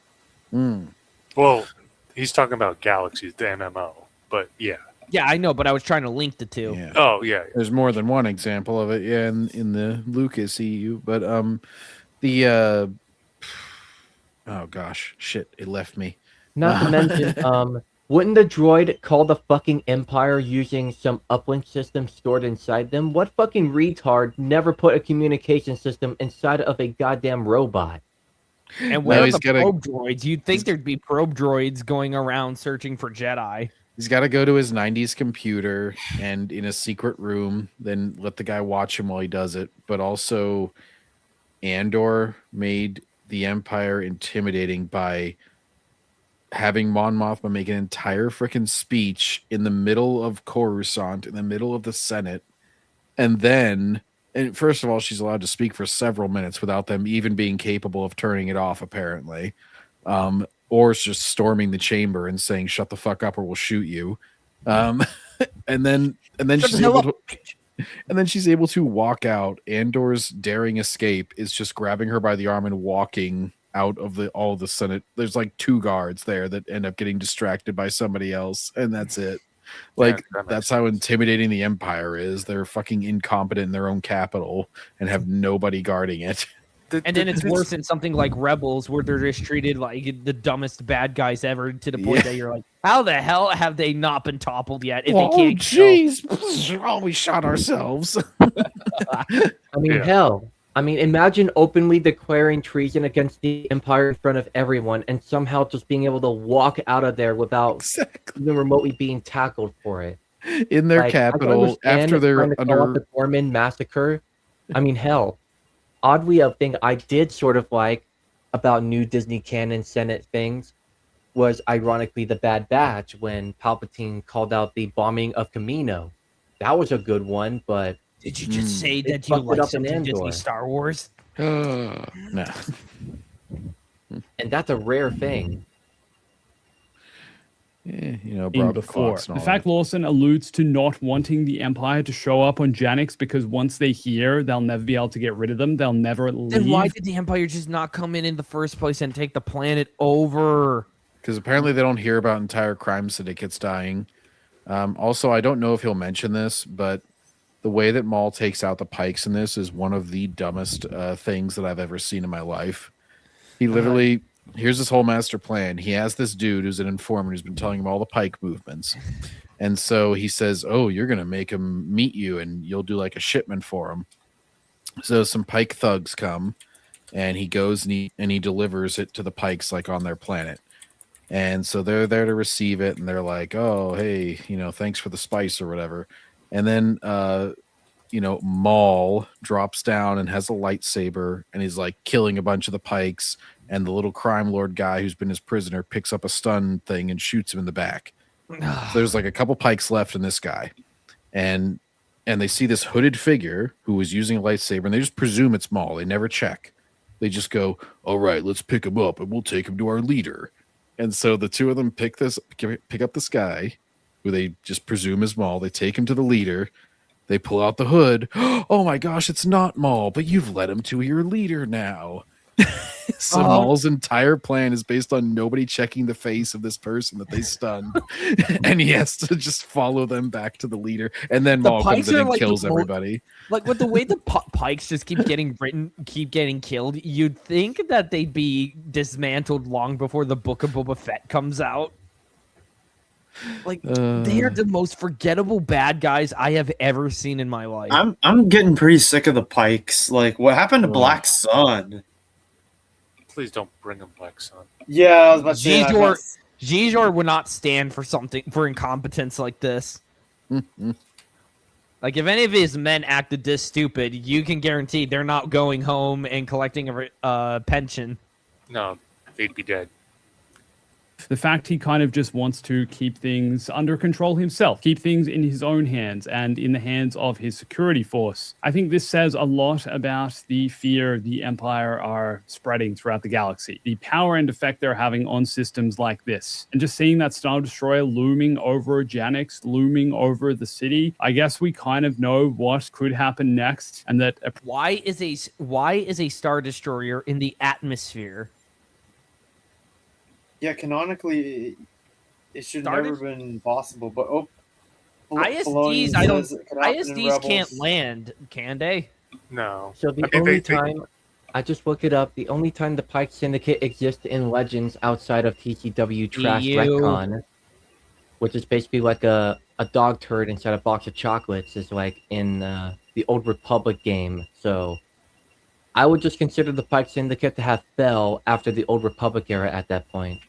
Well, he's talking about Galaxies, the MMO, but yeah. Yeah, I know, but I was trying to link the two. Yeah. Oh, yeah. There's more than one example of it, yeah, in the Lucas EU. But oh gosh, shit, it left me. Not to mention, wouldn't the droid call the fucking Empire using some uplink system stored inside them? What fucking retard never put a communication system inside of a goddamn robot? And where are he's the gotta- probe droids? You'd think there'd be probe droids going around searching for Jedi. He's got to go to his 90s computer and in a secret room, then let the guy watch him while he does it. But also, Andor made the Empire intimidating by having Mon Mothma make an entire freaking speech in the middle of Coruscant, in the middle of the Senate. And then, and first of all, she's allowed to speak for several minutes without them even being capable of turning it off, apparently. Or it's just storming the chamber and saying, "Shut the fuck up, or we'll shoot you." And then she's able to, and then she's able to walk out. Andor's daring escape is just grabbing her by the arm and walking out of all the Senate. There's like 2 guards there that end up getting distracted by somebody else, and that's it. Like, that's how intimidating the Empire is. They're fucking incompetent in their own capital and have nobody guarding it. And then it's worse in something like Rebels, where they're just treated like the dumbest bad guys ever, to the point that you're like, how the hell have they not been toppled yet? If they can't jeez. Oh, we shot ourselves. I mean, hell. I mean, imagine openly declaring treason against the Empire in front of everyone and somehow just being able to walk out of there without even remotely being tackled for it. In their capital, after they're under the Gorman massacre. I mean, hell. Oddly, a thing I did sort of like about new Disney canon Senate things was ironically the Bad Batch when Palpatine called out the bombing of Kamino. That was a good one, but did you just say that you like something Disney Star Wars? No. And that's a rare thing. Before. The fact Lawson alludes to not wanting the Empire to show up on Janix because once they hear, they'll never be able to get rid of them. They'll never leave. Then why did the Empire just not come in the first place and take the planet over? Because apparently they don't hear about entire crime syndicates dying. Also, I don't know if he'll mention this, but the way that Maul takes out the Pikes in this is one of the dumbest things that I've ever seen in my life. He literally... Here's his whole master plan. He has this dude who's an informant who's been telling him all the Pike movements. And so he says, "Oh, you're going to make him meet you and you'll do like a shipment for him." So some Pike thugs come and he goes and he delivers it to the Pikes like on their planet. And so they're there to receive it and they're like, "Oh, hey, thanks for the spice," or whatever. And then Maul drops down and has a lightsaber and he's like killing a bunch of the Pikes. And the little crime lord guy who's been his prisoner picks up a stun thing and shoots him in the back. So there's like a couple Pikes left in this guy. And they see this hooded figure who was using a lightsaber, and they just presume it's Maul. They never check. They just go, "All right, let's pick him up, and we'll take him to our leader." And so the two of them pick up this guy, who they just presume is Maul. They take him to the leader. They pull out the hood. "Oh my gosh, it's not Maul, but you've led him to your leader now." So Maul's entire plan is based on nobody checking the face of this person that they stunned, and he has to just follow them back to the leader, and then Maul comes in and kills everybody. Like, with the way the Pikes just keep getting killed, you'd think that they'd be dismantled long before the Book of Boba Fett comes out. Like, they are the most forgettable bad guys I have ever seen in my life. I'm getting pretty sick of the Pikes. Like, what happened to Black Sun? Please don't bring him Black Sun. Yeah, I was about to say Xizor would not stand for incompetence like this. Like, if any of his men acted this stupid, you can guarantee they're not going home and collecting a pension. No, they'd be dead. The fact he kind of just wants to keep things under control himself, keep things in his own hands and in the hands of his security force. I think this says a lot about the fear the Empire are spreading throughout the galaxy, the power and effect they're having on systems like this. And just seeing that Star Destroyer looming over Janix, looming over the city, I guess we kind of know what could happen next. And that why is a Star Destroyer in the atmosphere? Yeah, canonically, it should never have been possible. But ISDs can't land, can they? No. So the only time I just looked it up. The only time the Pike Syndicate exists in Legends outside of TCW Trash EU. Retcon, which is basically like a dog turd inside a box of chocolates, is like in the Old Republic game. So I would just consider the Pike Syndicate to have fell after the Old Republic era at that point.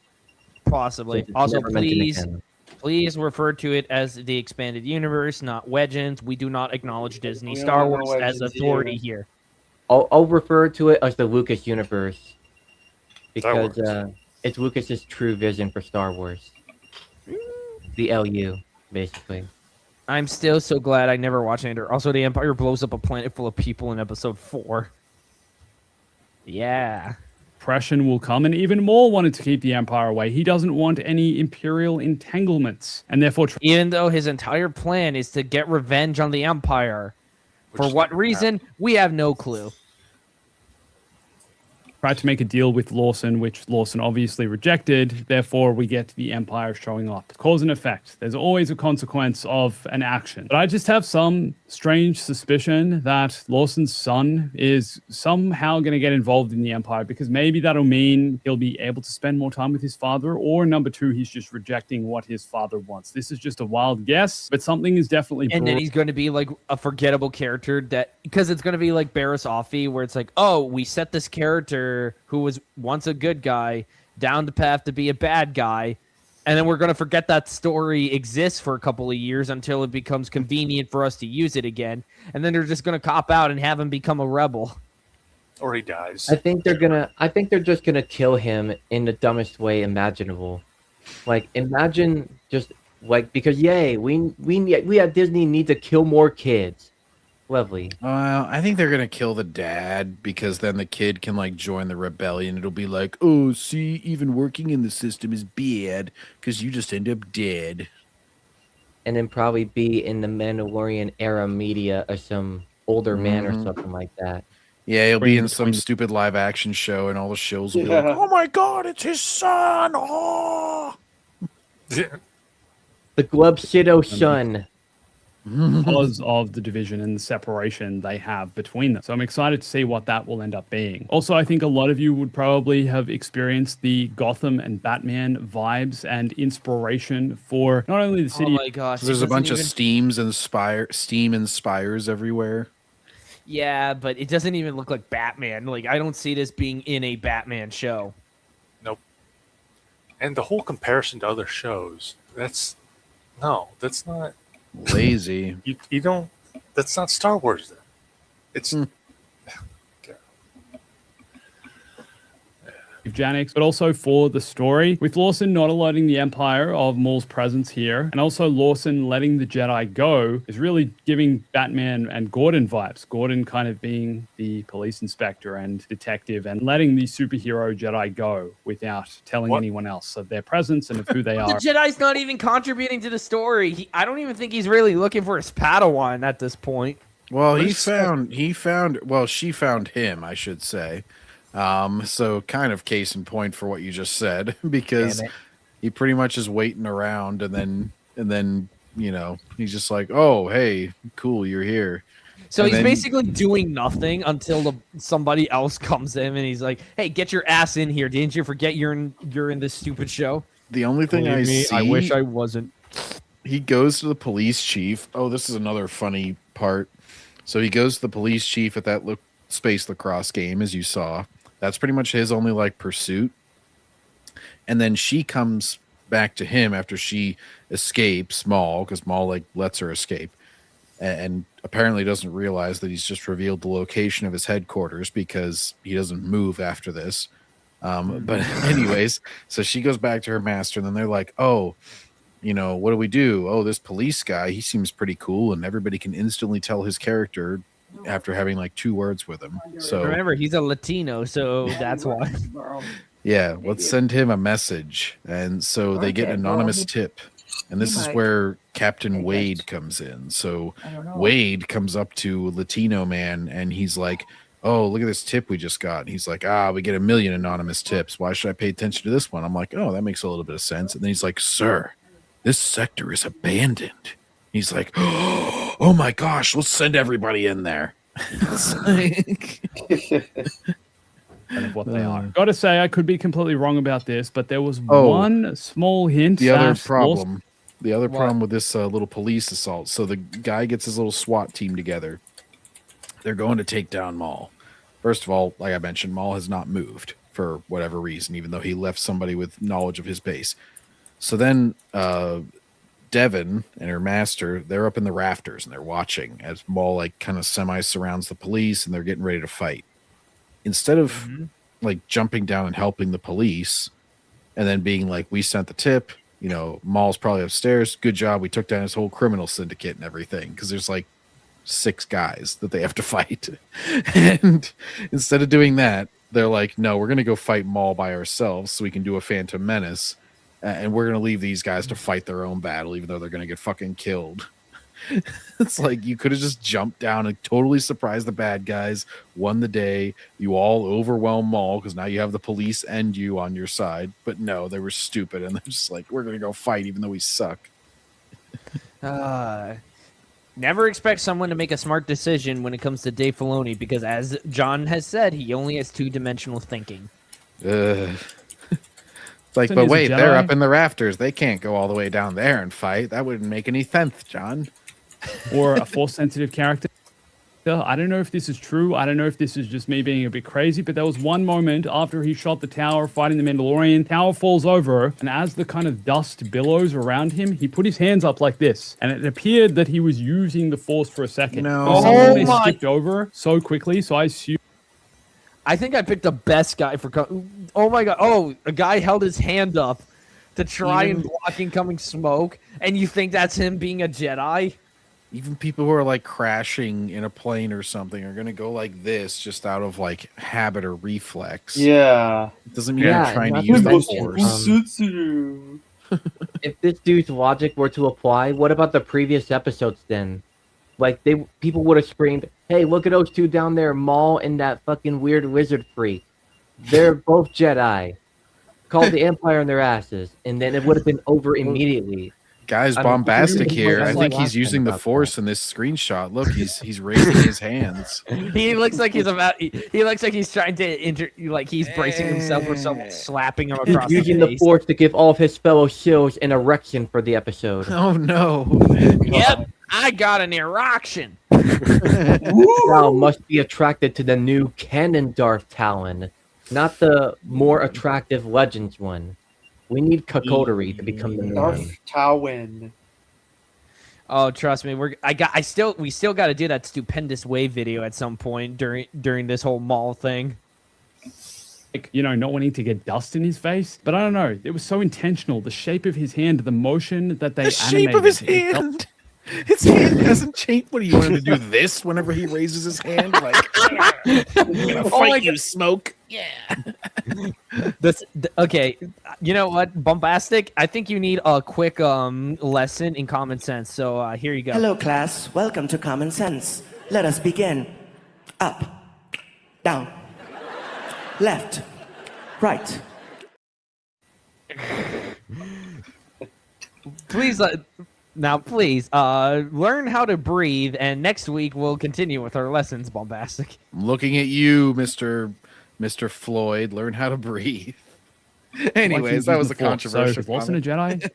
Possibly. Since it's Also, never mentioned please, again. please refer to it as the expanded universe, not Legends. We do not acknowledge Disney We don't Star know Wars as Legends authority either. here. I'll refer to it as the Lucas universe because works. it's Lucas's true vision for Star Wars. The LU, basically. I'm still so glad I never watched Andor. Also, the Empire blows up a planet full of people in episode 4. Yeah. Oppression will come, and even Maul wanted to keep the Empire away. He doesn't want any Imperial entanglements, and therefore Even though his entire plan is to get revenge on the Empire. For Which what never reason? happened. We have no clue. tried to make a deal with Lawson, which Lawson obviously rejected. Therefore, we get the Empire showing up. Cause and effect. There's always a consequence of an action. But I just have some strange suspicion that Lawson's son is somehow going to get involved in the Empire, because maybe that'll mean he'll be able to spend more time with his father, or number two, he's just rejecting what his father wants. This is just a wild guess, but something is definitely And then he's going to be like a forgettable character that, because it's going to be like Barriss Offee, where it's like, oh, we set this character who was once a good guy down the path to be a bad guy, and then we're going to forget that story exists for a couple of years until it becomes convenient for us to use it again, and then they're just going to cop out and have him become a rebel. Or he dies. I think they're just gonna kill him in the dumbest way imaginable. Like, imagine just like, because we at Disney need to kill more kids. Lovely. I think they're gonna kill the dad, because then the kid can like join the rebellion. It'll be like, oh, see, even working in the system is bad because you just end up dead. And then probably be in the Mandalorian era media or some older man or Mhm. something like that. Yeah, he'll be in Between- some stupid live action show, and all the shills will be Yeah. like, oh my god, it's his son! Oh! The Glub-Shido son. because of the division and the separation they have between them. So I'm excited to see what that will end up being. Also, I think a lot of you would probably have experienced the Gotham and Batman vibes and inspiration for not only the city. Oh my gosh. There's it a bunch doesn't of steam and spires everywhere. Yeah, but it doesn't even look like Batman. Like, I don't see this being in a Batman show. Nope. And the whole comparison to other shows, that's not Lazy. you don't that's not Star Wars then. It's Janix, but also for the story, with Lawson not alerting the Empire of Maul's presence here, and also Lawson letting the Jedi go, is really giving Batman and Gordon vibes. Gordon kind of being the police inspector and detective, and letting the superhero Jedi go without telling anyone else of their presence and of who they The are. Jedi's not even contributing to the story. I don't even think he's really looking for his Padawan at this point. Well, she found him, I should say. So kind of case in point for what you just said, because he pretty much is waiting around, and then he's just like, oh, hey, cool, you're here. So And he's then- basically doing nothing until somebody else comes in and he's like, "Hey, get your ass in here! Didn't you forget you're in this stupid show?" The only thing I see, I wish I wasn't. he goes to the police chief. Oh, this is another funny part. So he goes to the police chief at that space lacrosse game, as you saw. That's pretty much his only like pursuit. And then she comes back to him after she escapes Maul, because Maul like lets her escape, and apparently doesn't realize that he's just revealed the location of his headquarters, because he doesn't move after this. But anyways, so she goes back to her master, and then they're like, oh, what do we do? Oh, this police guy, he seems pretty cool, and everybody can instantly tell his character after having like 2 words with him. So Remember, he's a Latino, so that's why. yeah, let's send him a message. And so they get an anonymous tip. And this is where Captain Wade comes in. So Wade comes up to Latino man, and he's like, oh, look at this tip we just got. And he's like, we get 1 million anonymous tips. Why should I pay attention to this one? I'm like, oh, that makes a little bit of sense. And then he's like, sir, this sector is abandoned. He's like, oh my gosh, let's send everybody in there. It's like, kind of what they are. Gotta say, I could be completely wrong about this, but there was Oh, one small hint. The other that problem. The other What? problem with this little police assault. So the guy gets his little SWAT team together. They're going to take down Maul. First of all, like I mentioned, Maul has not moved for whatever reason, even though he left somebody with knowledge of his base. So then Devin and her master, they're up in the rafters and they're watching as Maul like kind of semi-surrounds the police and they're getting ready to fight. Instead of like jumping down and helping the police and then being like, we sent the tip, you know, Maul's probably upstairs. Good job. We took down his whole criminal syndicate and everything. Because there's like 6 guys that they have to fight. And instead of doing that, they're like, no, we're going to go fight Maul by ourselves so we can do a Phantom Menace. And we're going to leave these guys to fight their own battle, even though they're going to get fucking killed. It's like you could have just jumped down and totally surprised the bad guys, won the day. You all overwhelm Maul because now you have the police and you on your side. But no, they were stupid and they're just like, we're going to go fight even though we suck. Never expect someone to make a smart decision when it comes to Dave Filoni because, as John has said, he only has 2-dimensional thinking. It's like, but wait, they're up in the rafters. They can't go all the way down there and fight. That wouldn't make any sense, John. Or a force-sensitive character. I don't know if this is true. I don't know if this is just me being a bit crazy, but there was one moment after he shot the tower fighting the Mandalorian. Tower falls over, and as the kind of dust billows around him, he put his hands up like this, and it appeared that he was using the force for a second. No. Something they skipped over so quickly, so I assume. I think I picked the best guy for. Oh my god! Oh, a guy held his hand up to try and block incoming smoke, and you think that's him being a Jedi? Even people who are like crashing in a plane or something are going to go like this just out of like habit or reflex. Yeah. It doesn't mean you're trying to use the force. If this dude's logic were to apply, what about the previous episodes then? Like people would have screamed, "Hey, look at those two down there, Maul and that fucking weird lizard freak. They're both Jedi. Called the Empire on their asses," and then it would have been over immediately. Guy's bombastic here. I think he's using the force in this screenshot. Look, he's raising his hands. He looks like he's about. He looks like he's trying to he's bracing himself for someone slapping him across He's using the the face. force to give all of his fellow shills an erection for the episode. Oh no! Yep, I got an erection. Now must be attracted to the new canon Darth Talon, not the more attractive Legends one. We need cuckoldery to become the norm. Darth Tawin. Oh, trust me, we still got to do that stupendous wave video at some point during this whole mall thing. Like, you know, not wanting to get dust in his face, but I don't know. It was so intentional. The shape of his hand, the motion that they The animated. shape of his hand. His hand hasn't changed. What do you want him to do? This whenever he raises his hand, like I'm gonna fight you, smoke. Yeah. Okay, you know what, Bombastic? I think you need a quick lesson in common sense. So here you go. Hello, class. Welcome to Common Sense. Let us begin. Up, down, left, right. Please, learn how to breathe, and next week we'll continue with our lessons, Bombastic. I'm looking at you, Mr. Floyd. Learn how to breathe. Anyways, that was a controversial. Is Lawson a Jedi?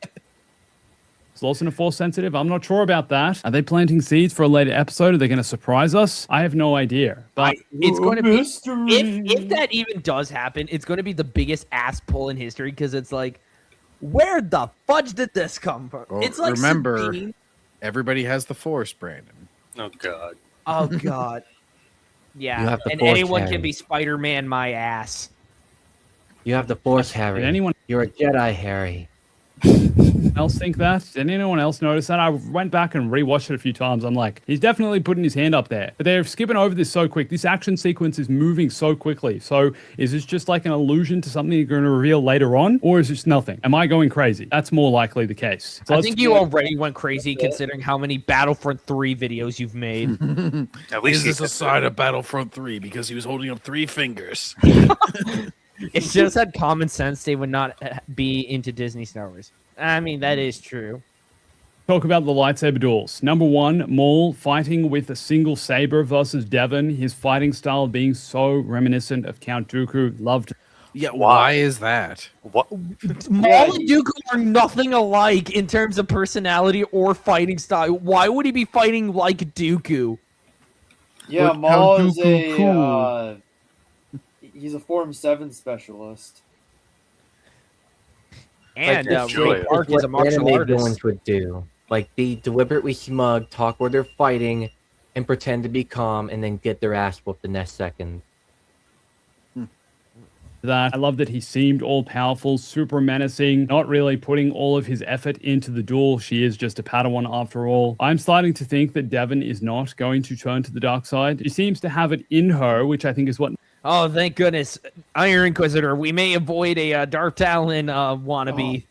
Is Lawson a Force sensitive? I'm not sure about that. Are they planting seeds for a later episode? Are they going to surprise us? I have no idea. But it's going to be if that even does happen, it's going to be the biggest ass pull in history because it's like, where the fudge did this come from? Well, it's like remember, everybody has the Force, Brandon. Oh God. Oh God. Yeah, You have the and Force, anyone Harry. can be Spider-Man. My ass. You have the Force, Harry. anyone You're a Jedi, Harry. else think that? Did anyone else notice that? I went back and rewatched it a few times. I'm like, he's definitely putting his hand up there. But they're skipping over this so quick. This action sequence is moving so quickly. So is this just like an allusion to something you're going to reveal later on? Or is this nothing? Am I going crazy? That's more likely the case. So I think you already went crazy considering how many Battlefront 3 videos you've made. At least Is this a side of Battlefront 3 because he was holding up 3 fingers? If just had common sense, they would not be into Disney Star Wars. I mean, that is true. Talk about the lightsaber duels. Number 1, Maul fighting with a single saber versus Devon. His fighting style being so reminiscent of Count Dooku. Loved. Yeah, why is that? What? Maul and Dooku are nothing alike in terms of personality or fighting style. Why would he be fighting like Dooku? Yeah, What- Maul how is Dooku a he's a Form 7 specialist. And Like, Ray it's Park is a what martial anime artist. villains would do. Like, be deliberately smug, talk where they're fighting, and pretend to be calm, and then get their ass whooped the next second. that. I love that he seemed all powerful, super menacing, not really putting all of his effort into the duel. She is just a Padawan after all. I'm starting to think that Devon is not going to turn to the dark side. She seems to have it in her, which I think is what. Oh, thank goodness. Iron Inquisitor, we may avoid a Dark Talon wannabe.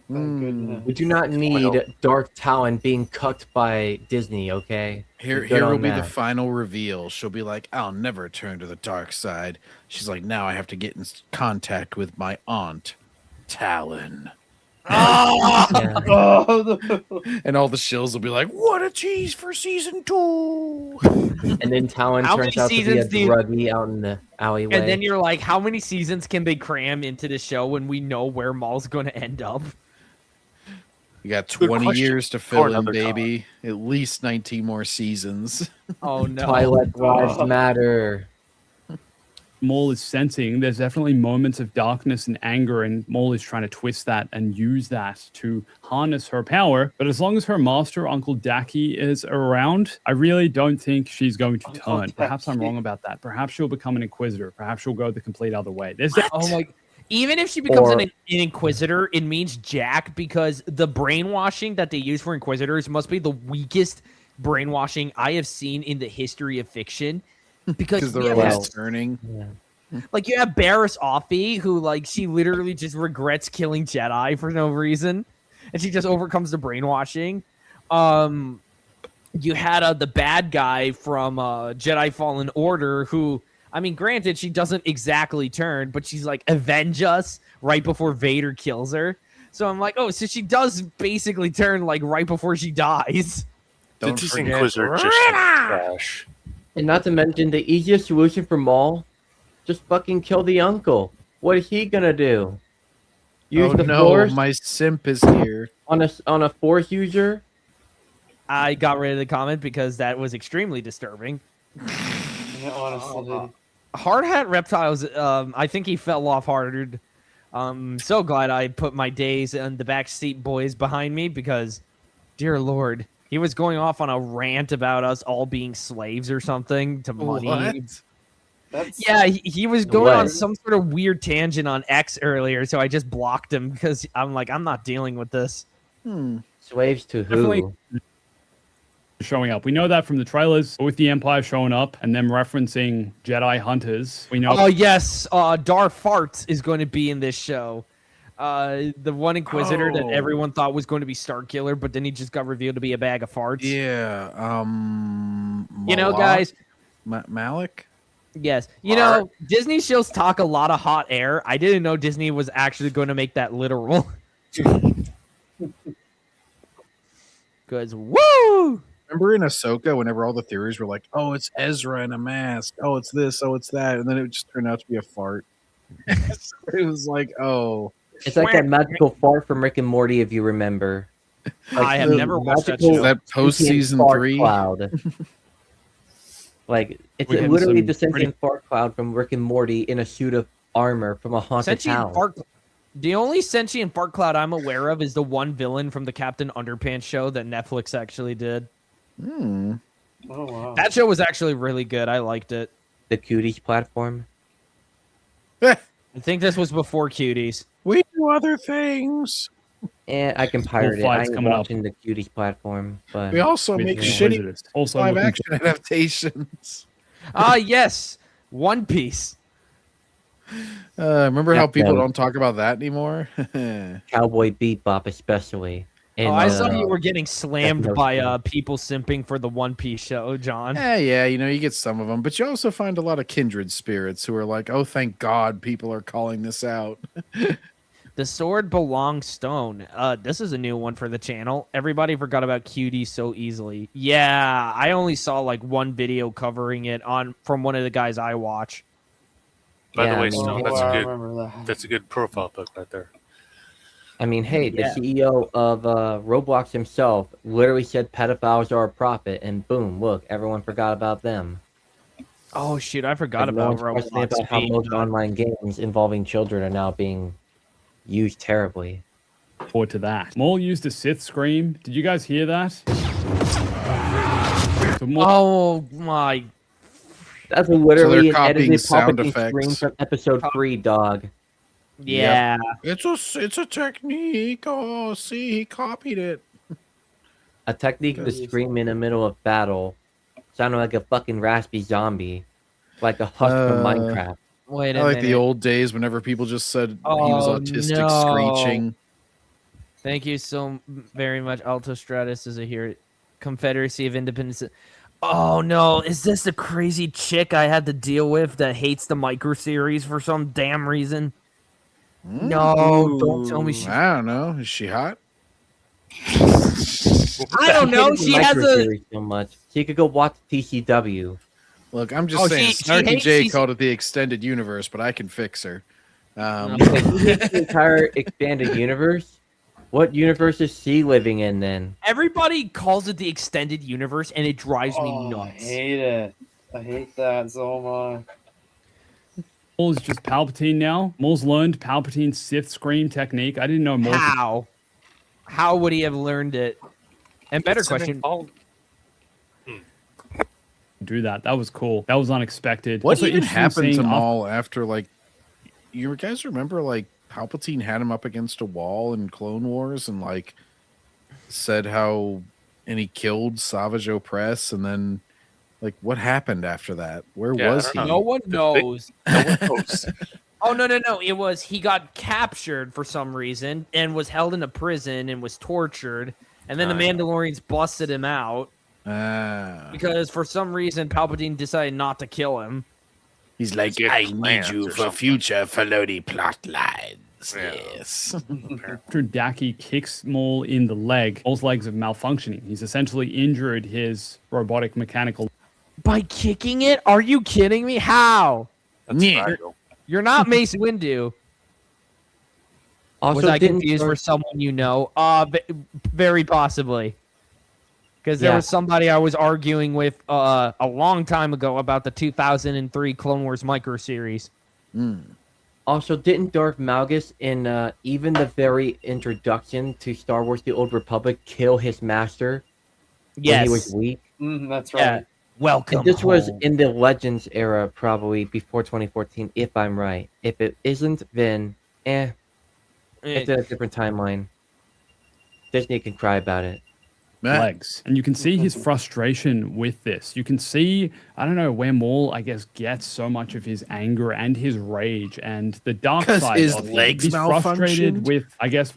We do not need Dark Talon being cucked by Disney, okay? Here We're good will on be the that. final reveal. She'll be like, "I'll never turn to the dark side." She's like, "Now I have to get in contact with my aunt, Talon." Yeah. And all the shills will be like, "What a tease for season 2!" And then Talon How turns many out to be a seasons do you- druggie out in the alleyway. And then you're like, how many seasons can they cram into the show when we know where Maul's going to end up? You got Good 20 question. years to For fill in, another baby. At least 19 more seasons. Oh, no. Twilight Lives Matter. Maul is sensing there's definitely moments of darkness and anger, and Maul is trying to twist that and use that to harness her power. But as long as her master, Uncle Daki, is around, I really don't think she's going to Uncle turn. Perhaps I'm Daki. wrong about that. Perhaps she'll become an Inquisitor. Perhaps she'll go the complete other way. There's Oh, my. Even if she becomes Or- an Inquisitor, it means Jack, because the brainwashing that they use for Inquisitors must be the weakest brainwashing I have seen in the history of fiction. Because Because we they're have always turning. like you have Barriss Offee, who like she literally just regrets killing Jedi for no reason, and she just overcomes the brainwashing. You had the bad guy from Jedi Fallen Order, who, I mean, granted, she doesn't exactly turn, but she's like, avenge us right before Vader kills her. So I'm like, oh, so she does basically turn like right before she dies. Don't This forget Inquisitor just trash. And not to mention the easiest solution for Maul, just fucking kill the uncle. What is he gonna do? Use Oh the no, Force my simp is here. on a Force user? I got rid of the comment because that was extremely disturbing. Yeah, honestly. Hard Hat Reptiles, I think he fell off hard. So glad I put my days and the backseat boys behind me because, dear Lord, he was going off on a rant about us all being slaves or something to money. What? That's Yeah, he was going on What? some sort of weird tangent on X earlier, so I just blocked him because I'm like, I'm not dealing with this. Slaves to who? Definitely. Showing up. We know that from the trailers, but with the Empire showing up and them referencing Jedi hunters, we know. Oh yes, Dar Farts is going to be in this show. The one Inquisitor that Oh. everyone thought was going to be Starkiller, but then he just got revealed to be a bag of farts. Yeah. You know, Malak? guys. Malik? Yes. You know, Disney shows talk a lot of hot air. I didn't know Disney was actually going to make that literal. Because woo! Remember in Ahsoka, whenever all the theories were like, "Oh, it's Ezra in a mask. Oh, it's this. Oh, it's that," and then it just turned out to be a fart. It was like, oh, It's like that magical fart from Rick and Morty, if you remember. I have the never watched that magical show. that post sentient season fart 3. cloud. Like, it's We're getting literally some the sentient pretty- fart cloud from Rick and Morty in a suit of armor from a haunted Sentient town. fart. The only sentient fart cloud I'm aware of is the one villain from the Captain Underpants show that Netflix actually did. oh wow. That show was actually really good. I liked it. The Cuties platform. I think this was before Cuties. We do other things. And I can pirate it. I fight's ain't coming up. watching the Cuties platform, but We also with make the shitty Inquisitors. Also live looking action adaptations. Ah, yes. One Piece. Remember Yeah, how people no. don't talk about that anymore? Cowboy Bebop especially. And, Oh, I saw you uh, were getting slammed no by shit. people simping for the One Piece show, John. Yeah, you know, you get some of them, but you also find a lot of kindred spirits who are like, "Oh, thank God, people are calling this out." The sword belongs stone. This is a new one for the channel. Everybody forgot about cutie so easily. Yeah, I only saw like one video covering it from one of the guys I watch. By the Yeah, way, I mean, Stone, Oh, I remember that. that's a good profile pic right there. I mean, hey, the Yeah. CEO of Roblox himself literally said pedophiles are a profit, and boom, look, everyone forgot about them. Oh shoot, I forgot Like, no about one's questioning Roblox. about how most online games involving children are now being used terribly. Forward to that. Maul used a Sith scream. Did you guys hear that? So Maul Oh my! That's literally they're an copying edited sound Palpatine scream effects. from episode 3, dog. Yeah. It's a technique. Oh, see, he copied it. A technique to scream in the middle of battle, sounding like a fucking raspy zombie, like a husk from Minecraft. Wait I a like minute. the old days whenever people just said he was Oh, autistic no. screeching. Thank you so very much. Alto Stratus is here. Confederacy of Independence. Oh no, is this the crazy chick I had to deal with that hates the micro series for some damn reason? No, don't tell me she. I don't know. Is she hot? I don't know. hated the She has Micro a. series so much. She could go watch TCW. Look, I'm just Oh, saying. she Snarky hates- J she's- called it the extended universe, but I can fix her. The entire expanded universe? What universe is she living in then? Everybody calls it the extended universe, and it drives me I nuts. hate it. I hate that so much. Maul is just Palpatine now. Maul's learned Palpatine's Sith scream technique. I didn't know Maul. How? How would he have learned it? And better It's an question. involved- Do that. That was cool. That was unexpected. What Also even interesting happened to seeing Maul after, like, you guys remember, like, Palpatine had him up against a wall in Clone Wars and, like, said how, and he killed Savage Opress, and then, like, what happened after that? Where Yeah, was I he? don't No one knows. No one knows. Oh no. It was he got captured for some reason and was held in a prison and was tortured, and then the Mandalorians busted him out Ah. because for some reason Palpatine decided not to kill him. He's like, Get I need plans you or for something." future Filoni plot lines. Yeah. Yes. after Daki kicks Maul in the leg, Maul's legs are malfunctioning. He's essentially injured his robotic mechanical. By kicking it? Are you kidding me? How? That's Yeah. fragile. You're not Mace Windu. Also, Was I didn't confused for Darth- someone you know? Very possibly. Because there Yeah. was somebody I was arguing with a long time ago about the 2003 Clone Wars micro series. Also, didn't Darth Malgus in even the very introduction to Star Wars: The Old Republic kill his master when Yes. he was weak? That's Yeah. right. Welcome. And this was home. in the Legends era, probably before 2014, if I'm right. If it isn't, then it's a different timeline. Disney can cry about it. Legs. And you can see his frustration with this. You can see, I don't know, where Maul, I guess, gets so much of his anger and his rage and the dark 'Cause side his of him. legs He's frustrated malfunctioned? with, I guess,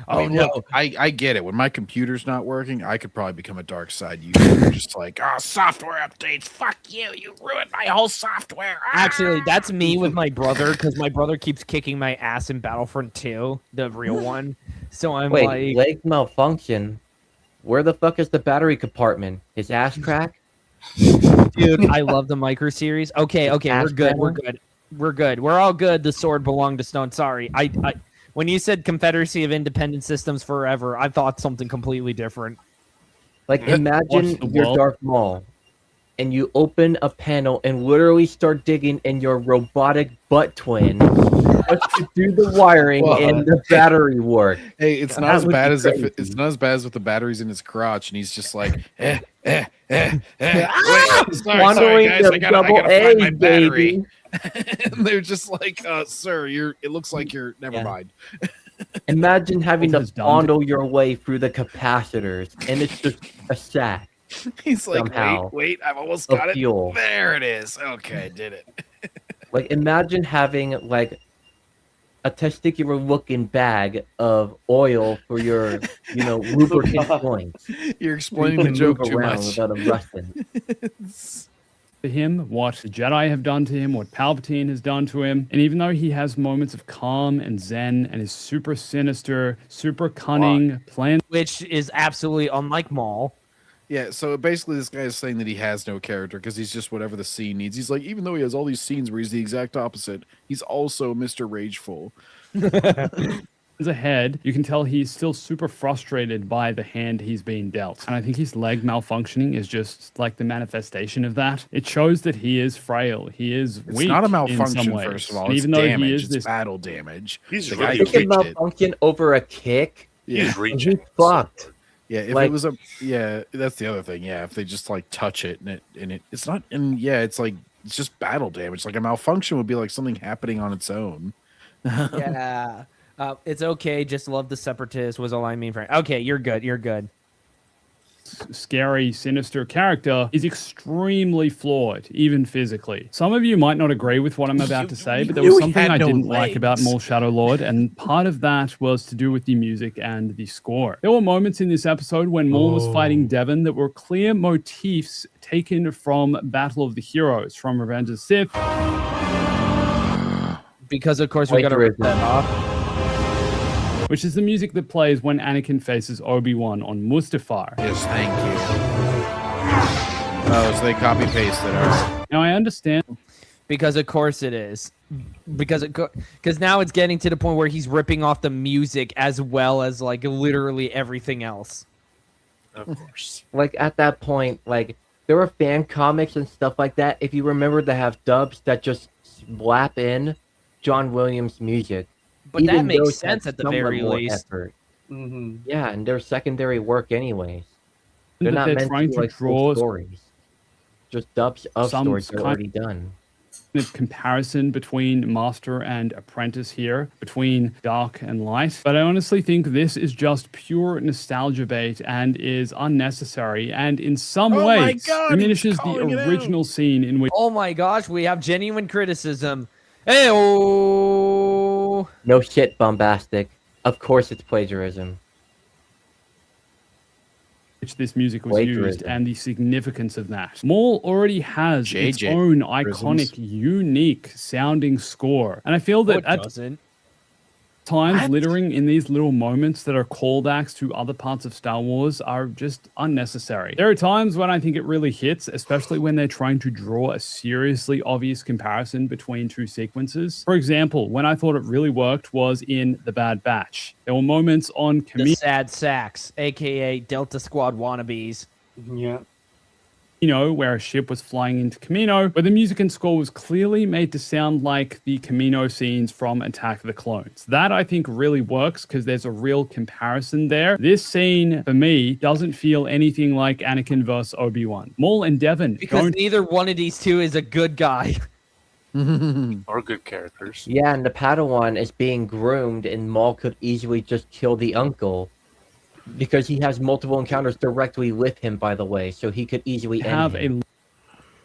I mean, look, I get it. When my computer's not working, I could probably become a dark side user. Just like, oh, software updates. Fuck you. You ruined my whole software. Ah! Actually, that's me with my brother because my brother keeps kicking my ass in Battlefront 2, the real one. So I'm Wait, like, legs malfunction? Where the fuck is the battery compartment? His ass crack? dude, I love the micro series. Okay, we're Ash good. We're Brenner? good. We're good. We're all good. The sword belonged to Stone. Sorry, I when you said Confederacy of Independent Systems Forever, I thought something completely different. Like, Watch imagine the you're world. Darth Maul, and you open a panel and literally start digging in your robotic butt twin just to do the wiring and the battery work. Hey, it's not That as would bad be as if crazy. it's not as bad as with the batteries in his crotch, and he's just like, Wait, sorry, Wandering guys, the I double gotta find my A, battery. baby. And they're just like, sir, it looks like you're never Yeah. mind. Imagine having to Alto's dumb. fondle your way through the capacitors, and it's just a sack He's like, Somehow. wait, I've almost of got it. fuel. There it is. Okay, I did it. Like, imagine having like a testicular-looking bag of oil for your, lubricant joints. You're So you explaining the can joke move too around much. without them rusting. to him, what the Jedi have done to him, what Palpatine has done to him. And even though he has moments of calm and zen and is super sinister, super cunning, plans, which is absolutely unlike Maul. Yeah, so basically this guy is saying that he has no character because he's just whatever the scene needs. He's like, even though he has all these scenes where he's the exact opposite, he's also Mr. Rageful. ahead, you can tell he's still super frustrated by the hand he's being dealt. And I think his leg malfunctioning is just like the manifestation of that. It shows that he is frail. He is weak. It's not a in malfunction, some ways. first of all. And it's even though damage. he is It's this battle damage. He's The really guy He can kicked it. malfunction over a kick. Yeah. He's He's regen. fucked. Yeah, if Like- it was that's the other thing. Yeah, if they just like touch it it's not, and yeah, it's like it's just battle damage. Like a malfunction would be like something happening on its own. Yeah. It's okay. Just love the separatists was all I mean. For okay, you're good. You're good. scary, sinister character is extremely flawed, even physically. Some of you might not agree with what I'm about to say, but there was something I didn't like about Maul Shadow Lord, and part of that was to do with the music and the score. There were moments in this episode when Maul was fighting Devon that were clear motifs taken from Battle of the Heroes, from Revenge of the Sith. Because of course we got to rip that off. Which is the music that plays when Anakin faces Obi-Wan on Mustafar. Yes, thank you. Oh, so they copy pasted. All right. Now I understand. Because of course it is. Because now it's getting to the point where he's ripping off the music as well as like literally everything else. Of course. Like at that point, like there were fan comics and stuff like that. If you remember, they have dubs that just slap in John Williams' music. But that Even makes those sense had at the somewhat very more least. effort. Mm-hmm. Yeah, and they're secondary work anyways. They're that not they're meant trying to to like draw full stories. Just dubs of some stories that are kind already done. of comparison between master and apprentice here, between dark and light. But I honestly think this is just pure nostalgia bait and is unnecessary, and in some Oh my ways God, diminishes he's the calling it out. original scene in which Oh my gosh, we have genuine criticism. Hey-oh! No shit, bombastic. Of course it's plagiarism. this music was used Plagiarism. and the significance of that. Maul already has its JJ own prisms. iconic, unique sounding score. And I feel that at doesn't. times littering in these little moments that are callbacks to other parts of Star Wars are just unnecessary. There are times when I think it really hits, especially when they're trying to draw a seriously obvious comparison between two sequences. For example, when I thought it really worked was in The Bad Batch. There were moments on The Kamino sad sacks, aka Delta Squad wannabes. Yeah. where a ship was flying into Kamino, where the music and score was clearly made to sound like the Kamino scenes from Attack of the Clones. That, I think, really works because there's a real comparison there. This scene, for me, doesn't feel anything like Anakin versus Obi-Wan. Maul and Devon Because don't neither one of these two is a good guy. Or good characters. Yeah, and the Padawan is being groomed, and Maul could easily just kill the uncle. Because he has multiple encounters directly with him, by the way, so he could easily have end him. a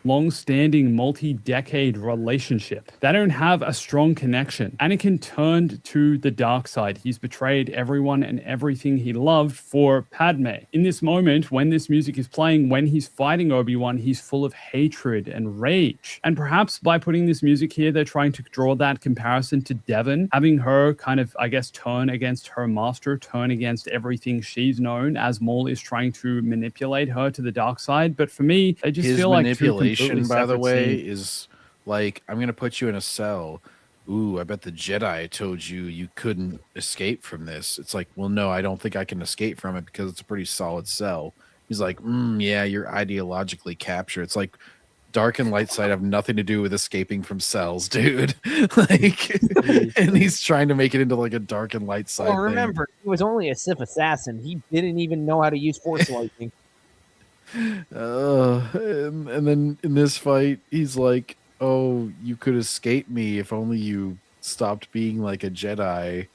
long-standing, multi-decade relationship. They don't have a strong connection. Anakin turned to the dark side. He's betrayed everyone and everything he loved for Padme. In this moment, when this music is playing, when he's fighting Obi-Wan, he's full of hatred and rage. And perhaps by putting this music here, they're trying to draw that comparison to Devon, having her kind of, I guess, turn against her master, turn against everything she's known, as Maul is trying to manipulate her to the dark side. But for me, I just His feel like two manipulation, completely by the separate way, scenes. is like, I'm gonna put you in a cell. Ooh, I bet the Jedi told you couldn't escape from this. It's like, well, no, I don't think I can escape from it because it's a pretty solid cell. He's like, yeah, you're ideologically captured. It's like dark and light side have nothing to do with escaping from cells, dude. Like, and he's trying to make it into like a dark and light side. Well, remember, he was only a Sith assassin. He didn't even know how to use Force lightning. And then in this fight, he's like, "Oh, you could escape me if only you stopped being like a Jedi."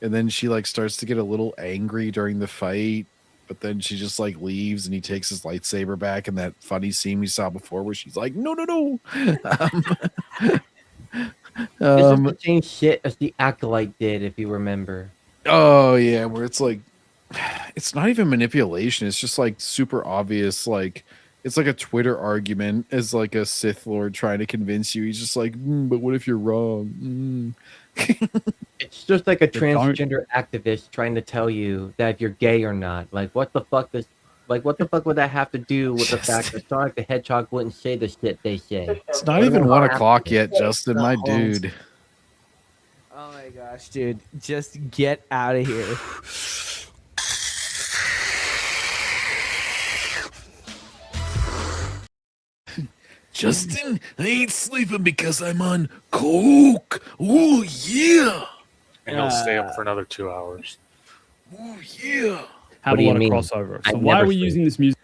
And then she like starts to get a little angry during the fight, but then she just like leaves, and he takes his lightsaber back. And that funny scene we saw before, where she's like, "No, no, no." This is the same shit as the Acolyte did, if you remember. Oh yeah, where it's like, it's not even manipulation. It's just like super obvious. Like It's like a Twitter argument as like a Sith Lord trying to convince you. He's just like, but what if you're wrong? It's just like a But don't- transgender activist trying to tell you that if you're gay or not. Like, what the fuck would that have to do with the fact that Sonic the Hedgehog wouldn't say the shit they say? It's not even 1 o'clock yet, Justin, my dude. Oh my gosh, dude. Just get out of here. Justin, I ain't sleeping because I'm on coke. Oh yeah. And he'll stay up for another 2 hours. Oh yeah. Have What do a you lot mean? of crossover. I So why never are we sleep. using this music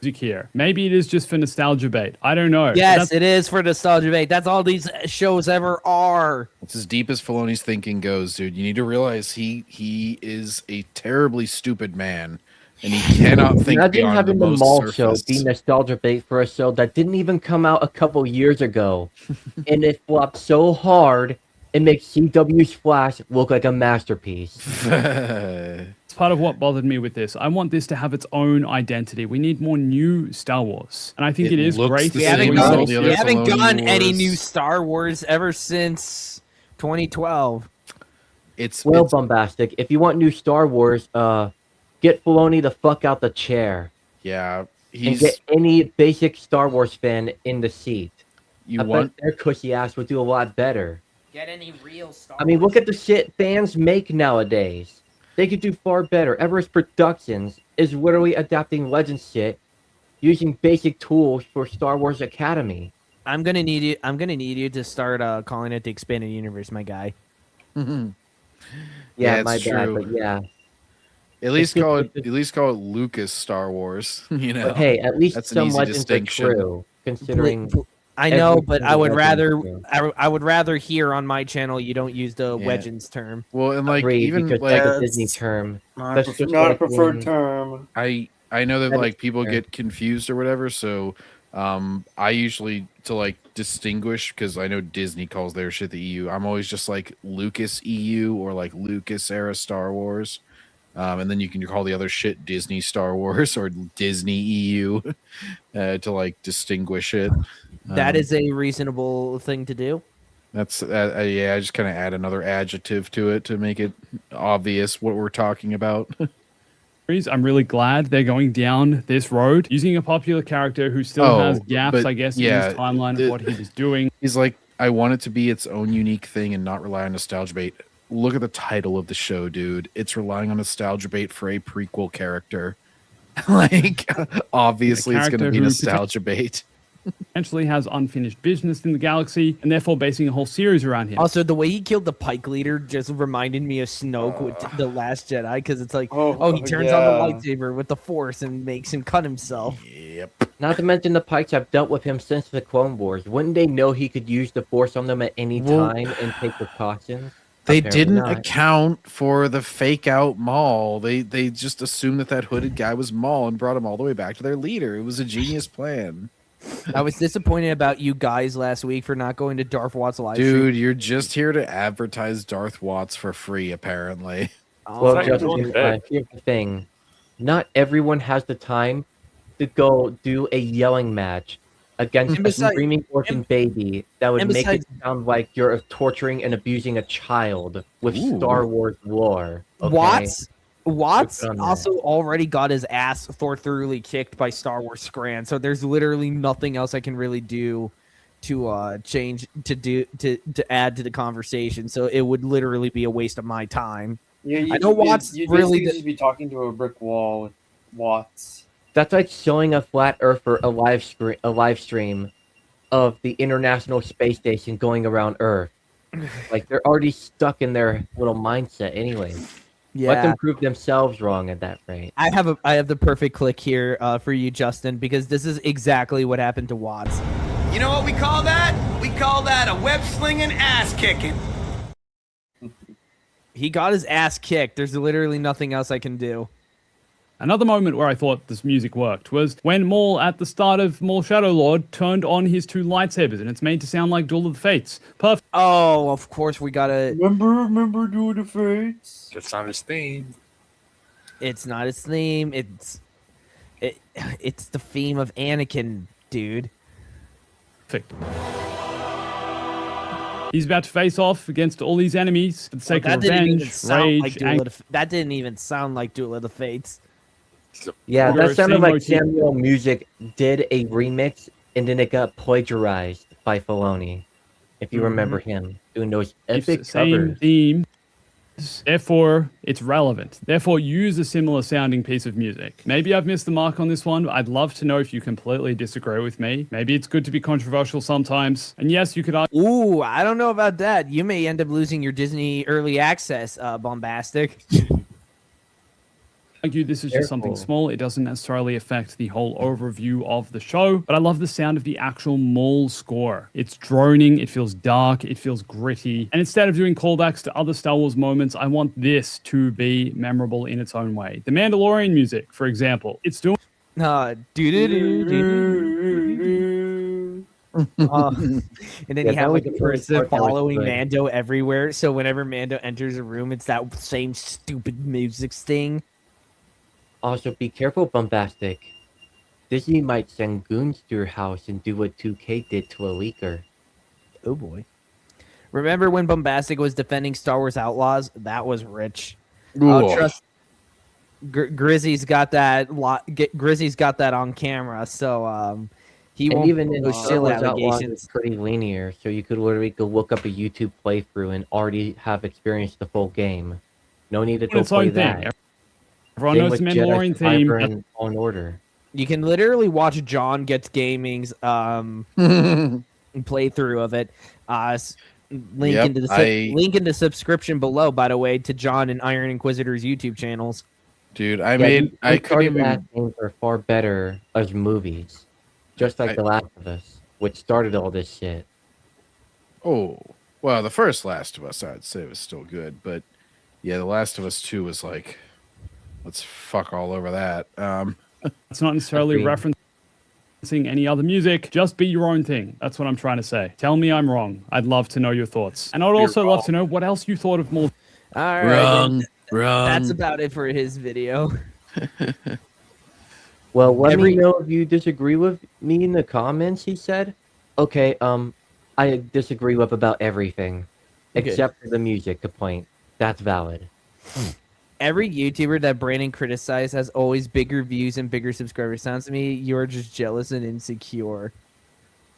here? Maybe it is just for nostalgia bait. I don't know. But Yes, that's- it is for nostalgia bait. That's all these shows ever are. It's as deep as Filoni's thinking goes, dude. You need to realize he is a terribly stupid man, and he cannot think Imagine beyond having the the most mall surface. show be nostalgia bait for a show that didn't even come out a couple years ago, and it flopped so hard it makes CW's Flash look like a masterpiece. It's part of what bothered me with this. I want this to have its own identity. We need more new Star Wars, and I think It it is looks great. the We same haven't as all gotten, the other we haven't Filoni gotten any Wars. new Star Wars ever since 2012. It's Well, bombastic. If you want new Star Wars, get Filoni the fuck out the chair yeah. and He's get any basic Star Wars fan in the seat. you I want bet their cushy ass would do a lot better. Get any real Star I mean, look at the shit fans make nowadays. They could do far better. Everest Productions is literally adapting Legends shit using basic tools for Star Wars Academy. I'm gonna need you to start calling it the expanded universe, my guy. Yeah, it's my bad, true. but yeah. At least call it Lucas Star Wars. You know, But hey, at least That's an some easy legends are distinction. true, considering. I know, every but I single would rather legend is true. I would rather hear on my channel you don't use the Yeah. Legends term. Well, and like Agreed, even because like that's a That's Disney term. Not, That's a, just not a like preferred when- term. I know that That is like people fair. get confused or whatever, so I usually to like distinguish because I know Disney calls their shit the EU. I'm always just like Lucas EU or like Lucas era Star Wars. And then you can call the other shit Disney Star Wars or Disney EU to like distinguish it. That is a reasonable thing to do. That's yeah. I just kind of add another adjective to it to make it obvious what we're talking about. I'm really glad they're going down this road using a popular character who still Oh, has gaps, but I guess, yeah, in his timeline of what he was doing. He's like, I want it to be its own unique thing and not rely on nostalgia bait. Look at the title of the show, dude. It's relying on nostalgia bait for a prequel character. Like, obviously, it's going to character be who nostalgia bait. Potentially has unfinished business in the galaxy, and therefore basing a whole series around him. Also, the way he killed the Pike leader just reminded me of Snoke with the Last Jedi, because it's like, Oh, he turns on the yeah. lightsaber with the Force and makes him cut himself. Yep. Not to mention the Pikes have dealt with him since the Clone Wars. Wouldn't they know he could use the Force on them at any Well, time and take precautions? They Apparently didn't not. account for the fake out Maul. They just assumed that hooded guy was Maul and brought him all the way back to their leader. It was a genius plan. I was disappointed about you guys last week for not going to Darth Watts live stream. Dude, you're just here to advertise Darth Watts for free, apparently. Well, thought you were going Justin, to bed. here's the thing. Not everyone has the time to go do a yelling match against And a besides- screaming orphan baby that would and make it besides- sound like you're torturing and abusing a child with Ooh. Star Wars lore. Okay? Watts Good on that. also already got his ass thoroughly kicked by Star Wars Scran, so there's literally nothing else I can really do to change to add to the conversation. So it would literally be a waste of my time. Yeah, I know Watts you'd really basically just be talking to a brick wall with Watts. That's like showing a flat earther a live stream of the International Space Station going around Earth. Like they're already stuck in their little mindset anyway. Let them prove themselves wrong at that rate. I have the perfect click here for you, Justin, because this is exactly what happened to Watts. You know what we call that? We call that a web slinging ass kicking. He got his ass kicked. There's literally nothing else I can do. Another moment where I thought this music worked was when Maul, at the start of Maul Shadow Lord, turned on his two lightsabers, and it's made to sound like Duel of the Fates. Perfect. Oh, of course we gotta. Remember Duel of the Fates? That's not his theme. It's not his theme. It's the theme of Anakin, dude. He's about to face off against all these enemies for the sake that of didn't even revenge, sound like rage, Duel anger. of the, that didn't even sound like Duel of the Fates. Yeah, Or that sounded same like motif. Samuel Music did a remix and then it got plagiarized by Filoni. If you remember him doing those epic Same covers. theme. Therefore, it's relevant. Therefore, use a similar sounding piece of music. Maybe I've missed the mark on this one. But I'd love to know if you completely disagree with me. Maybe it's good to be controversial sometimes. And yes, you could argue. Ooh, I don't know about that. You may end up losing your Disney early access, Bombastic. This is just something small. It doesn't necessarily affect the whole overview of the show, but I love the sound of the actual Maul score. It's droning, it feels dark, it feels gritty. And instead of doing callbacks to other Star Wars moments, I want this to be memorable in its own way. The Mandalorian music, for example, it's doing... And then you have like a person following Mando everywhere. So whenever Mando enters a room, it's that same stupid music sting. Also, be careful, Bombastic. Disney might send goons to your house and do what 2K did to a leaker. Oh boy. Remember when Bombastic was defending Star Wars Outlaws? That was rich. Trust Grizzy's got that Grizzy's got that on camera, so he And won't even in those Star shit Wars Outlaws, allegations. it's pretty linear, so you could literally go look up a YouTube playthrough and already have experienced the full game. No need to go its play own thing. that. Everyone Same knows the with Jedi Mandalorian Survivor theme. and On Order. You can literally watch John Gets Gaming's playthrough of it. Link Yep, into the link in the subscription below, by the way, to John and Iron Inquisitor's YouTube channels. Dude, I couldn't even. Games are far better as movies, just like The Last of Us, which started all this shit. Oh, well, the first Last of Us, I'd say was still good, but yeah, The Last of Us 2 was like, let's fuck all over that. It's not necessarily referencing any other music. Just be your own thing. That's what I'm trying to say. Tell me I'm wrong. I'd love to know your thoughts. And I'd also love to know what else you thought of more. All right. Wrong. That's about it for his video. Well, let me know if you disagree with me in the comments, he said. Okay, I disagree with about everything. Okay. Except for the music complaint. That's valid. Every YouTuber that Brandon criticized has always bigger views and bigger subscribers. Sounds to me you're just jealous and insecure.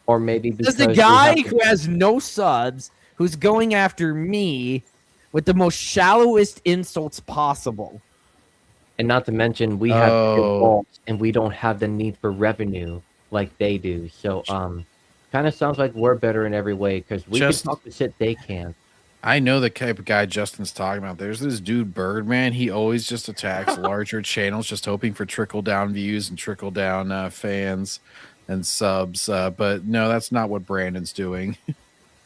Or maybe because There's the guy who has no subs who's going after me with the most shallowest insults possible. And not to mention, we have vaults and we don't have the need for revenue like they do. So, kind of sounds like we're better in every way because we can talk the shit they can't. I know the type of guy Justin's talking about. There's this dude Birdman. He always just attacks larger channels, just hoping for trickle down views and trickle down fans and subs. But no, that's not what Brandon's doing.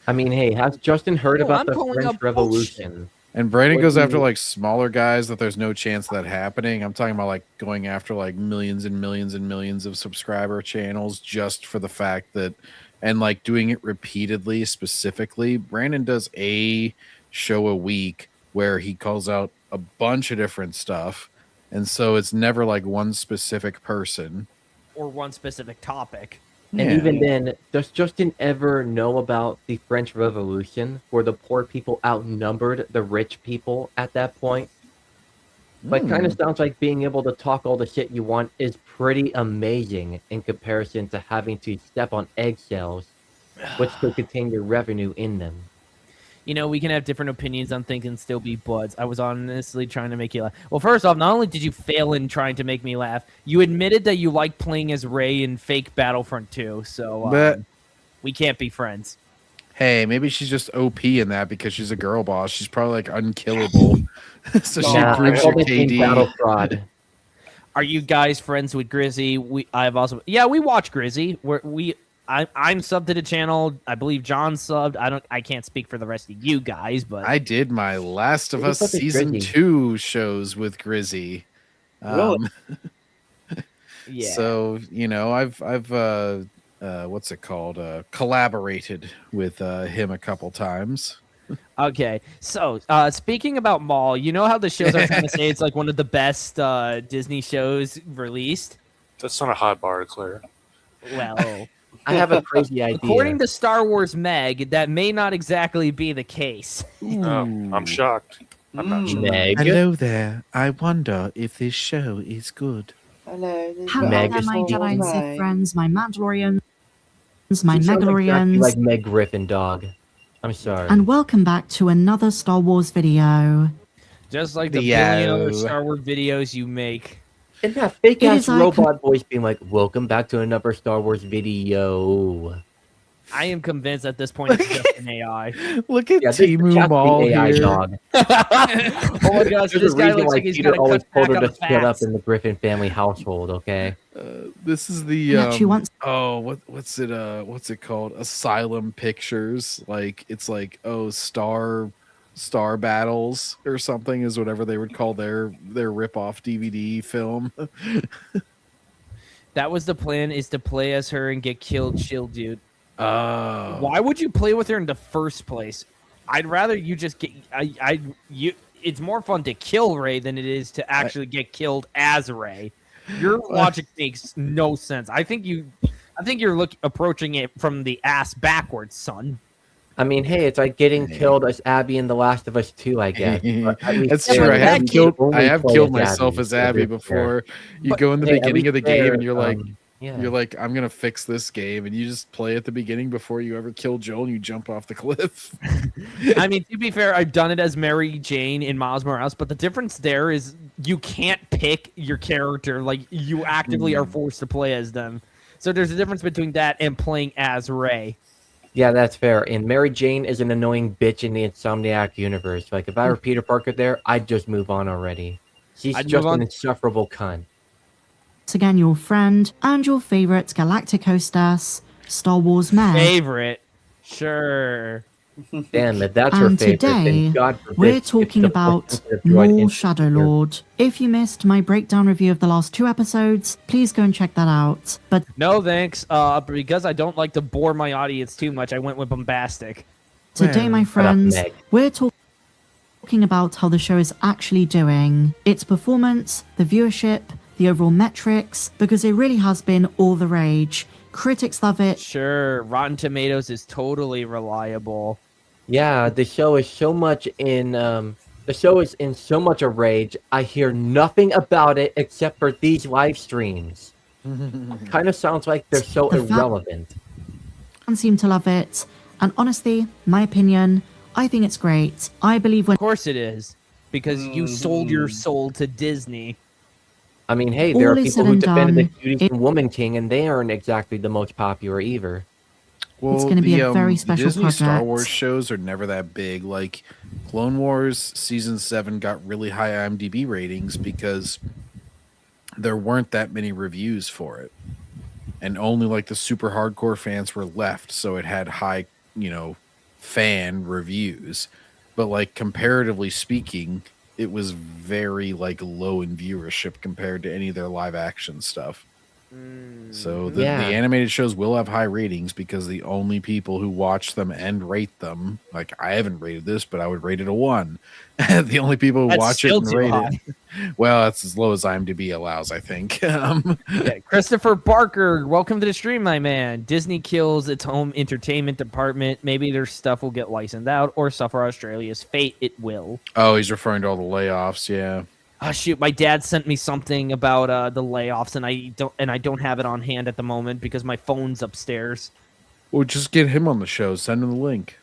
I mean, hey, has Justin heard about I'm the calling French out Revolution? And Brandon What goes do after you- like smaller guys that there's no chance of that happening. I'm talking about like going after like millions and millions and millions of subscriber channels just for the fact that, and like doing it repeatedly, specifically. Brandon does a show a week where he calls out a bunch of different stuff. And so it's never like one specific person or one specific topic. And even then, does Justin ever know about the French Revolution where the poor people outnumbered the rich people at that point? But kind of sounds like being able to talk all the shit you want is pretty amazing in comparison to having to step on eggshells, which could contain your revenue in them. You know, we can have different opinions on things and still be buds. I was honestly trying to make you laugh. Well, first off, not only did you fail in trying to make me laugh, you admitted that you liked playing as Rey in fake Battlefront 2. So we can't be friends. Hey, maybe she's just OP in that because she's a girl boss. She's probably like unkillable. So she proves your KD. Battle fraud. Are you guys friends with Grizzy? We watch Grizzy. I'm subbed to the channel. I believe John's subbed. I can't speak for the rest of you guys, but I did my Last of Us season 2 shows with Grizzy. Really? Yeah. So, you know, I've what's it called? Collaborated with him a couple times. Okay, so speaking about Maul, you know how the shows are trying to say it's like one of the best Disney shows released? That's not a high bar to clear. Well, I have a crazy idea. according to Star Wars Meg, that may not exactly be the case. I'm shocked. I'm not sure. Meg. Hello there. I wonder if this show is good. Hello, Hello Hello Meg there, is my speaking. Jedi and Sith friends, my Mandalorians, my She sounds exactly Megalorians, like Meg Griffin, dog. I'm sorry. and welcome back to another Star Wars video. Just like the Yo. billion other Star Wars videos you make. And that fake It ass is icon- robot voice being like, "Welcome back to another Star Wars video." I am convinced at this point it's just an AI. Look at Yeah, this is Timu just Mall the AI here. dog. Oh my gosh, There's this a guy reason looks why like he's Peter got a always cut told back her on to the shut up fats. in the Griffin family household. Okay. This is the And actually once- what's it called? Asylum Pictures. Like it's like Star Battles or something is whatever they would call their rip-off DVD film. That was the plan, is to play as her and get killed, chill, dude. Oh. Why would you play with her in the first place? I'd rather you just get it's more fun to kill Rey than it is to actually get killed as Rey. Your logic makes no sense. I think you're approaching it from the ass backwards, son. I mean, hey, it's like getting killed as Abby in The Last of Us 2, I guess. But at least That's there, true. I you have can killed only play myself as Abby so there's before. You But, go in the hey, at beginning of the least game there, and you're like, yeah. you're like, I'm gonna fix this game, and you just play at the beginning before you ever kill Joel, and you jump off the cliff. I mean, to be fair, I've done it as Mary Jane in Miles Morales, but the difference there is you can't pick your character. Like, you actively are forced to play as them. So there's a difference between that and playing as Rey. Yeah, that's fair. And Mary Jane is an annoying bitch in the Insomniac universe. Like, if I were Peter Parker there, I'd just move on already. She's I'd just move on. an insufferable cunt. Once again, your friend and your favorite galactic hostess, Star Wars Meg. Favorite. Sure. Damn it, that's her And favorite. today, And God forbid we're it's talking the about fucking droid more in- Shadow Lord. If you missed my breakdown review of the last 2 episodes, please go and check that out. But No thanks. Because I don't like to bore my audience too much, I went with bombastic. today, my Shut up, friends, Meg. we're talking about how the show is actually doing. Its performance, the viewership, the overall metrics, because it really has been all the rage. Critics love it. Sure, Rotten Tomatoes is totally reliable. Yeah, the show is so much in so much a rage. I hear nothing about it except for these live streams. Kind of sounds like they're so The fact- irrelevant. Fans seem to love it. And honestly, my opinion, I think it's great. I believe when Of course it is, because you sold your soul to Disney. I mean, hey, there are All is people said who and defended the done, cuties and Woman King, and they aren't exactly the most popular either. Well, gonna be a very the special Disney Star project. Wars shows are never that big. Like Clone Wars season 7 got really high IMDb ratings because there weren't that many reviews for it, and only like the super hardcore fans were left, so it had high, fan reviews. But like comparatively speaking, it was very like low in viewership compared to any of their live action stuff. So the animated shows will have high ratings because the only people who watch them and rate them, like I haven't rated this, but I would rate it a 1. The only people who That's watch it still and too rate high. it, well, that's as low as IMDb allows, I think. Yeah, Christopher Barker, welcome to the stream, my man. Disney kills its home entertainment department. Maybe their stuff will get licensed out or suffer Australia's fate. It will. Oh, he's referring to all the layoffs. Yeah. Oh shoot! My dad sent me something about the layoffs, and I don't have it on hand at the moment because my phone's upstairs. Well, just get him on the show. Send him the link.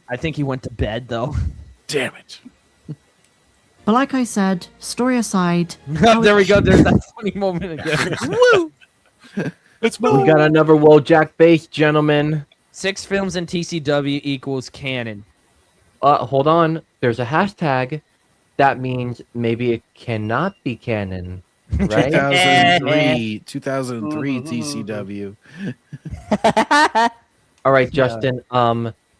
I think he went to bed though. Damn it! But like I said, story aside, There we go. There's that funny moment again. Woo! We got another Wojak base, gentlemen. 6 films in TCW equals canon. Hold on. There's a hashtag. That means maybe it cannot be canon, right? 2003 TCW. All right, Justin.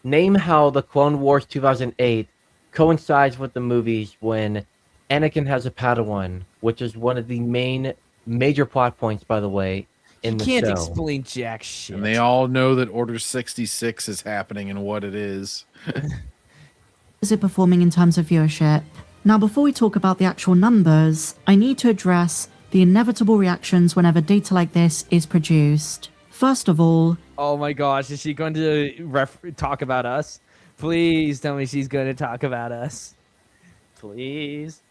Name how the Clone Wars 2008 coincides with the movies when Anakin has a Padawan, which is one of the major plot points, by the way, in the Can't show. explain jack shit. And they all know that Order 66 is happening and what it is. is it performing in terms of viewership? Now, before we talk about the actual numbers, I need to address the inevitable reactions whenever data like this is produced. First of all, oh my gosh, is she going to talk about us? Please tell me she's going to talk about us. Please.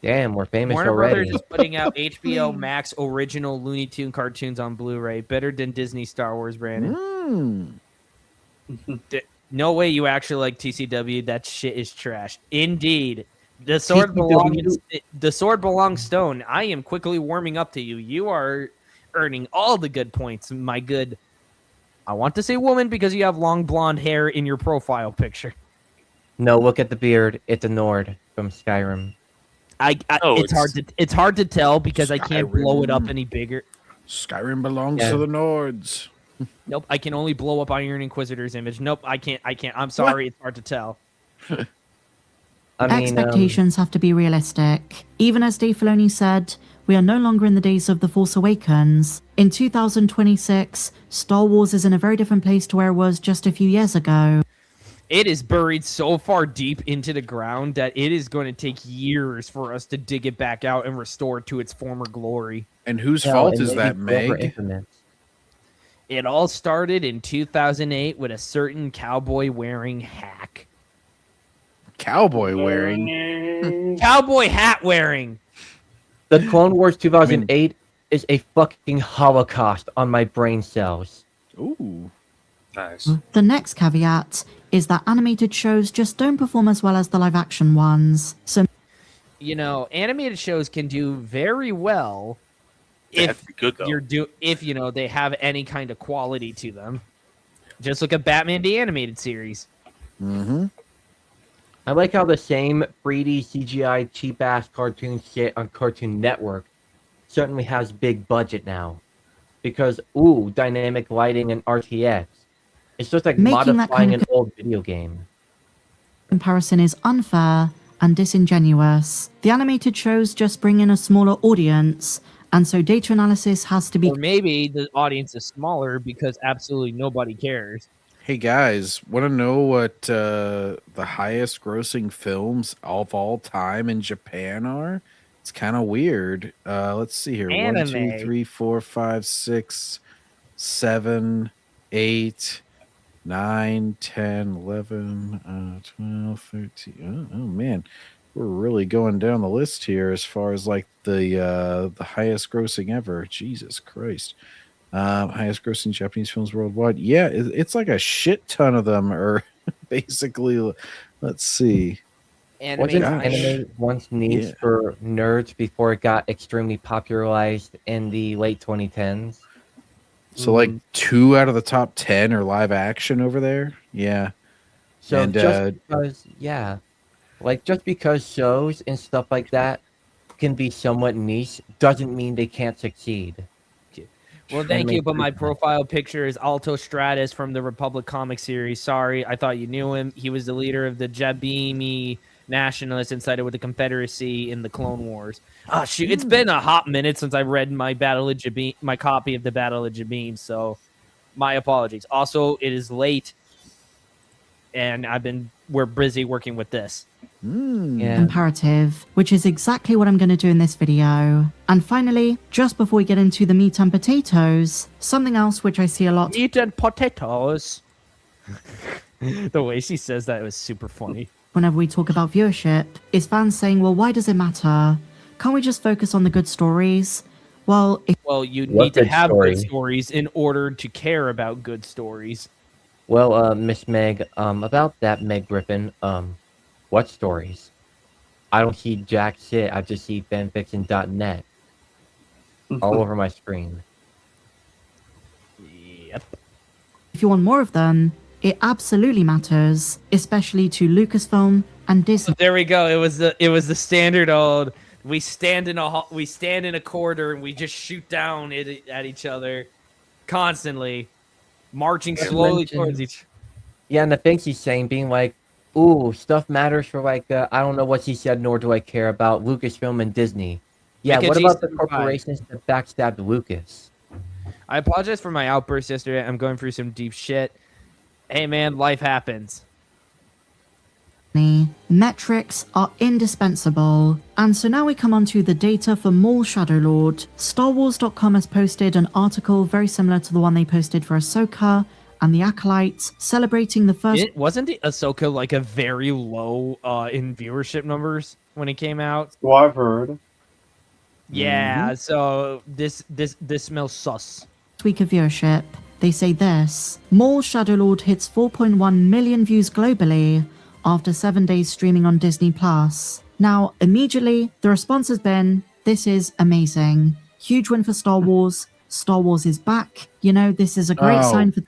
Damn, we're famous Warner already. Brothers is putting out HBO Max original Looney Tune cartoons on Blu-ray, better than Disney Star Wars, Brandon. No way you actually like TCW. That shit is trash. Indeed. The sword belongs stone. I am quickly warming up to you. You are earning all the good points, my good. I want to say woman because you have long blonde hair in your profile picture. No, look at the beard. It's a Nord from Skyrim. It's hard to tell because I can't blow it up any bigger. Skyrim belongs to the Nords. Nope, I can only blow up Iron Inquisitor's image. Nope, I can't. I'm sorry, it's hard to tell. Expectations have to be realistic. Even as Dave Filoni said, we are no longer in the days of The Force Awakens. In 2026, Star Wars is in a very different place to where it was just a few years ago. It is buried so far deep into the ground that it is going to take years for us to dig it back out and restore it to its former glory. And whose fault is that, Meg? It all started in 2008 with a certain cowboy-wearing hack. Cowboy-wearing? Cowboy hat-wearing! The Clone Wars 2008 is a fucking holocaust on my brain cells. Ooh. Nice. The next caveat is that animated shows just don't perform as well as the live-action ones. So, you know, animated shows can do very well if they have any kind of quality to them. Just look at Batman the Animated Series. Mm-hmm. I like how the same 3D CGI cheap-ass cartoon shit on Cartoon Network certainly has big budget now. Because, dynamic lighting and RTX. It's just like Making modifying an old video game. Comparison is unfair and disingenuous. The animated shows just bring in a smaller audience, and so data analysis has to be... Or maybe the audience is smaller because absolutely nobody cares. Hey guys, want to know what the highest grossing films of all time in Japan are? It's kind of weird. Let's see here. Anime. 1, 2, 3, 4, 5, 6, 7, 8, 9, 10, 11, 12, 13. Oh man, we're really going down the list here as far as like the highest grossing ever. Jesus Christ. Highest grossing Japanese films worldwide. Yeah, it's like a shit ton of them are basically, let's see. Wasn't anime once niche for nerds before it got extremely popularized in the late 2010s? So like 2 out of the top 10 are live action over there. Yeah. So and, just because shows and stuff like that can be somewhat niche doesn't mean they can't succeed. Well, thank you, but my profile picture is Alto Stratus from the Republic comic series. Sorry, I thought you knew him. He was the leader of the Jabimi nationalists and sided with the Confederacy in the Clone Wars. Oh, shoot, it's been a hot minute since I read my my copy of the Battle of Jabim, so my apologies. Also, it is late, and we're busy working with this. Comparative, which is exactly what I'm going to do in this video. And finally, just before we get into the meat and potatoes, something else which I see a lot. Meat and potatoes. The way she says that was super funny. Whenever we talk about viewership, is fans saying, well, why does it matter? Can't we just focus on the good stories? Well, you need to have good stories in order to care about good stories. Well, Miss Meg, about that Meg Griffin, what stories? I don't see jack shit. I just see fanfiction.net all over my screen. Yep. If you want more of them, it absolutely matters, especially to Lucasfilm and Disney. There we go. It was the standard old. We stand in a corridor and we just shoot down at each other constantly, marching slowly towards each. Yeah, and the things he's saying, being like, ooh, stuff matters for like, I don't know what he said, nor do I care about Lucasfilm and Disney. Yeah, what about the corporations that backstabbed Lucas? I apologize for my outburst yesterday. I'm going through some deep shit. Hey, man, life happens. Metrics are indispensable. And so now we come on to the data for Maul Shadowlord. StarWars.com has posted an article very similar to the one they posted for Ahsoka and the Acolytes, celebrating the first... Wasn't the Ahsoka like a very low in viewership numbers when it came out? Well, I've heard. Yeah, so this smells sus. week of viewership. They say this: Maul Shadowlord hits 4.1 million views globally after 7 days streaming on Disney+. Now, immediately, the response has been, this is amazing. Huge win for Star Wars. Star Wars is back. You know, this is a great sign for...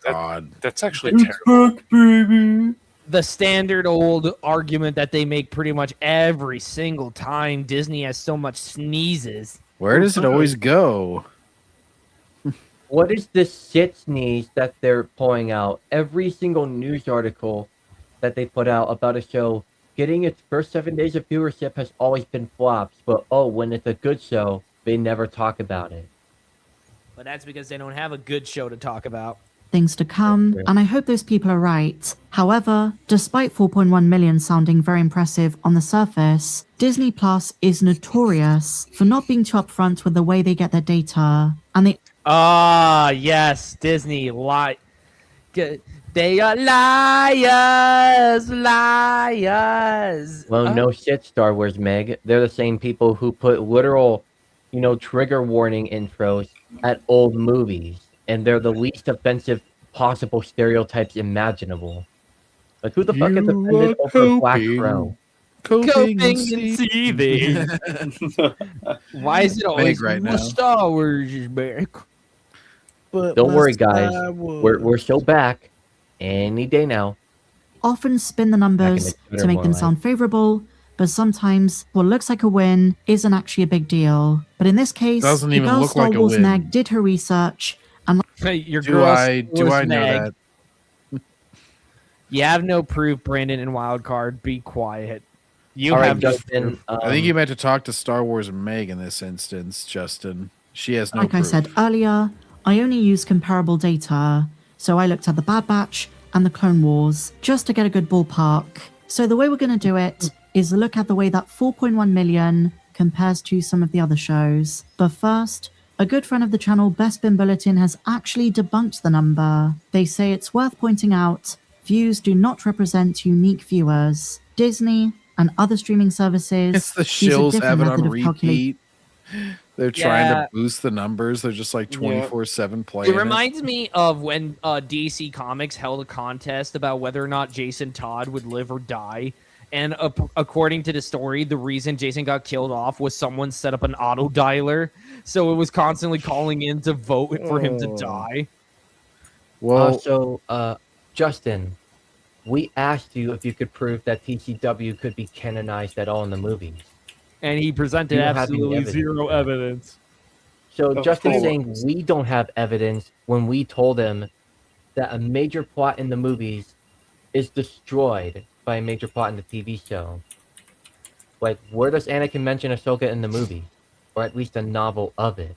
That's actually terrible. Back, baby. The standard old argument that they make pretty much every single time Disney has so much sneezes. Where does it always go? What is this shit sneeze that they're pulling out? Every single news article that they put out about a show getting its first 7 days of viewership has always been flops, but when it's a good show, they never talk about it. But that's because they don't have a good show to talk about. things to come, and I hope those people are right. However, despite 4.1 million sounding very impressive on the surface, Disney Plus is notorious for not being too upfront with the way they get their data, and they... yes, Disney, they are liars. Well, no shit, Star Wars Meg. They're the same people who put literal, trigger warning intros at old movies. And they're the least offensive possible stereotypes imaginable. Like, who the fuck is offended over Black Crow? Coping and seething. Why is it always right now? Star Wars is back? Don't worry, guys. We're so back any day now. often spin the numbers to make them sound favorable, but sometimes what looks like a win isn't actually a big deal. But in this case, Doesn't the even girl look Star like a Wars win. Meg did her research, and Your Do girl I know Meg. that? You have no proof, Brandon and Wildcard. Be quiet. You All right, have no Justin. proof. I think you meant to talk to Star Wars Meg in this instance, Justin. She has no like proof. I said earlier, I only use comparable data, so I looked at the Bad Batch and the Clone Wars just to get a good ballpark. So the way we're going to do it is look at the way that 4.1 million compares to some of the other shows. But first, a good friend of the channel, Best Bin Bulletin, has actually debunked the number. They say it's worth pointing out, views do not represent unique viewers. Disney and other streaming services It's the use a shills different have it method on of calculating. repeat. They're trying Yeah. to boost the numbers. They're just like 24/7 playing. It reminds me of when DC Comics held a contest about whether or not Jason Todd would live or die. And according to the story, the reason Jason got killed off was someone set up an auto dialer. So it was constantly calling in to vote for him to die. Well, Also, Justin, we asked you if you could prove that TCW could be canonized at all in the movies. And he presented You don't have any absolutely evidence. zero evidence. So Of Justin's course. saying we don't have evidence when we told him that a major plot in the movies is destroyed by a major plot in the TV show. Like, where does Anakin mention Ahsoka in the movie? Or at least a novel of it?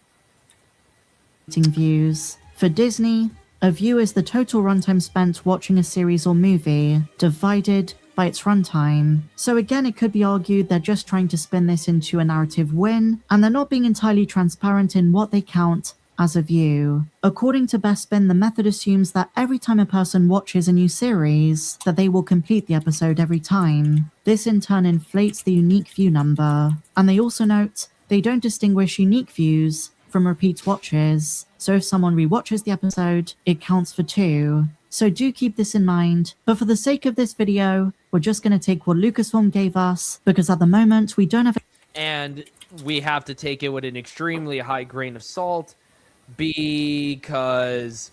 Views. For Disney, a view is the total runtime spent watching a series or movie, divided by its runtime. So again, it could be argued they're just trying to spin this into a narrative win, and they're not being entirely transparent in what they count as a view. According to Best Spin, the method assumes that every time a person watches a new series, that they will complete the episode every time. This in turn inflates the unique view number. And they also note they don't distinguish unique views from repeat watches. So if someone rewatches the episode, it counts for 2. So do keep this in mind. But for the sake of this video, we're just going to take what Lucasfilm gave us, because at the moment we don't have... And we have to take it with an extremely high grain of salt because,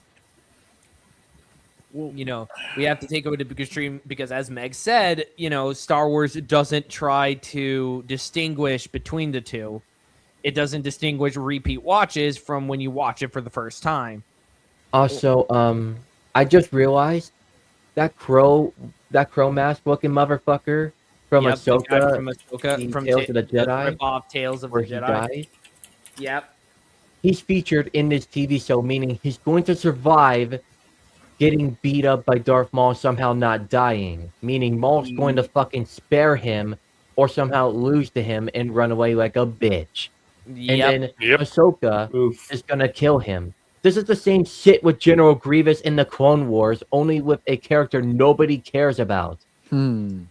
we have to take it with an extreme, because as Meg said, Star Wars doesn't try to distinguish between the two. It doesn't distinguish repeat watches from when you watch it for the first time. Also, I just realized that crow mask looking motherfucker from Yep, the guy Ahsoka, from Ahsoka, in from Tales of the Jedi, rip-off Tales of the where he Jedi. dies. Yep. He's featured in this TV show, meaning he's going to survive getting beat up by Darth Maul somehow not dying, meaning Maul's going to fucking spare him or somehow lose to him and run away like a bitch. And then Ahsoka is gonna kill him. This is the same shit with General Grievous in the Clone Wars, only with a character nobody cares about. Any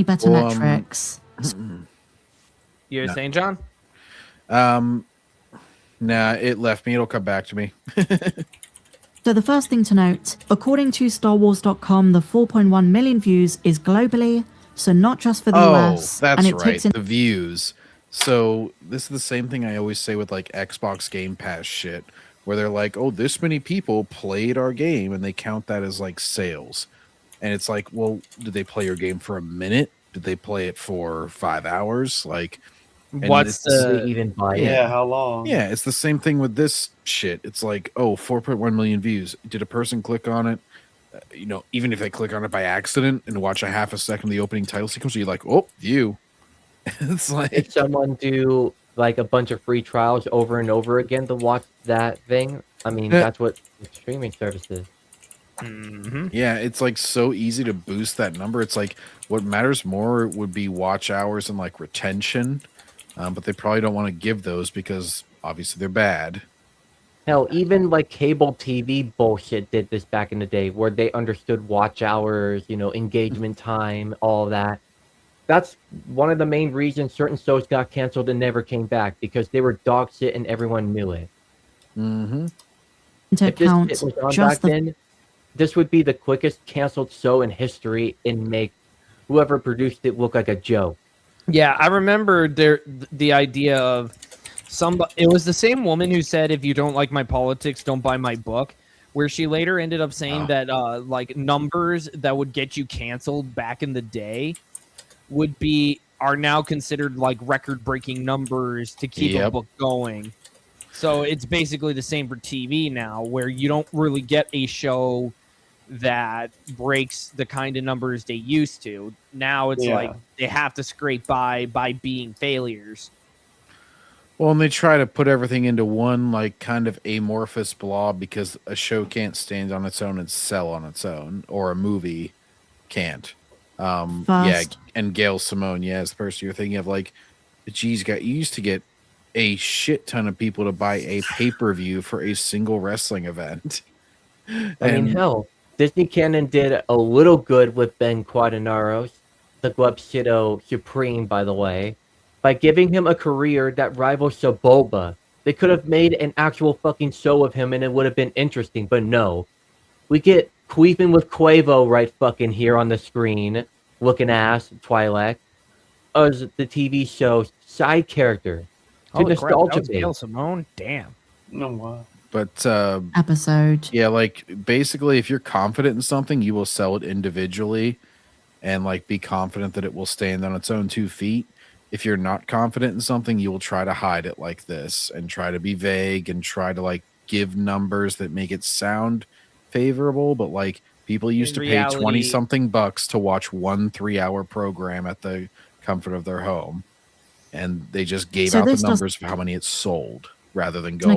better metrics? You're saying, John? Nah, it left me. It'll come back to me. So the first thing to note, according to StarWars.com, the 4.1 million views is globally, so not just for the US. That's and it right. takes in The views. So this is the same thing I always say with like Xbox Game Pass shit, where they're like, "Oh, this many people played our game," and they count that as like sales. And it's like, well, did they play your game for a minute? Did they play it for 5 hours? Like, what's the even buy it? Yeah, how long? Yeah, it's the same thing with this shit. It's like, oh, 4.1 million views. Did a person click on it? Even if they click on it by accident and watch a half a second of the opening title sequence, you're like, oh, view. It's like, Did someone do like a bunch of free trials over and over again to watch that thing? I mean, that's what streaming service is. yeah, it's like so easy to boost that number. It's like what matters more would be watch hours and like retention, but they probably don't want to give those because obviously they're bad. Hell, even like cable TV bullshit did this back in the day, where they understood watch hours, engagement time, all that. That's one of the main reasons certain shows got canceled and never came back, because they were dog shit and everyone knew it. Mm-hmm. to If this account shit was on back just the then, this would be the quickest canceled show in history and make whoever produced it look like a joke. Yeah, I remember the idea of it was the same woman who said, if you don't like my politics, don't buy my book, where she later ended up saying that like numbers that would get you canceled back in the day are now considered like record-breaking numbers to keep a book going. So it's basically the same for TV now, where you don't really get a show that breaks the kind of numbers they used to. Now it's like they have to scrape by being failures. Well, and they try to put everything into one like kind of amorphous blob because a show can't stand on its own and sell on its own, or a movie can't. And Gail Simone, is the person you're thinking of. Like, geez, you used to get a shit ton of people to buy a pay-per-view for a single wrestling event. I mean, hell, Disney Canon did a little good with Ben Quadinaros, the Guapsito Supreme, by the way, by giving him a career that rivals Saboba. They could have made an actual fucking show of him and it would have been interesting, but no. We get Queefing with Quavo right fucking here on the screen, looking ass, Twi'lek, as the TV show side character. Holy crap, that was Gail Simone? Damn. No, wow. But episode. Yeah, like basically if you're confident in something, you will sell it individually and like be confident that it will stand on its own 2 feet. If you're not confident in something, you will try to hide it like this and try to be vague and try to like give numbers that make it sound favorable, but like people used to pay 20 something bucks to watch 1 3-hour program at the comfort of their home, and they just gave out the numbers of how many it sold rather than go,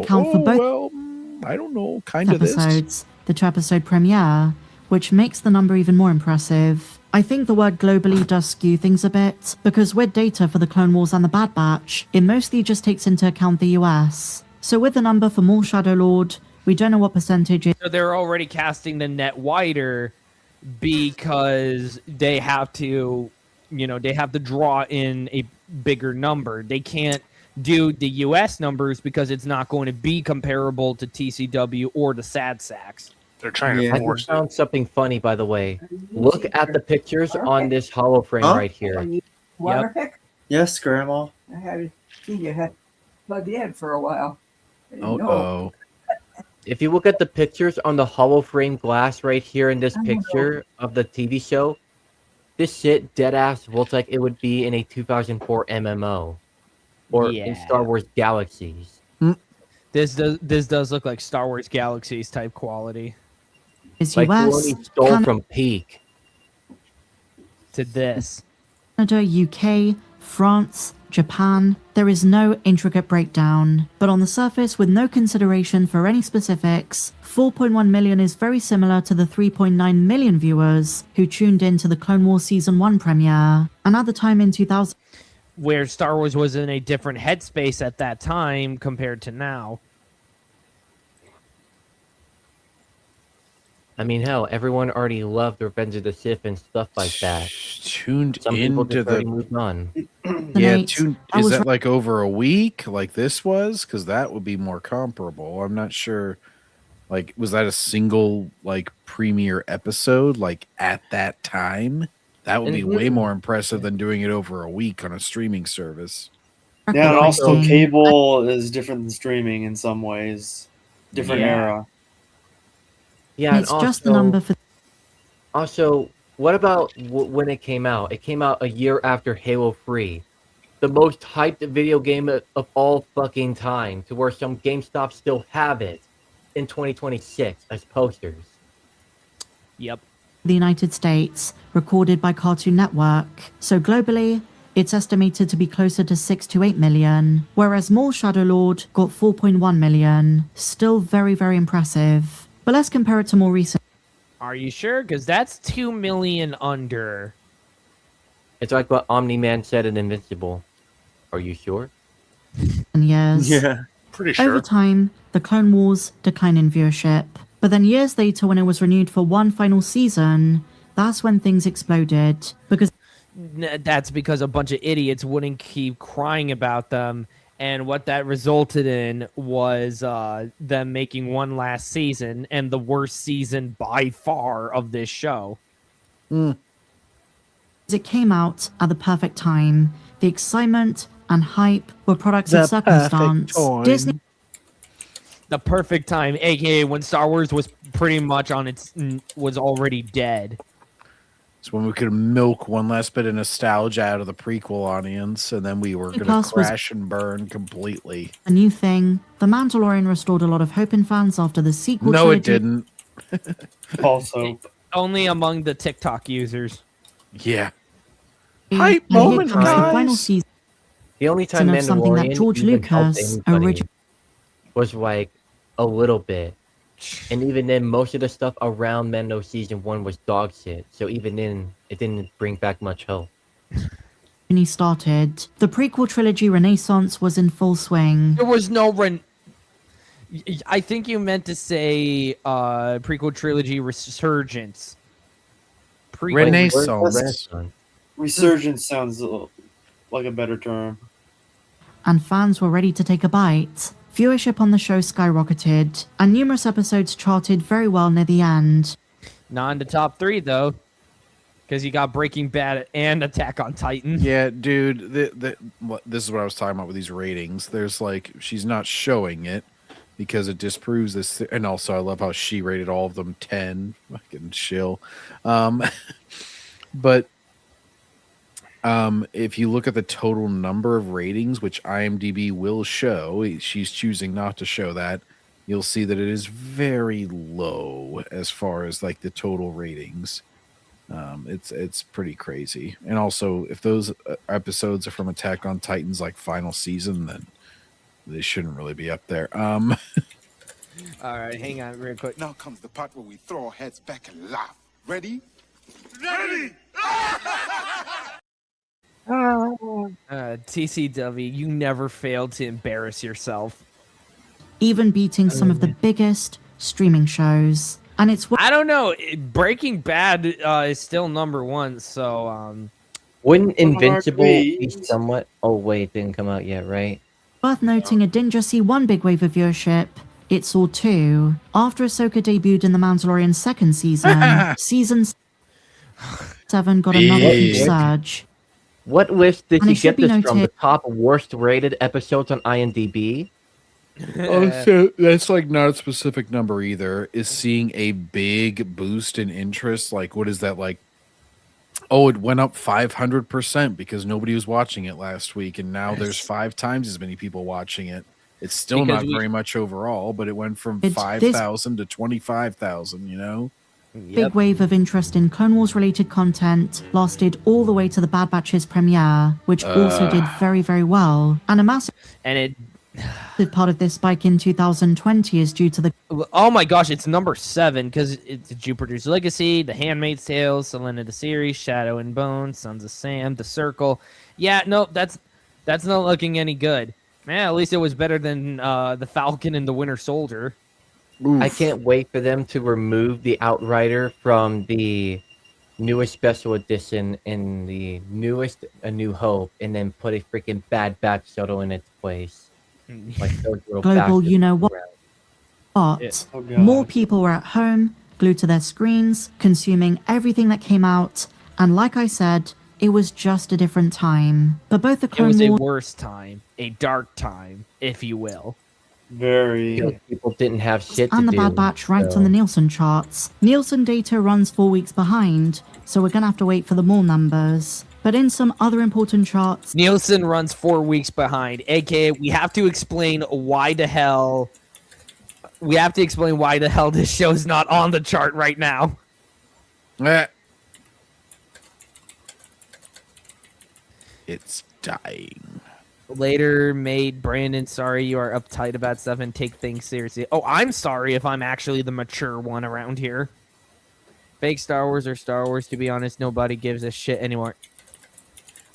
I don't know, kind of episodes, the 2-episode premiere, which makes the number even more impressive. I think the word globally does skew things a bit, because with data for the Clone Wars and the Bad Batch, it mostly just takes into account the US. So with the number for Maul Shadow Lord, we don't know what percentage it. So they're already casting the net wider because they have to, they have to draw in a bigger number. They can't do the US numbers because it's not going to be comparable to TCW or the Sad Sacks. They're trying to force it. I found something funny, by the way. Look at the pictures on this hollow frame right here. Water pick? Yes, Grandma. I had seen you had plugged in for a while. Oh. If you look at the pictures on the hollow frame glass right here in this picture of the TV show, this shit dead ass looks like it would be in a 2004 MMO or in Star Wars Galaxies. This does look like Star Wars Galaxies type quality. Is like US Filoni stole from Peak to this. Canada, UK, France, Japan. There is no intricate breakdown, but on the surface, with no consideration for any specifics, 4.1 million is very similar to the 3.9 million viewers who tuned in to the Clone Wars Season 1 premiere. Another time in 2000, where Star Wars was in a different headspace at that time compared to now. I mean, hell, everyone already loved Revenge of the Sith and stuff like that. Tuned Some people into just already the moved on. yeah. Nate, I Is was that like over a week, like this was? Because that would be more comparable. I'm not sure. Like, was that a single like premiere episode? Like at that time, that would And be here's- way more impressive than doing it over a week on a streaming service. Yeah, and also Recollecting- cable is different than streaming in some ways. Different Yeah. era. Yeah, and and it's just the number for Also, what about when it came out? It came out a year after Halo 3, the most hyped video game of all fucking time, to where some GameStop still have it in 2026 as posters. Yep. the United States, recorded by Cartoon Network. So globally, it's estimated to be closer to 6 to 8 million, whereas Maul Shadow Lord got 4.1 million. Still very, very impressive. But let's compare it to more recent. Are you sure? Because that's 2 million under. It's like what Omni-Man said in Invincible. Are you sure? Years. Yeah, pretty sure. Over time, the Clone Wars declined in viewership. But then years later, when it was renewed for one final season, that's when things exploded. Because That's because a bunch of idiots wouldn't keep crying about them. And what that resulted in was them making one last season, and the worst season by far of this show. it came out at the perfect time. The excitement and hype were products of circumstance. Disney The perfect time, aka when Star Wars was pretty much on its was already dead. It's when we could milk one last bit of nostalgia out of the prequel audience, and then we were going to Plus was- crash and burn completely. a new thing. The Mandalorian restored a lot of hope in fans after the sequel No, it trilogy. didn't. Also, Only among the TikTok users. Yeah. And Hype here moment, comes the final guys. season The only time of something that Mandalorian George even helped Lucas anybody originally was like a little bit. And even then, most of the stuff around Mando season 1 was dog shit. So even then, it didn't bring back much hope. started. The prequel trilogy renaissance was in full swing. There was no I think you meant to say prequel trilogy resurgence. Renaissance. resurgence sounds like a better term. And fans were ready to take a bite. Viewership on the show skyrocketed, and numerous episodes charted very well near the end. Not in the top 3 though, because you got Breaking Bad and Attack on Titan. Yeah, dude, this is what I was talking about with these ratings. There's like, she's not showing it because it disproves this. And also, I love how she rated all of them 10. Fucking chill. But if you look at the total number of ratings, which IMDb will show, she's choosing not to show that, you'll see that it is very low as far as like the total ratings. It's pretty crazy. And also, if those episodes are from Attack on Titan's like final season, then they shouldn't really be up there. All right, hang on real quick. Now comes the part where we throw our heads back and laugh. Ready? TCW, you never failed to embarrass yourself. Even beating some of the biggest streaming shows. And it's I don't know. Breaking Bad is still number 1, so Wouldn't Invincible be somewhat... Oh, wait, it didn't come out yet, right? worth noting it didn't just see one big wave of viewership, it saw two. After Ahsoka debuted in The Mandalorian's second season, season 7 got another huge surge. What list did And you it should get be this from? The noted- top worst rated episodes on IMDb? So that's like not a specific number either. Is seeing a big boost in interest. Like, what is that like? Oh, it went up 500% because nobody was watching it last week, and now there's 5 times as many people watching it. It's still Because not very much overall, but it went from It's 5,000 to 25,000. You know, Big wave of interest in Clone Wars related content lasted all the way to the Bad Batch's premiere, which also did very, very well. And a massive part of this spike in 2020 is due to the Oh my gosh, it's number 7 because it's Jupiter's Legacy, The Handmaid's Tale, Selena the Series, Shadow and Bone, Sons of Sam, The Circle. Yeah, no, that's not looking any good. Man, at least it was better than The Falcon and The Winter Soldier. Oof. I can't wait for them to remove the Outrider from the newest special edition in the newest A New Hope, and then put a freaking Bad Batch shuttle in its place. Like those little global, you know what? Yeah. Oh, God. More people were at home, glued to their screens, consuming everything that came out, and like I said, it was just a different time. But both the It Clone was a Wars worse time, a dark time, if you will. Very. People didn't have shit to and the do. Bad Batch ranked on the Nielsen charts. Nielsen data runs 4 weeks behind, so we're gonna have to wait for the mall numbers. But in some other important charts, Nielsen runs 4 weeks behind, aka we have to explain why the hell this show's not on the chart right now. It's dying. Later made Brandon, sorry you are uptight about stuff and take things seriously. Oh, I'm sorry if I'm actually the mature one around here. Fake Star Wars or Star Wars, to be honest, nobody gives a shit anymore.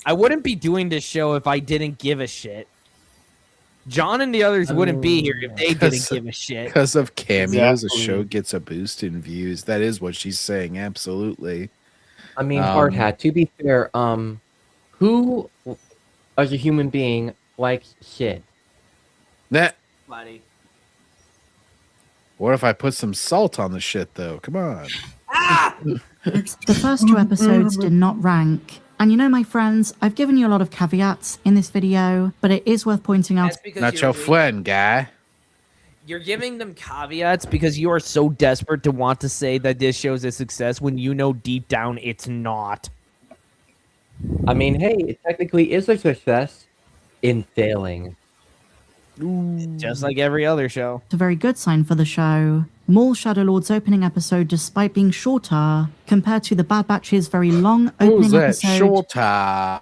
I wouldn't be doing this show if I didn't give a shit. John and the others wouldn't be here if they didn't give a shit. Because of cameos, Exactly. a show gets a boost in views. That is what she's saying. Absolutely. I mean, hard hat. To be fair, who as a human being likes shit? That. Buddy. What if I put some salt on the shit, though? Come on. the first 2 episodes did not rank. And you know, my friends, I've given you a lot of caveats in this video, but it is worth pointing out. Not your friend, guy. You're giving them caveats because you are so desperate to want to say that this show's a success when you know deep down it's not. I mean, hey, it technically is a success in failing. Just like every other show. A very good sign for the show. Maul Shadow Lord's opening episode, despite being shorter, compared to the Bad Batch's very long opening episode. Shorter?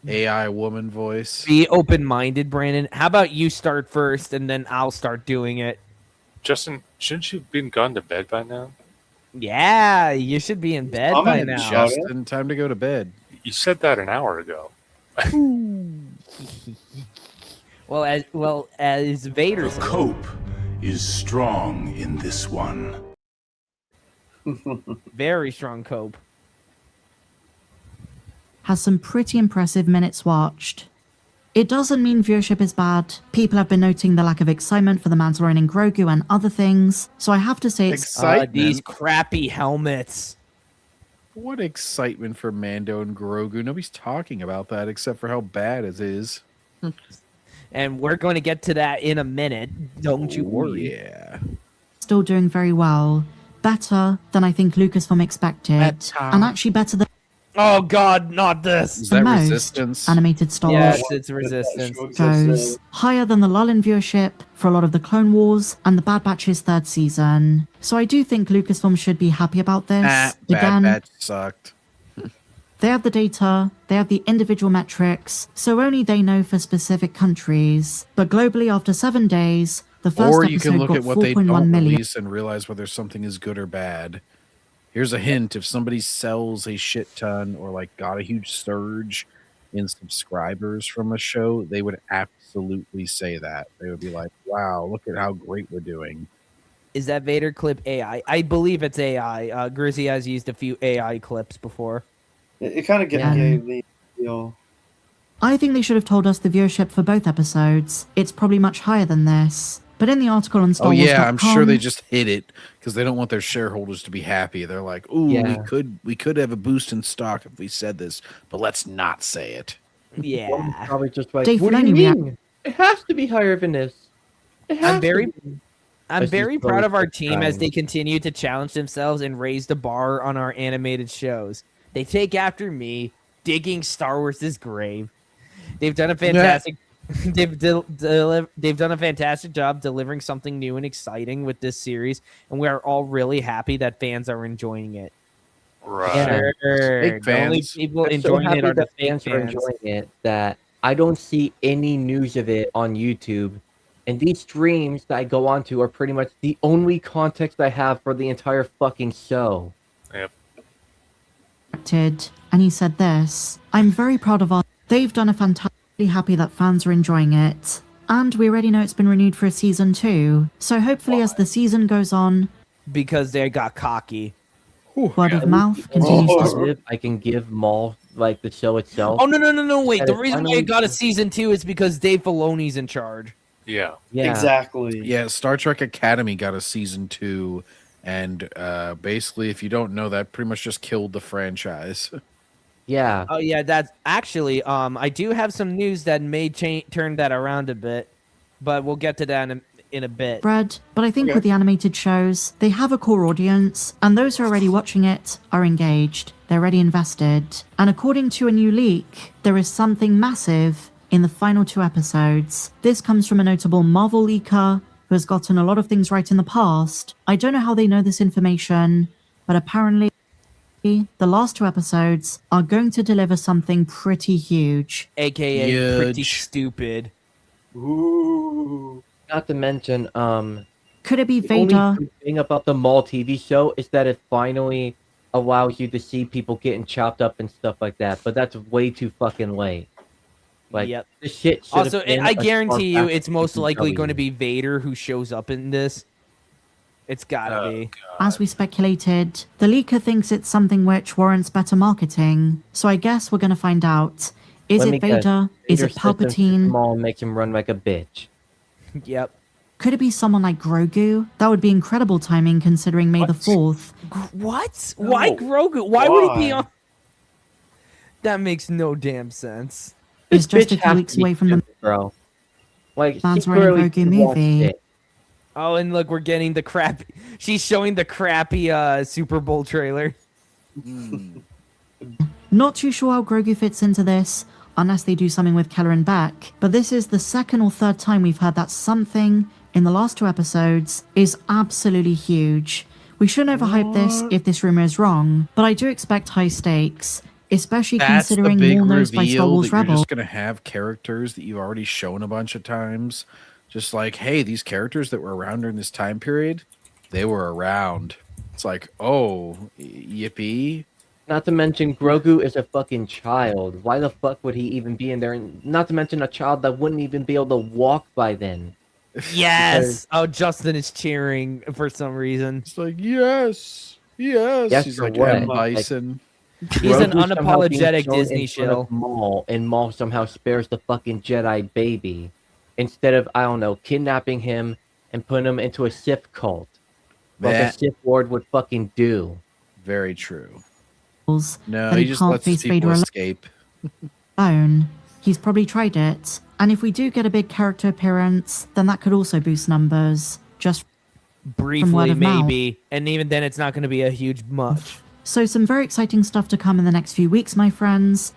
AI woman voice. Be open-minded, Brandon. How about you start first and then I'll start doing it? Justin, shouldn't you have been gone to bed by now? Yeah, you should be in bed by now. Justin, time to go to bed. You said that an hour ago. Well, as Vader said, Cope is strong in this one. very strong cope. Has some pretty impressive minutes watched. It doesn't mean viewership is bad. People have been noting the lack of excitement for the Mandalorian and Grogu and other things, so I have to say it's these crappy helmets. What excitement for Mando and Grogu. Nobody's talking about that except for how bad it is. And we're going to get to that in a minute. Don't you worry. Yeah. still doing very well. Better than I think Lucasfilm expected. And actually better than Oh God, not this. Is the that most Resistance? animated Star Yes, Wars it's Resistance. shows. Higher than the lull in viewership for a lot of the Clone Wars and the Bad Batch's 3rd season. So I do think Lucasfilm should be happy about this. Bad Batch sucked. They have the data, they have the individual metrics, so only they know for specific countries. But globally, after 7 days, the first Or you episode can look got at what they 4.1 don't million. release and realize whether something is good or bad. Here's a hint: if somebody sells a shit ton or like got a huge surge in subscribers from a show, they would absolutely say that. They would be like, "Wow, look at how great we're doing." Is that Vader clip AI? I believe it's AI. Grizzy has used a few AI clips before. It kind of gave me feel. I think they should have told us the viewership for both episodes. It's probably much higher than this. But in the article on Star Oh Wars. yeah, I'm sure they just hit it because they don't want their shareholders to be happy. They're like, "Ooh, Yeah. we could have a boost in stock if we said this, but let's not say it." Yeah. Probably just like, Dave what do you Filoni mean? It has to be higher than this. It has I'm very, to be. I'm This is very proud of our both team as times. they continue to challenge themselves and raise the bar on our animated shows. They take after me, digging Star Wars' grave. They've done a fantastic. they've done a fantastic job delivering something new and exciting with this series, and we are all really happy that fans are enjoying it. Right. Sure. Fake The only fans. people I'm so enjoying happy it are the that fake fans are fans. enjoying it that I don't see any news of it on YouTube. And these streams that I go on to are pretty much the only context I have for the entire fucking show. Yep. And he said this: I'm very proud of us. They've done a fantastically happy that fans are enjoying it. And we already know it's been renewed for a season 2. So hopefully as the season goes on, Because they got cocky. word of mouth continues to spread. I can give Maul like the show itself. Oh no! Wait, That the it reason why finally- it got a season 2 is because Dave Filoni's in charge. Yeah. Exactly. Yeah, Star Trek Academy got a season 2, and basically, if you don't know, that pretty much just killed the franchise. Yeah. Oh yeah, that's actually I do have some news that may turn that around a bit, but we'll get to that in a bit. But I think with the animated shows, they have a core audience, and those who are already watching it are engaged. They're already invested. And according to a new leak, there is something massive in the final 2 episodes. This comes from a notable Marvel leaker who has gotten a lot of things right in the past. I don't know how they know this information, but apparently the last 2 episodes are going to deliver something pretty huge. AKA pretty stupid. Ooh. Not to mention, Could it be the only Vader? good thing about the Maul TV show is that it finally allows you to see people getting chopped up and stuff like that. But that's way too fucking late. Like, Yep. this shit should Also, have been I a guarantee you, Spark it's most likely CW. going to be Vader who shows up in this. It's gotta be. As we speculated, the leaker thinks it's something which warrants better marketing. So I guess we're gonna find out. Is Let it me guess. Vader? Is Vader it sets him to Palpatine? Maul and makes him run like a bitch. Yep. Could it be someone like Grogu? That would be incredible timing considering May the 4th. What? Why Grogu? Why would he be Why? on? That makes no damn sense. Is just a Bitch few has weeks to be away from the stupid, bro. Like, Man's she running clearly Grogu wants movie. it. Oh, and look, we're getting the crap. She's showing the crappy Super Bowl trailer. Not too sure how Grogu fits into this, unless they do something with Keller and Beck, but this is the 2nd or 3rd time we've heard that something in the last 2 episodes is absolutely huge. We shouldn't overhype this if this rumor is wrong, but I do expect high stakes, especially That's the considering big more knows by Star reveal Wars that you're Rebels. just gonna have characters that you've already shown a bunch of times. Just like, hey, these characters that were around during this time period, they were around. It's like, oh, yippee. Not to mention, Grogu is a fucking child. Why the fuck would he even be in there? And not to mention a child that wouldn't even be able to walk by then. Yes. Oh, Justin is cheering for some reason. It's like, yes. Yes, He's for like what? M. Bison. He's an Grogu somehow being unapologetic shown Disney in front shill. of Maul, and Maul somehow spares the fucking Jedi baby. Instead of, I don't know, kidnapping him and putting him into a Sith cult. Like a That- Sith Lord would fucking do. Very true. No, No, he just lets his people escape. alone. He's probably tried it. And if we do get a big character appearance, then that could also boost numbers. Just from word Briefly, of mouth. maybe. And even then, it's not going to be a huge much. So some very exciting stuff to come in the next few weeks, my friends.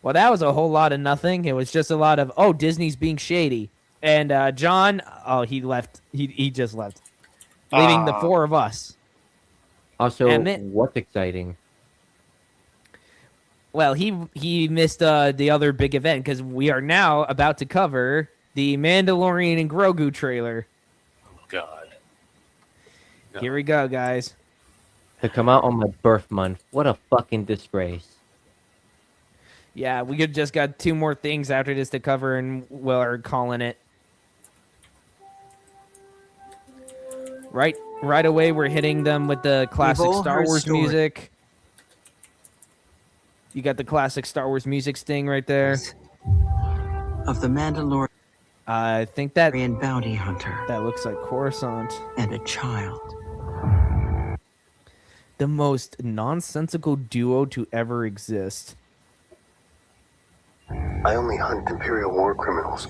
Well, that was a whole lot of nothing. It was just a lot of, oh, Disney's being shady. And John, oh, he left. He just left. Leaving the 4 of us. Also, Emmett? what's exciting? Well, he missed the other big event because we are now about to cover the Mandalorian and Grogu trailer. Oh, God. No. Here we go, guys. To come out on my birth month. What a fucking disgrace. Yeah, we could just got 2 more things after this to cover, and we're calling it. Right away, we're hitting them with the classic all Star heard Wars stories. music. You got the classic Star Wars music sting right there. Of the Mandalorian I think that bounty hunter that looks like Coruscant. and a child. The most nonsensical duo to ever exist. I only hunt Imperial war criminals.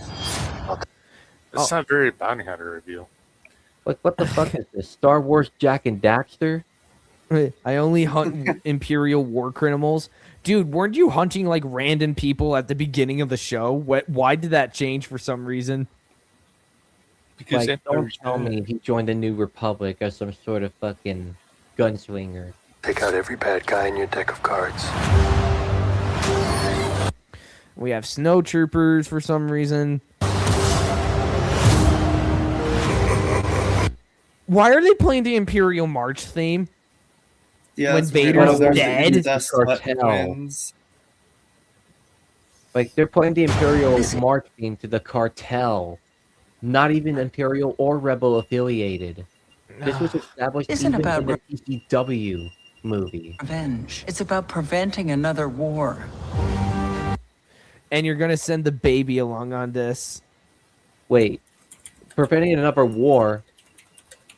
It's not very bounty hunter review. Like, what the fuck is this? Star Wars Jack and Daxter? I only hunt Imperial war criminals. Dude, weren't you hunting like random people at the beginning of the show? Why did that change for some reason? Because Like, don't tell me he joined the New Republic as some sort of fucking gunslinger. Take out every bad guy in your deck of cards. We have snow troopers for some reason. Why are they playing the Imperial March theme? Yeah, when that's weird. Vader's They're the dead? incest Cartel. twins. Like, they're playing the Imperial March theme to the cartel. Not even Imperial or Rebel affiliated. This was established Isn't even about in the PCW movie. Revenge. It's about preventing another war. And you're gonna send the baby along on this. Wait, preventing another war?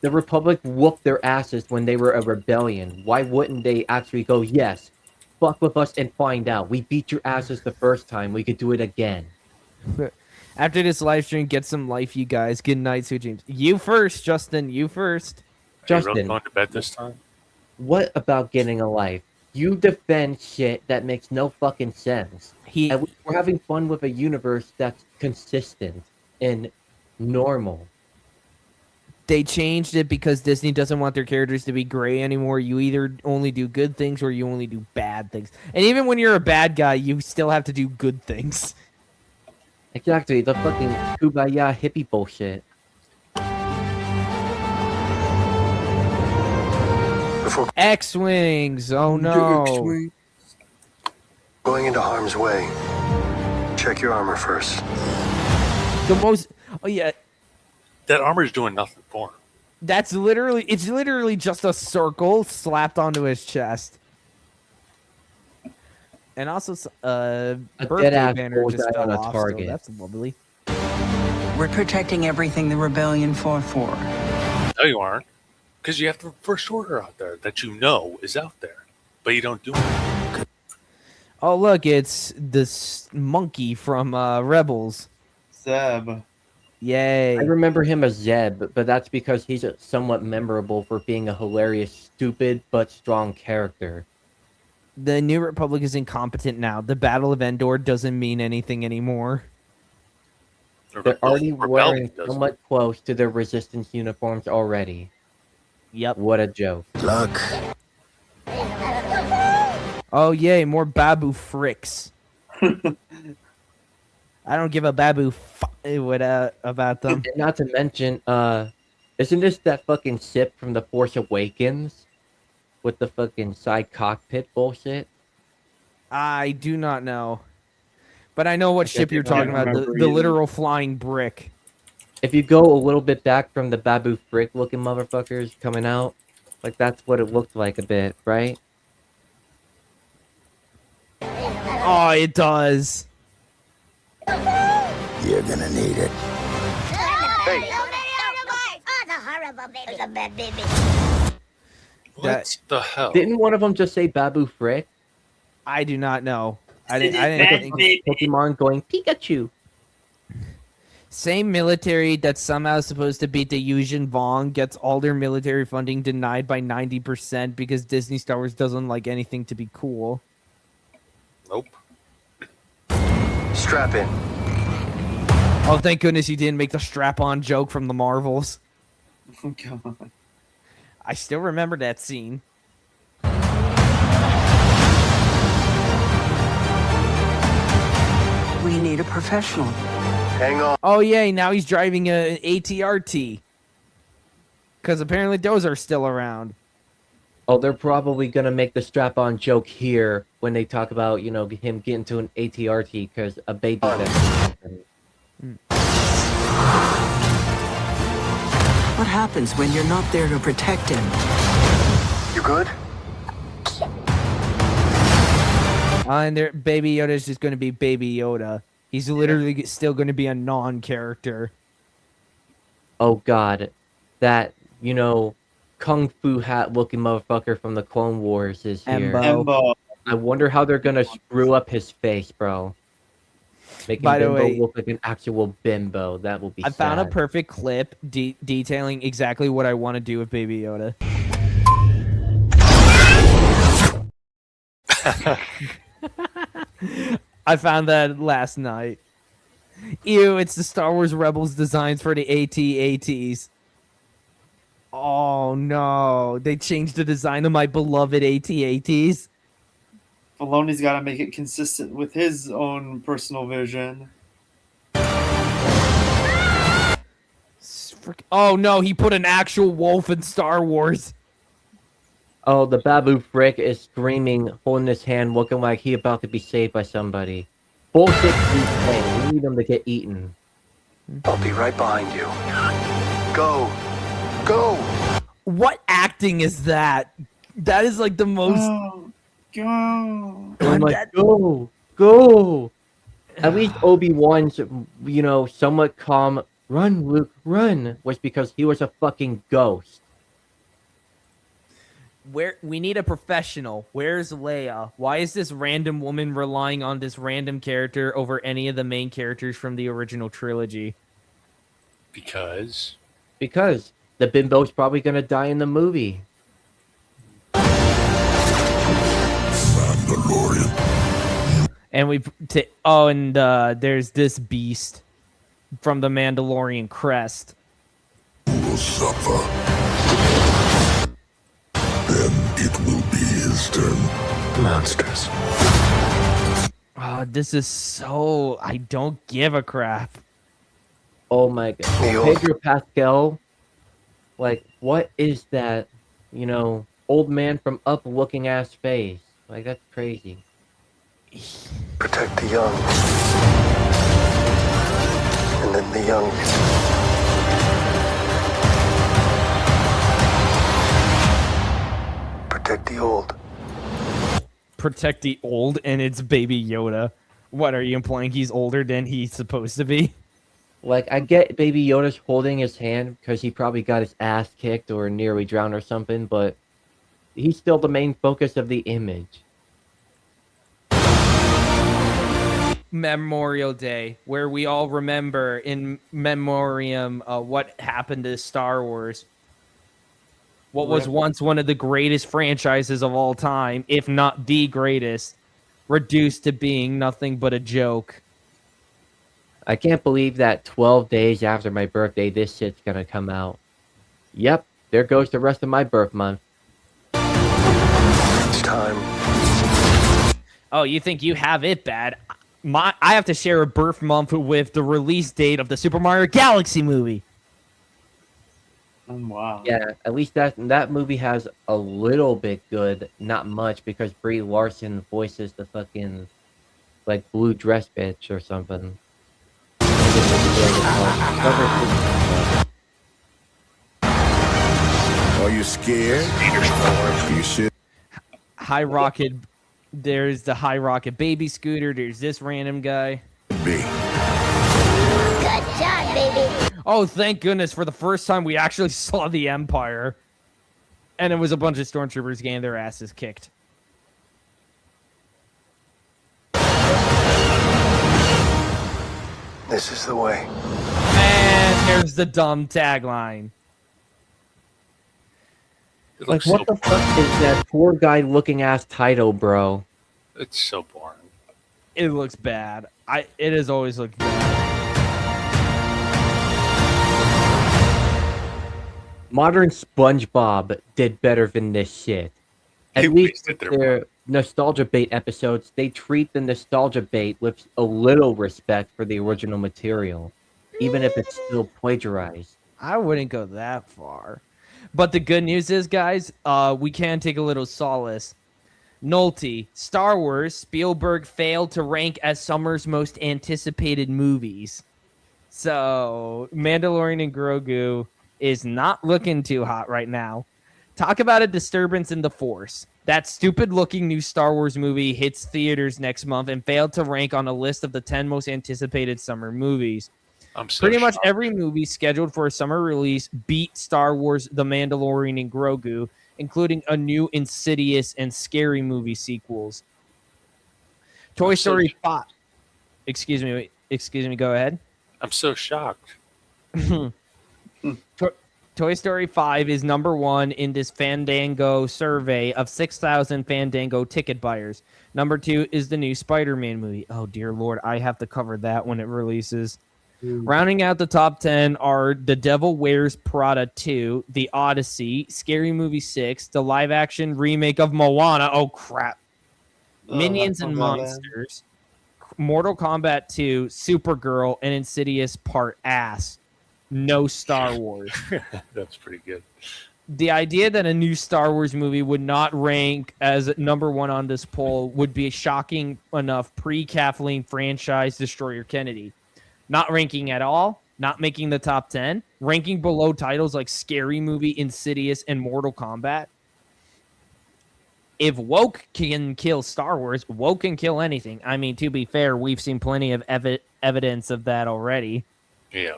The Republic whooped their asses when they were a rebellion. Why wouldn't they actually go, yes, fuck with us and find out. We beat your asses the first time. We could do it again. After this live stream, get some life, you guys. Good night, sweet dreams. You first, Justin. You first. Justin, Are you going to bed this time? what about getting a life? You defend shit that makes no fucking sense. And we're having fun with a universe that's consistent and normal. They changed it because Disney doesn't want their characters to be gray anymore. You either only do good things or you only do bad things. And even when you're a bad guy, you still have to do good things. Exactly, the fucking kumbaya hippie bullshit. X-Wings! Oh no. Going into harm's way. Check your armor first. The most... Oh yeah. That armor's doing nothing for him. It's literally just a circle slapped onto his chest. And also, birthday dead-ass banner just bullseye fell on a off. target. So that's lovely. We're protecting everything the rebellion fought for. No, you aren't. Because you have the First Order out there that you know is out there. But you don't do it. Oh, look, it's this monkey from Rebels. Zeb. Yay. I remember him as Zeb, but that's because he's somewhat memorable for being a hilarious, stupid, but strong character. The New Republic is incompetent now. The Battle of Endor doesn't mean anything anymore. They're already wearing somewhat close to their Resistance uniforms already. Yep. What a joke. Luck. Oh, yay, more Babu fricks. I don't give a Babu about them. And not to mention, isn't this that fucking sip from The Force Awakens? With the fucking side cockpit bullshit? I do not know. But I know what ship you're talking about. The either. literal flying brick. If you go a little bit back from the Babu Frick looking motherfuckers coming out, like that's what it looked like a bit, right? Oh, it does. You're gonna need it. What the hell? Didn't one of them just say Babu Frick? I do not know. I didn't think Pokemon going Pikachu. Same military that's somehow supposed to beat the Yuzhen Vong gets all their military funding denied by 90% because Disney Star Wars doesn't like anything to be cool. Nope. Strap in. Oh, thank goodness you didn't make the strap-on joke from the Marvels. Oh, God. I still remember that scene. We need a professional. Hang on. Oh, yay, now he's driving an ATRT. Because apparently those are still around. Oh, they're probably gonna make the strap-on joke here when they talk about, you know, him getting to an ATRT because a baby. What happens when you're not there to protect him? You good? And there, Baby Yoda is just going to be Baby Yoda. He's literally still going to be a non-character. Oh God, that, you know, kung fu hat looking motherfucker from the Clone Wars is here. Embo. I wonder how they're gonna screw up his face, bro. Making By the Bimbo way, look like an actual bimbo. That will be I found a sad. perfect clip detailing exactly what I want to do with Baby Yoda. I found that last night. Ew, it's the Star Wars Rebels designs for the AT-ATs. Oh no, they changed the design of my beloved AT-ATs. Filoni's got to make it consistent with his own personal vision. Oh no, he put an actual wolf in Star Wars. Oh, the Babu Frick is screaming, holding his hand, looking like he about to be saved by somebody. Bullshit, we need him to get eaten. I'll be right behind you. Go. Go. What acting is that? That is like the most. Go. I'm like, go. At least Obi-Wan's, somewhat calm, run, Luke, run, was because he was a fucking ghost. Where we need a professional. Where's Leia? Why is this random woman relying on this random character over any of the main characters from the original trilogy? Because the bimbo's probably gonna die in the movie. And there's this beast from the Mandalorian crest. Will suffer. Then it will be his turn. Monsters. Oh, this is so. I don't give a crap. Oh my god. Pedro Pascal. Like, what is that? Old man from Up looking ass face. Like, that's crazy. Protect the young. And then the young. Protect the old. Protect the old, and it's Baby Yoda. What, are you implying he's older than he's supposed to be? Like, I get Baby Yoda's holding his hand because he probably got his ass kicked or nearly drowned or something, but he's still the main focus of the image. Memorial Day, where we all remember in memoriam what happened to Star Wars. What was once one of the greatest franchises of all time, if not the greatest, reduced to being nothing but a joke. I can't believe that 12 days after my birthday, this shit's gonna come out. Yep, there goes the rest of my birth month. It's time. Oh, you think you have it bad? I have to share a birth month with the release date of the Super Mario Galaxy movie. Wow. Yeah, at least that movie has a little bit good, not much, because Brie Larson voices the fucking, like, blue dress bitch or something. Are you scared? You should. High Rocket. There's the High Rocket baby scooter. There's this random guy. Be. Good job, baby. Oh, thank goodness. For the first time, we actually saw the Empire. And it was a bunch of stormtroopers getting their asses kicked. This is the way. And there's the dumb tagline. Like, what the fuck is that poor guy looking ass title, bro? It's so boring. It looks bad. It has always looked bad. Modern SpongeBob did better than this shit. At least their nostalgia bait episodes, they treat the nostalgia bait with a little respect for the original material, even if it's still plagiarized. I wouldn't go that far. But the good news is, guys, we can take a little solace. Nolte, Star Wars, Spielberg failed to rank as summer's most anticipated movies. So, Mandalorian and Grogu is not looking too hot right now. Talk about a disturbance in the Force. That stupid-looking new Star Wars movie hits theaters next month and failed to rank on a list of the 10 most anticipated summer movies. Pretty much every movie scheduled for a summer release beat Star Wars, The Mandalorian, and Grogu, including a new Insidious and Scary Movie sequels. Toy Story 5. Excuse me, go ahead. I'm so shocked. Toy Story 5 is number 1 in this Fandango survey of 6,000 Fandango ticket buyers. Number 2 is the new Spider-Man movie. Oh, dear Lord, I have to cover that when it releases. Rounding out the top 10 are The Devil Wears Prada 2, The Odyssey, Scary Movie 6, the live-action remake of Moana. Oh, crap. Minions and Monsters, Mortal Kombat 2, Supergirl, and Insidious Part Ass. No Star Wars. That's pretty good. The idea that a new Star Wars movie would not rank as number 1 on this poll would be a shocking enough pre-Kathleen franchise Destroyer Kennedy. Not ranking at all, not making the top 10, ranking below titles like Scary Movie, Insidious, and Mortal Kombat. If woke can kill Star Wars, woke can kill anything. I mean, to be fair, we've seen plenty of evidence of that already. Yeah.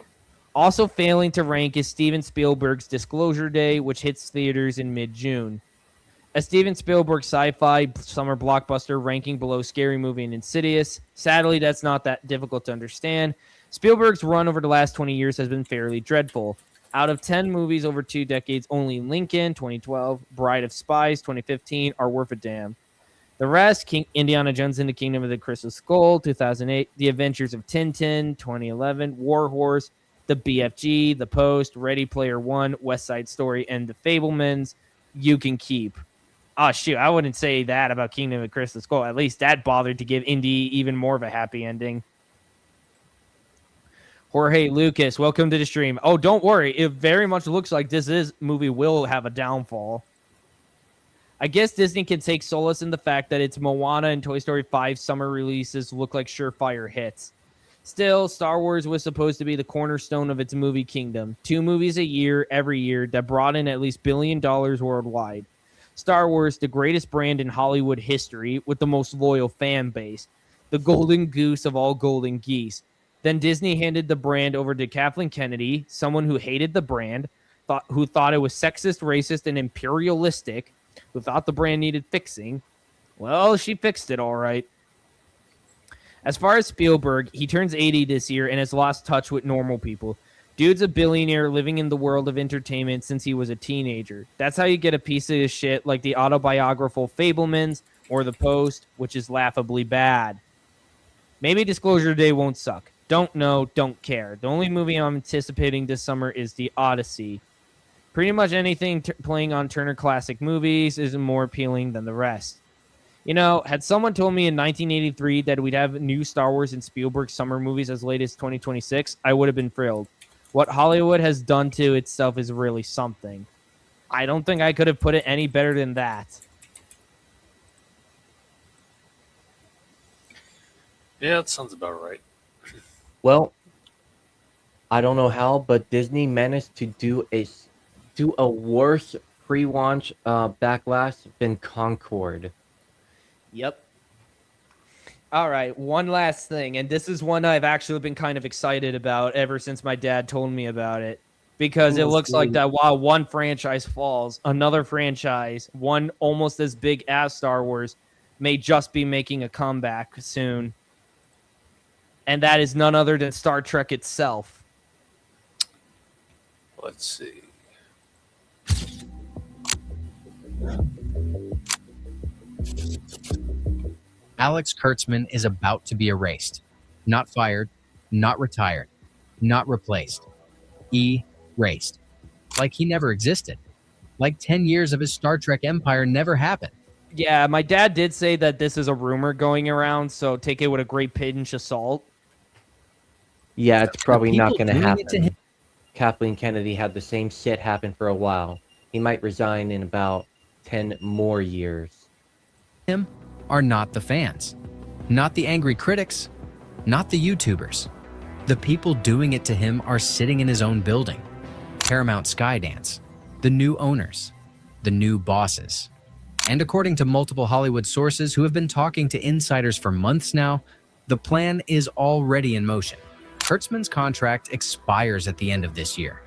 Also failing to rank is Steven Spielberg's Disclosure Day, which hits theaters in mid-June. A Steven Spielberg sci-fi summer blockbuster ranking below Scary Movie and Insidious. Sadly, that's not that difficult to understand. Spielberg's run over the last 20 years has been fairly dreadful. Out of 10 movies over 2 decades, only Lincoln, 2012, Bride of Spies, 2015, are worth a damn. The rest, Indiana Jones and the Kingdom of the Crystal Skull, 2008, The Adventures of Tintin, 2011, War Horse, The BFG, The Post, Ready Player One, West Side Story, and The Fablemans, you can keep. Oh, shoot, I wouldn't say that about Kingdom of the Crystal Skull. At least that bothered to give Indy even more of a happy ending. Jorge Lucas, welcome to the stream. Oh, don't worry. It very much looks like this movie will have a downfall. I guess Disney can take solace in the fact that its Moana and Toy Story 5 summer releases look like surefire hits. Still, Star Wars was supposed to be the cornerstone of its movie kingdom. 2 movies a year, every year, that brought in at least $1 billion worldwide. Star Wars, the greatest brand in Hollywood history with the most loyal fan base. The golden goose of all golden geese. Then Disney handed the brand over to Kathleen Kennedy, someone who hated the brand, who thought it was sexist, racist, and imperialistic, who thought the brand needed fixing. Well, she fixed it all right. As far as Spielberg, he turns 80 this year and has lost touch with normal people. Dude's a billionaire living in the world of entertainment since he was a teenager. That's how you get a piece of shit like the autobiographical Fablemans or The Post, which is laughably bad. Maybe Disclosure Day won't suck. Don't know, don't care. The only movie I'm anticipating this summer is The Odyssey. Pretty much anything playing on Turner Classic Movies is more appealing than the rest. You know, had someone told me in 1983 that we'd have new Star Wars and Spielberg summer movies as late as 2026, I would have been thrilled. What Hollywood has done to itself is really something. I don't think I could have put it any better than that. Yeah, that sounds about right. Well, I don't know how, but Disney managed to do a worse pre-launch backlash than Concord. Yep. All right, one last thing, and this is one I've actually been kind of excited about ever since my dad told me about it, because it looks like that while one franchise falls, another franchise, one almost as big as Star Wars, may just be making a comeback soon. And that is none other than Star Trek itself. Let's see. Alex Kurtzman is about to be erased. Not fired, not retired, not replaced. Erased. Like he never existed. Like 10 years of his Star Trek empire never happened. Yeah, my dad did say that this is a rumor going around, so take it with a great pinch of salt. Yeah, it's probably not going to doing happen. it to him- Kathleen Kennedy had the same shit happen for a while. He might resign in about 10 more years. Him are not the fans, not the angry critics, not the YouTubers. The people doing it to him are sitting in his own building. Paramount Skydance, the new owners, the new bosses. And according to multiple Hollywood sources who have been talking to insiders for months now, the plan is already in motion. Kurtzman's contract expires at the end of this year.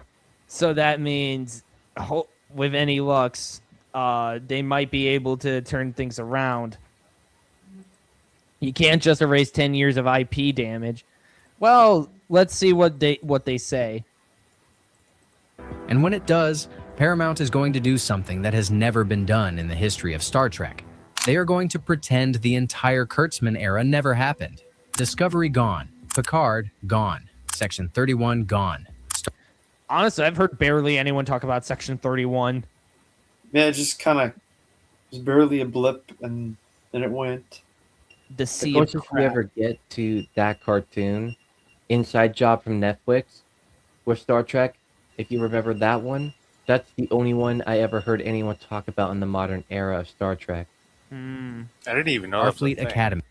So that means, with any lucks, they might be able to turn things around. You can't just erase 10 years of IP damage. Well, let's see what they say. And when it does, Paramount is going to do something that has never been done in the history of Star Trek. They are going to pretend the entire Kurtzman era never happened. Discovery gone. Picard gone. Section 31 gone. Honestly, I've heard barely anyone talk about Section 31. Yeah, it just kind of was barely a blip, and then it went. The The sea of closest we crap. ever get to that cartoon, Inside Job from Netflix, with Star Trek, if you remember that one, that's the only one I ever heard anyone talk about in the modern era of Star Trek. I didn't even know that was a Starfleet thing. Academy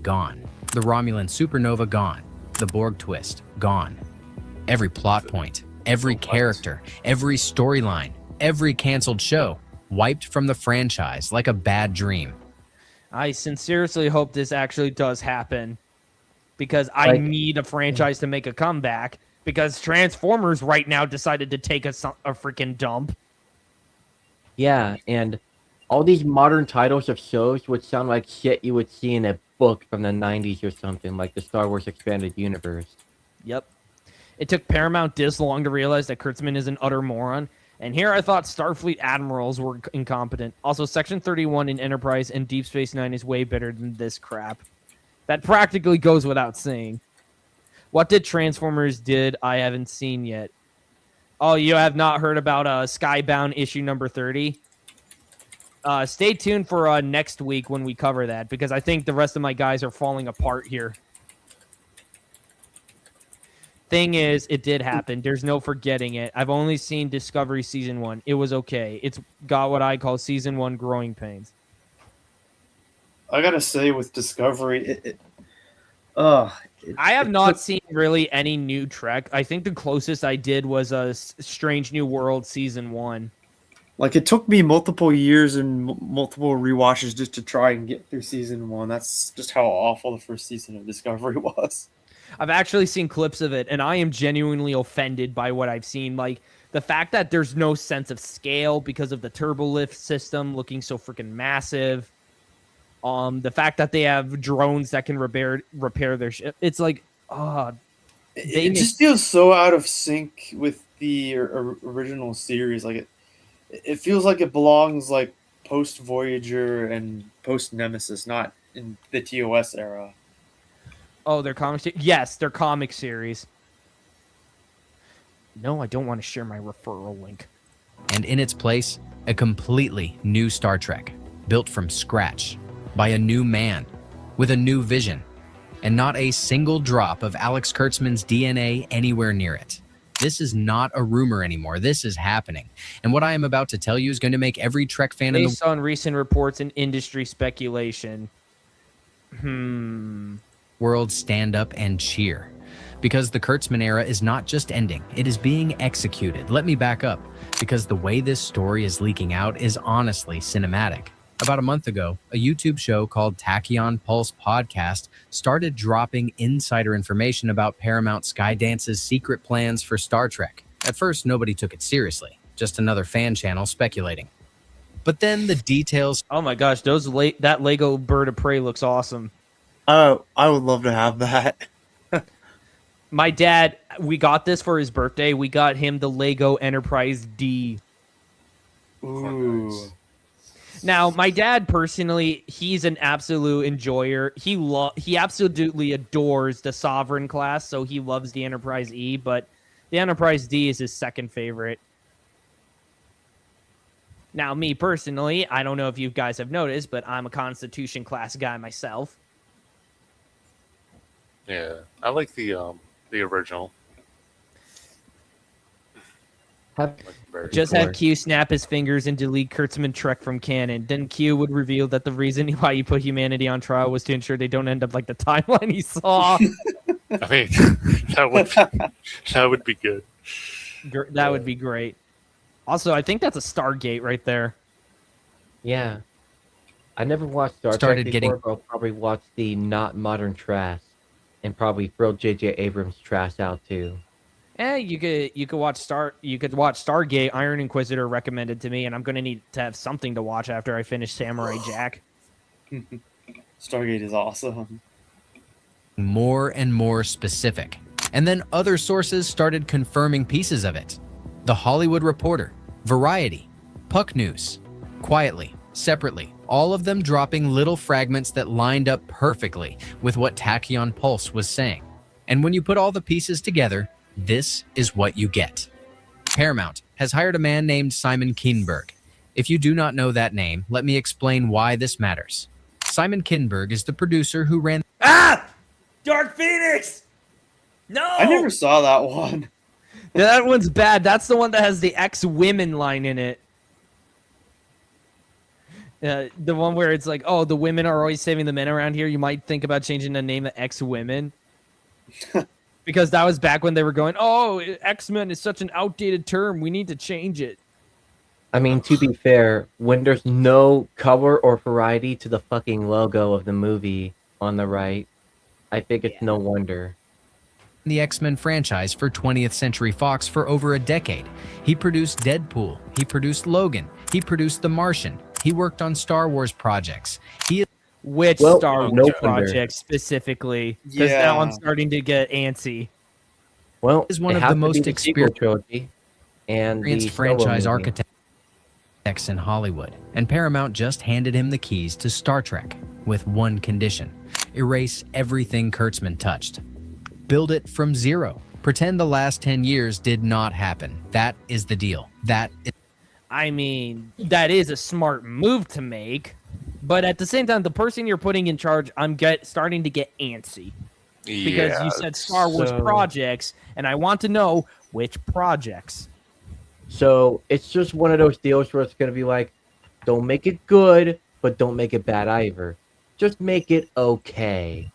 gone. The Romulan supernova gone. The Borg twist gone. Every plot point, every character, every storyline, every canceled show wiped from the franchise like a bad dream. I sincerely hope this actually does happen because I need a franchise to make a comeback because Transformers right now decided to take a freaking dump. Yeah, and all these modern titles of shows would sound like shit you would see in a book from the 90s or something, like the Star Wars Expanded Universe. Yep. It took Paramount this long to realize that Kurtzman is an utter moron. And here I thought Starfleet admirals were incompetent. Also, Section 31 in Enterprise and Deep Space Nine is way better than this crap. That practically goes without saying. What did Transformers did I haven't seen yet? Oh, you have not heard about Skybound issue number 30? Stay tuned for next week when we cover that, because I think the rest of my guys are falling apart here. Thing is, it did happen. There's no forgetting it. I've only seen Discovery Season 1. It was okay. It's got what I call Season 1 growing pains. I gotta say, with Discovery, I have not seen really any new Trek. I think the closest I did was a Strange New World Season 1. like, it took me multiple years and multiple rewatches just to try and get through Season 1. That's just how awful the first season of Discovery was. I've actually seen clips of it, and I am genuinely offended by what I've seen. Like, the fact that there's no sense of scale because of the turbolift system looking so freaking massive. The fact that they have drones that can repair their ship. It's like, It just feels so out of sync with the original series. Like, it feels like it belongs, like, post-Voyager and post-Nemesis, not in the TOS era. Oh, their comic series? Yes, their comic series. No, I don't want to share my referral link. And in its place, a completely new Star Trek, built from scratch, by a new man, with a new vision, and not a single drop of Alex Kurtzman's DNA anywhere near it. This is not a rumor anymore. This is happening. And what I am about to tell you is going to make every Trek fan in the Based on recent reports and industry speculation. world stand up and cheer. Because the Kurtzman era is not just ending, it is being executed. Let me back up, because the way this story is leaking out is honestly cinematic. About a month ago, a YouTube show called Tachyon Pulse Podcast started dropping insider information about Paramount Skydance's secret plans for Star Trek. At first, nobody took it seriously, just another fan channel speculating. But then the details... Oh my gosh, that Lego Bird of Prey looks awesome. Oh, I would love to have that. My dad, we got this for his birthday. We got him the Lego Enterprise D. Ooh. Now, my dad personally, he's an absolute enjoyer. He absolutely adores the Sovereign class, so he loves the Enterprise E, but the Enterprise D is his second favorite. Now, me personally, I don't know if you guys have noticed, but I'm a Constitution class guy myself. Yeah, I like the original. Just had Q snap his fingers and delete Kurtzman Trek from canon. Then Q would reveal that the reason why you put humanity on trial was to ensure they don't end up like the timeline he saw. I mean, that would be good. That would be great. Also, I think that's a Stargate right there. Yeah. I never watched Star Started Trek getting- before, but I'll probably watch the not modern trash and probably throw J.J. Abrams trash out too. You could watch Stargate. Iron Inquisitor recommended to me, and I'm gonna need to have something to watch after I finish Samurai Jack. Stargate is awesome. more and more specific. And then other sources started confirming pieces of it. The Hollywood Reporter, Variety, Puck News, quietly, separately, all of them dropping little fragments that lined up perfectly with what Tachyon Pulse was saying. And when you put all the pieces together, this is what you get. Paramount has hired a man named Simon Kinberg. If you do not know that name, let me explain why this matters. Simon Kinberg is the producer who ran... Dark Phoenix! No! I never saw that one. That one's bad. That's the one that has the ex-women line in it. The one where it's like, oh, the women are always saving the men around here. You might think about changing the name to X-Women. Because that was back when they were going, oh, X-Men is such an outdated term. We need to change it. I mean, to be fair, when there's no cover or variety to the fucking logo of the movie on the right, I think it's no wonder. The X-Men franchise for 20th Century Fox for over a decade. He produced Deadpool. He produced Logan. He produced The Martian. He worked on Star Wars projects. Which Star Wars project specifically? Because now I'm starting to get antsy. Well, is one of the most experienced and franchise architects in Hollywood, and Paramount just handed him the keys to Star Trek with one condition: erase everything Kurtzman touched. Build it from zero. Pretend the last 10 years did not happen. That is the deal. I mean, that is a smart move to make, but at the same time, the person you're putting in charge, I'm starting to get antsy. Because you said Star Wars projects, and I want to know which projects. So it's just one of those deals where it's going to be like, don't make it good, but don't make it bad either. Just make it okay.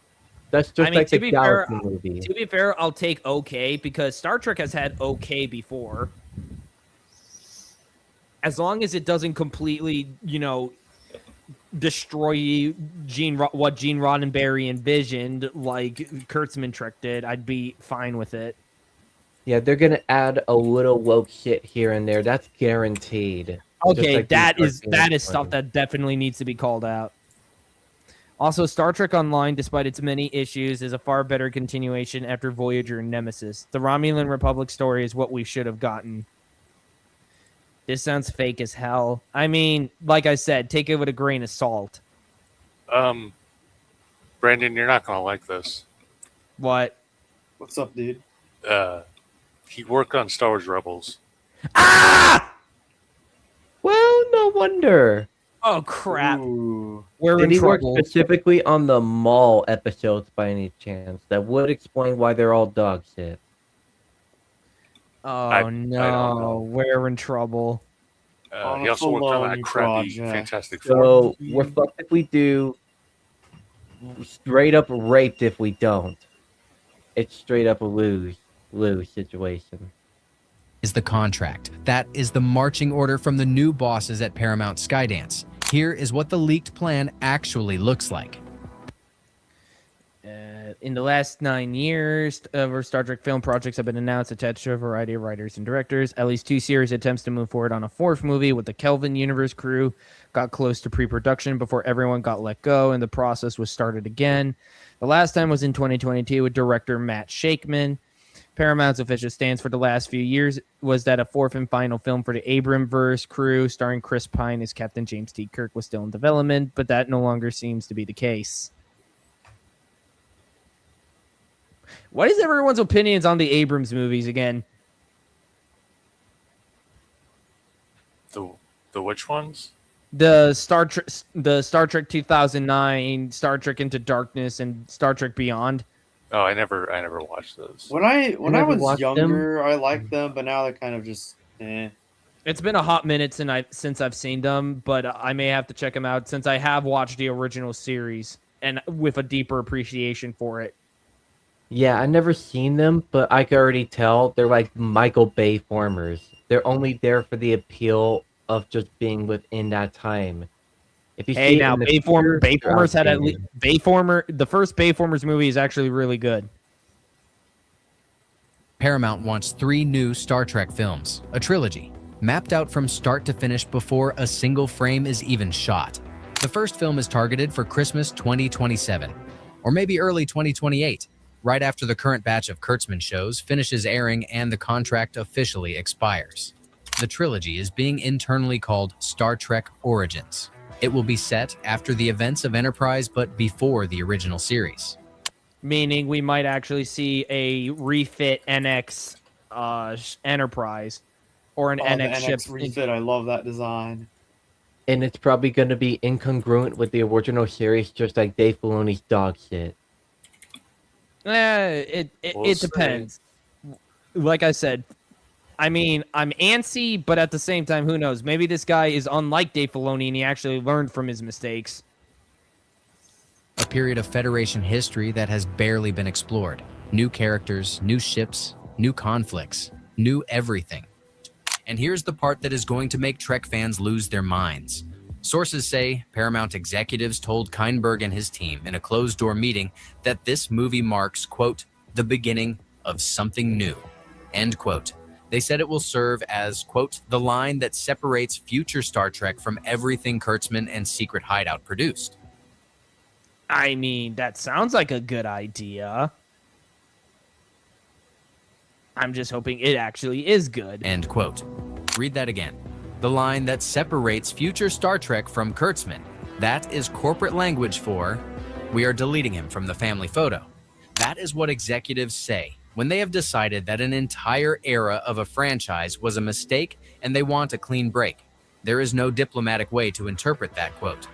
That's just like the Galaxy movie. To be fair, I'll take okay, because Star Trek has had okay before. As long as it doesn't completely, destroy what Gene Roddenberry envisioned, like Kurtzman Trek did, I'd be fine with it. Yeah, they're gonna add a little woke shit here and there. That's guaranteed. Okay, that is stuff that definitely needs to be called out. Also, Star Trek Online, despite its many issues, is a far better continuation after Voyager and Nemesis. The Romulan Republic story is what we should have gotten. This sounds fake as hell. I mean, like I said, take it with a grain of salt. Brandon, you're not gonna like this. What? What's up, dude? He worked on Star Wars Rebels. Well, no wonder. Oh crap! We're in trouble. Work specifically on the Maul episodes by any chance? That would explain why they're all dog shit. Oh no, we're in trouble. He also worked on that crappy Fantastic Four. So we're fucked if we do. Straight up raped if we don't. It's straight up a lose situation. Is the contract. That is the marching order from the new bosses at Paramount Skydance. Here is what the leaked plan actually looks like. In the last 9 years, over Star Trek film projects have been announced attached to a variety of writers and directors. At least 2 series attempts to move forward on a 4th movie with the Kelvin Universe crew got close to pre-production before everyone got let go and the process was started again. The last time was in 2022 with director Matt Shakeman. Paramount's official stance for the last few years was that a 4th and final film for the Abramverse crew starring Chris Pine as Captain James T. Kirk was still in development, but that no longer seems to be the case. What is everyone's opinions on the Abrams movies again? The which ones? The Star Trek 2009, Star Trek Into Darkness, and Star Trek Beyond. Oh, I never watched those. When I was younger, I liked them, but now they're kind of just eh. It's been a hot minute since I've seen them, but I may have to check them out since I have watched the original series and with a deeper appreciation for it. Yeah, I never seen them, but I can already tell they're like Michael Bay formers. They're only there for the appeal of just being within that time. If you hey, now Bayformers had at least the first Bayformers movie is actually really good. Paramount wants 3 new Star Trek films, a trilogy, mapped out from start to finish before a single frame is even shot. The first film is targeted for Christmas 2027, or maybe early 2028. right after the current batch of Kurtzman shows finishes airing and the contract officially expires. The trilogy is being internally called Star Trek Origins. It will be set after the events of Enterprise but before the original series. Meaning we might actually see a refit NX Enterprise or an Oh, NX the ship. NX refit, I love that design. And it's probably going to be incongruent with the original series, just like Dave Filoni's dog shit. It depends. Like I said, I mean, I'm antsy, but at the same time, who knows? Maybe this guy is unlike Dave Filoni and he actually learned from his mistakes. A period of Federation history that has barely been explored. New characters, new ships, new conflicts, new everything. And here's the part that is going to make Trek fans lose their minds. Sources say Paramount executives told Kindberg and his team in a closed-door meeting that this movie marks, quote, the beginning of something new, end quote. They said it will serve as, quote, the line that separates future Star Trek from everything Kurtzman and Secret Hideout produced. I mean, that sounds like a good idea. I'm just hoping it actually is good. End quote. Read that again. The line that separates future Star Trek from Kurtzman. That is corporate language for, we are deleting him from the family photo. That is what executives say when they have decided that an entire era of a franchise was a mistake and they want a clean break. There is no diplomatic way to interpret that quote.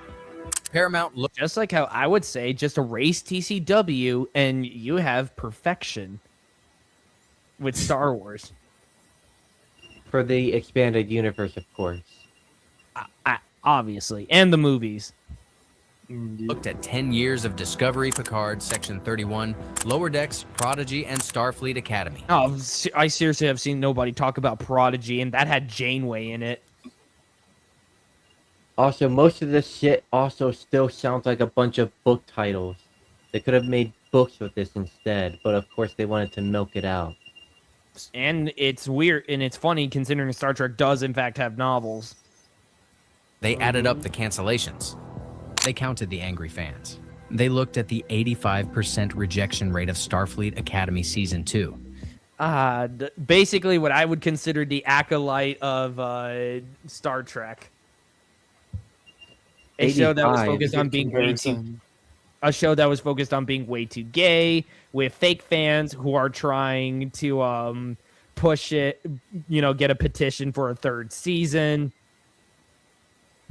Paramount looked just like how I would say, just erase TCW and you have perfection with Star Wars. For the expanded universe, of course. Obviously. And the movies. Looked at 10 years of Discovery, Picard, Section 31, Lower Decks, Prodigy, and Starfleet Academy. Oh, I seriously have seen nobody talk about Prodigy, and that had Janeway in it. Also, most of this shit also still sounds like a bunch of book titles. They could have made books with this instead, but of course they wanted to milk it out. And it's weird, and it's funny considering Star Trek does in fact have novels. They added up the cancellations. They counted the angry fans. They looked at the 85% rejection rate of Starfleet Academy Season 2. Basically what I would consider the acolyte of Star Trek. A show that was focused on being way too... A show that was focused on being way too gay, with fake fans who are trying to push it, get a petition for a third season.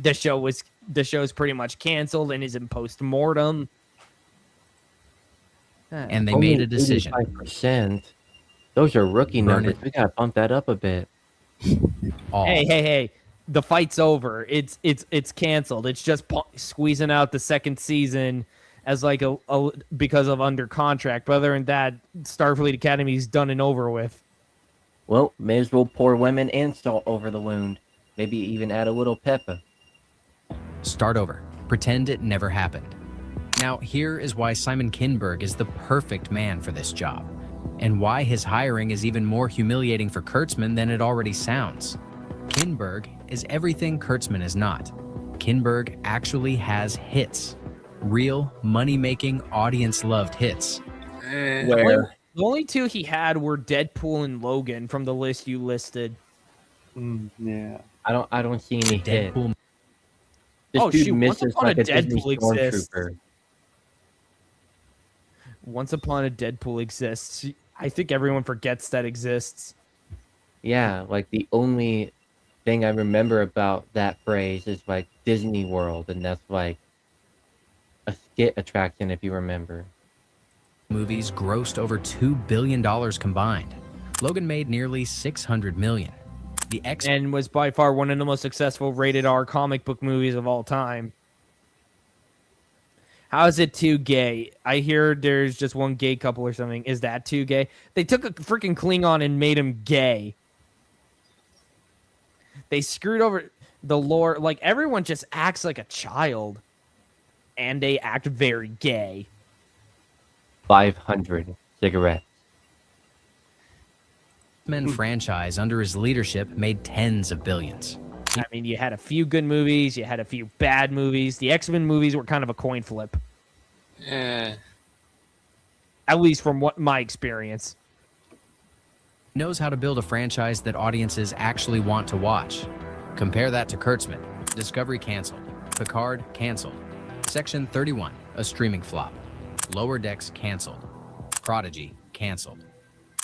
The show's pretty much canceled and is in post-mortem. And they made a decision. 85%. Those are rookie numbers. We gotta bump that up a bit. Hey. The fight's over. It's canceled. It's just squeezing out the second season as like a because of under contract. But other than that, Starfleet Academy is done and over with. Well, may as well pour lemon and salt over the wound. Maybe even add a little pepper. Start over. Pretend it never happened. Now, here is why Simon Kinberg is the perfect man for this job, and why his hiring is even more humiliating for Kurtzman than it already sounds. Kinberg is everything Kurtzman is not. Kinberg actually has hits. Real, money-making, audience-loved hits. The only two he had were Deadpool and Logan from the list you listed. Yeah. I don't see any Deadpool. hit. This dude misses like a Disney Stormtrooper. Once Upon a Deadpool exists. I think everyone forgets that exists. Yeah, like the only thing I remember about that phrase is like Disney World, and that's like a skit attraction, if you remember. Movies grossed over $2 billion combined. Logan made nearly $600 million. And was by far one of the most successful rated R comic book movies of all time. How is it too gay? I hear there's just one gay couple or something. Is that too gay? They took a freaking Klingon and made him gay. They screwed over the lore. Like, everyone just acts like a child. And they act very gay. 500 cigarettes. X-Men franchise under his leadership made tens of billions. I mean, you had a few good movies, you had a few bad movies. The X-Men movies were kind of a coin flip. Yeah. at least from what my experience. Knows how to build a franchise that audiences actually want to watch. Compare that to Kurtzman. Discovery canceled. Picard canceled. Section 31, a streaming flop. Lower Decks canceled. Prodigy canceled.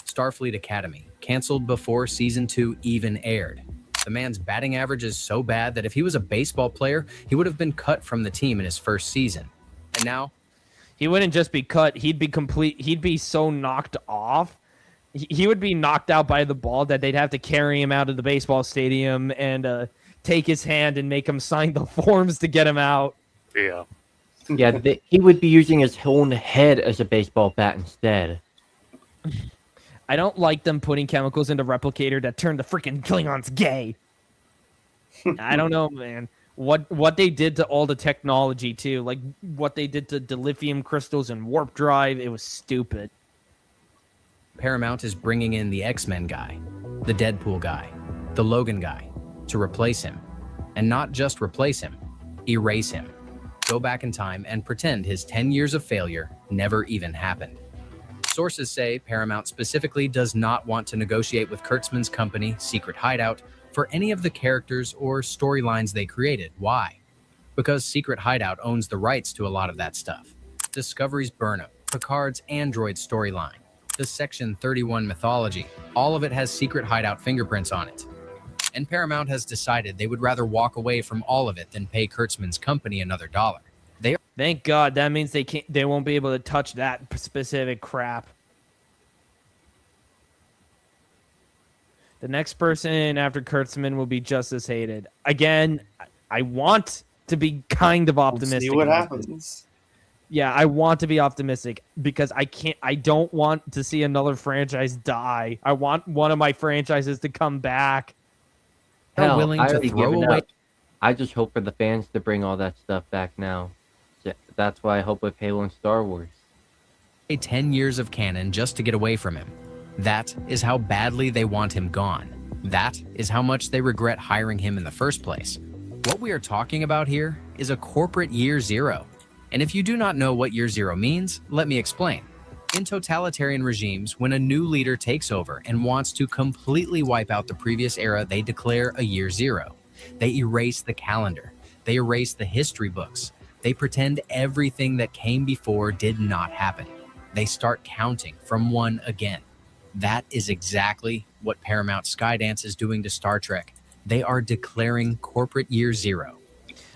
Starfleet Academy canceled before season 2 even aired. The man's batting average is so bad that if he was a baseball player, he would have been cut from the team in his first season. And now he wouldn't just be cut, he'd be so knocked off. He would be knocked out by the ball that they'd have to carry him out of the baseball stadium and take his hand and make him sign the forms to get him out. Yeah. Yeah, he would be using his own head as a baseball bat instead. I don't like them putting chemicals into Replicator that turn the freaking Klingons gay. I don't know, man. What they did to all the technology, too. Like, what they did to dilithium crystals and warp drive, it was stupid. Paramount is bringing in the X-Men guy, the Deadpool guy, the Logan guy, to replace him. And not just replace him, erase him. Go back in time and pretend his 10 years of failure never even happened. Sources say Paramount specifically does not want to negotiate with Kurtzman's company, Secret Hideout, for any of the characters or storylines they created. Why? Because Secret Hideout owns the rights to a lot of that stuff. Discovery's Burnham, Picard's Android storyline, the Section 31 mythology, all of it has Secret Hideout fingerprints on it. And Paramount has decided they would rather walk away from all of it than pay Kurtzman's company another dollar. Thank God. That means they won't be able to touch that specific crap. The next person after Kurtzman will be just as hated. Again, I want to be kind of optimistic. See what happens. Yeah, I want to be optimistic because I don't want to see another franchise die. I want one of my franchises to come back. Hell, willing I to already throw given away. up. I just hope for the fans to bring all that stuff back now. That's why I hope with Halo and Star Wars. 10 years of canon just to get away from him. That is how badly they want him gone. That is how much they regret hiring him in the first place. What we are talking about here is a corporate year zero. And if you do not know what year zero means, let me explain. In totalitarian regimes, when a new leader takes over and wants to completely wipe out the previous era, they declare a year zero. They erase the calendar. They erase the history books. They pretend everything that came before did not happen. They start counting from one again. That is exactly what Paramount Skydance is doing to Star Trek. They are declaring corporate year zero.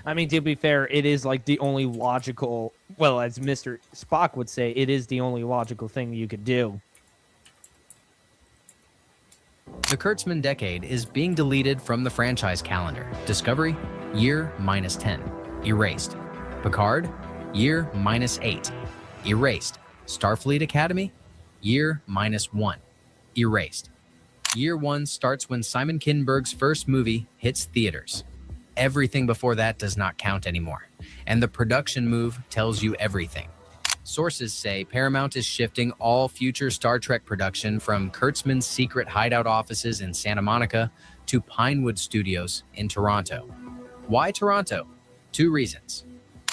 I mean, to be fair, it is like the only logical, well, as Mr. Spock would say, it is the only logical thing you could do. The Kurtzman decade is being deleted from the franchise calendar. Discovery, year -10, erased. Picard, year -8, erased. Starfleet Academy, year -1, erased. Year 1 starts when Simon Kinberg's first movie hits theaters. Everything before that does not count anymore. And the production move tells you everything. Sources say Paramount is shifting all future Star Trek production from Kurtzman's secret hideout offices in Santa Monica to Pinewood Studios in Toronto. Why Toronto? 2 reasons.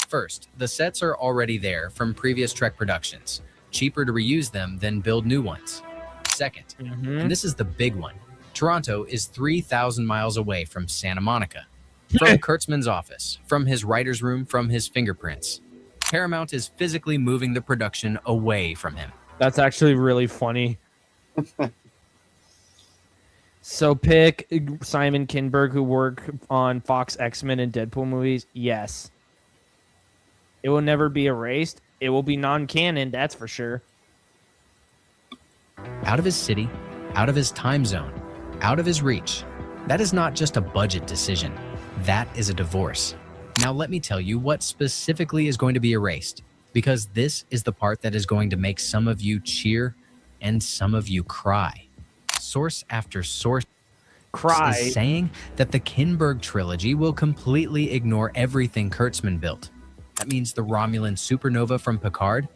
First, the sets are already there from previous Trek productions. Cheaper to reuse them than build new ones. Second, and this is the big one, Toronto is 3,000 miles away from Santa Monica. From Kurtzman's office, from his writer's room, from his fingerprints. Paramount is physically moving the production away from him. That's actually really funny. So pick Simon Kinberg, who worked on Fox X-Men and Deadpool movies. Yes. It will never be erased. It will be non-canon, that's for sure. Out of his city, out of his time zone, out of his reach. That is not just a budget decision. That is a divorce. Now let me tell you what specifically is going to be erased, because this is the part that is going to make some of you cheer and some of you cry. Source after source is saying that the Kinberg trilogy will completely ignore everything Kurtzman built. That means the Romulan supernova from Picard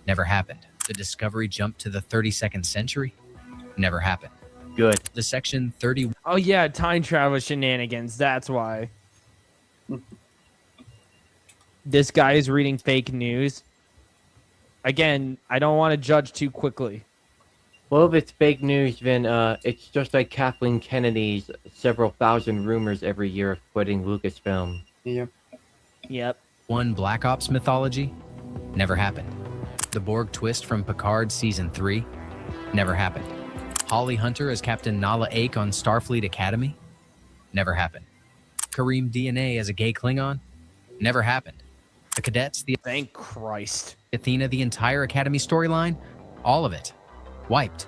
never happened. The Discovery jump to the 32nd century never happened. Good. The Section 30. Oh yeah, time travel shenanigans. That's why. This guy is reading fake news. again, I don't want to judge too quickly. Well, if it's fake news, then it's just like Kathleen Kennedy's several thousand rumors every year of quitting Lucasfilm. Yep. One Black Ops mythology? Never happened. The Borg twist from Picard Season 3? Never happened. Holly Hunter as Captain Nala Ake on Starfleet Academy? Never happened. Kareem DNA as a gay Klingon? Never happened. The cadets, Thank Christ. Athena, the entire Academy storyline? All of it. Wiped.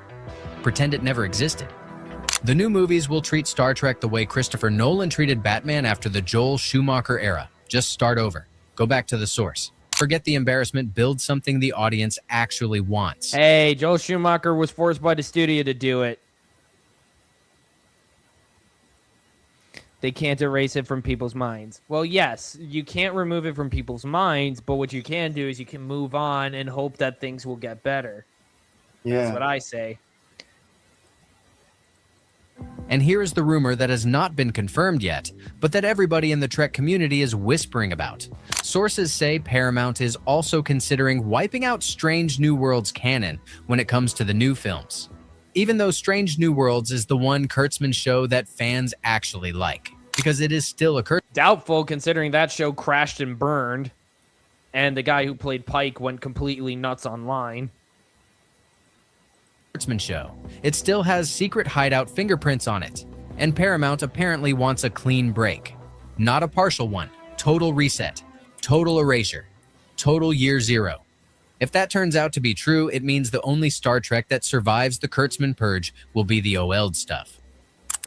Pretend it never existed. The new movies will treat Star Trek the way Christopher Nolan treated Batman after the Joel Schumacher era. Just start over. Go back to the source. Forget the embarrassment. Build something the audience actually wants. Hey, Joel Schumacher was forced by the studio to do it. They can't erase it from people's minds. Well, yes, you can't remove it from people's minds, but what you can do is you can move on and hope that things will get better. Yeah. That's what I say. And here is the rumor that has not been confirmed yet, but that everybody in the Trek community is whispering about. Sources say Paramount is also considering wiping out Strange New Worlds canon when it comes to the new films. Even though Strange New Worlds is the one Kurtzman show that fans actually like, because it is still a Doubtful, considering that show crashed and burned, and the guy who played Pike went completely nuts online. Kurtzman show. It still has secret hideout fingerprints on it, and Paramount apparently wants a clean break. Not a partial one. Total reset. Total erasure. Total year zero. If that turns out to be true, it means the only Star Trek that survives the Kurtzman purge will be the OL'd stuff.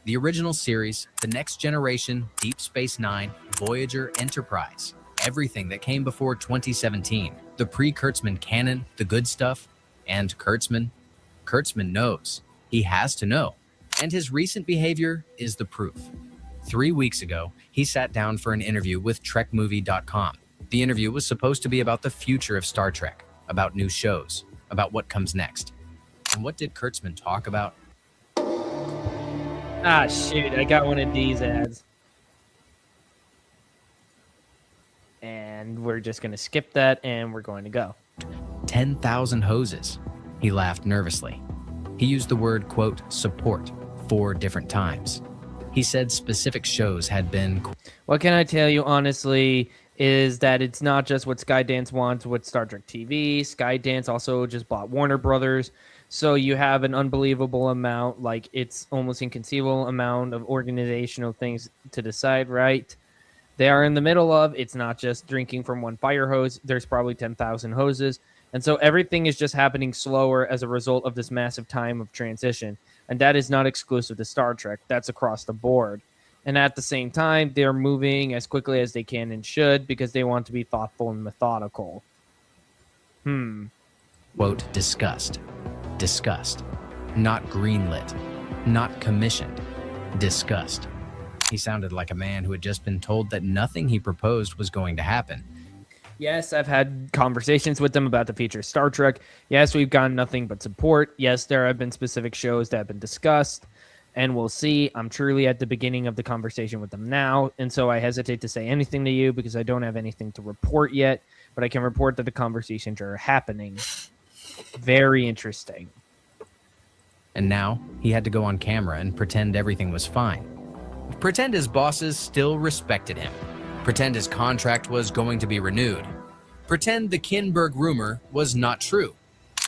The original series, The Next Generation, Deep Space Nine, Voyager, Enterprise, everything that came before 2017, the pre-Kurtzman canon, the good stuff, and Kurtzman. Kurtzman knows. He has to know. And his recent behavior is the proof. 3 weeks ago, he sat down for an interview with TrekMovie.com. The interview was supposed to be about the future of Star Trek, about new shows, about what comes next. And what did Kurtzman talk about? Ah, shoot, I got one of these ads. And we're just going to skip that, and we're going to go. 10,000 hoses. He laughed nervously. He used the word, quote, support 4 different times. He said specific shows had been... What can I tell you, honestly, is that it's not just what Skydance wants with Star Trek TV. Skydance also just bought Warner Brothers. So you have an unbelievable amount, like it's almost inconceivable amount of organizational things to decide, right? They are in the middle of, it's not just drinking from one fire hose. There's probably 10,000 hoses. And so everything is just happening slower as a result of this massive time of transition. And that is not exclusive to Star Trek. That's across the board. And at the same time, they're moving as quickly as they can and should because they want to be thoughtful and methodical. Quote, discussed. Discussed. Not greenlit. Not commissioned. Discussed. He sounded like a man who had just been told that nothing he proposed was going to happen. Yes, I've had conversations with them about the future of Star Trek. Yes, we've gotten nothing but support. Yes, there have been specific shows that have been discussed, and we'll see. I'm truly at the beginning of the conversation with them now, and so I hesitate to say anything to you because I don't have anything to report yet, but I can report that the conversations are happening. Very interesting. And now he had to go on camera and pretend everything was fine. Pretend his bosses still respected him. Pretend his contract was going to be renewed. Pretend the Kinberg rumor was not true.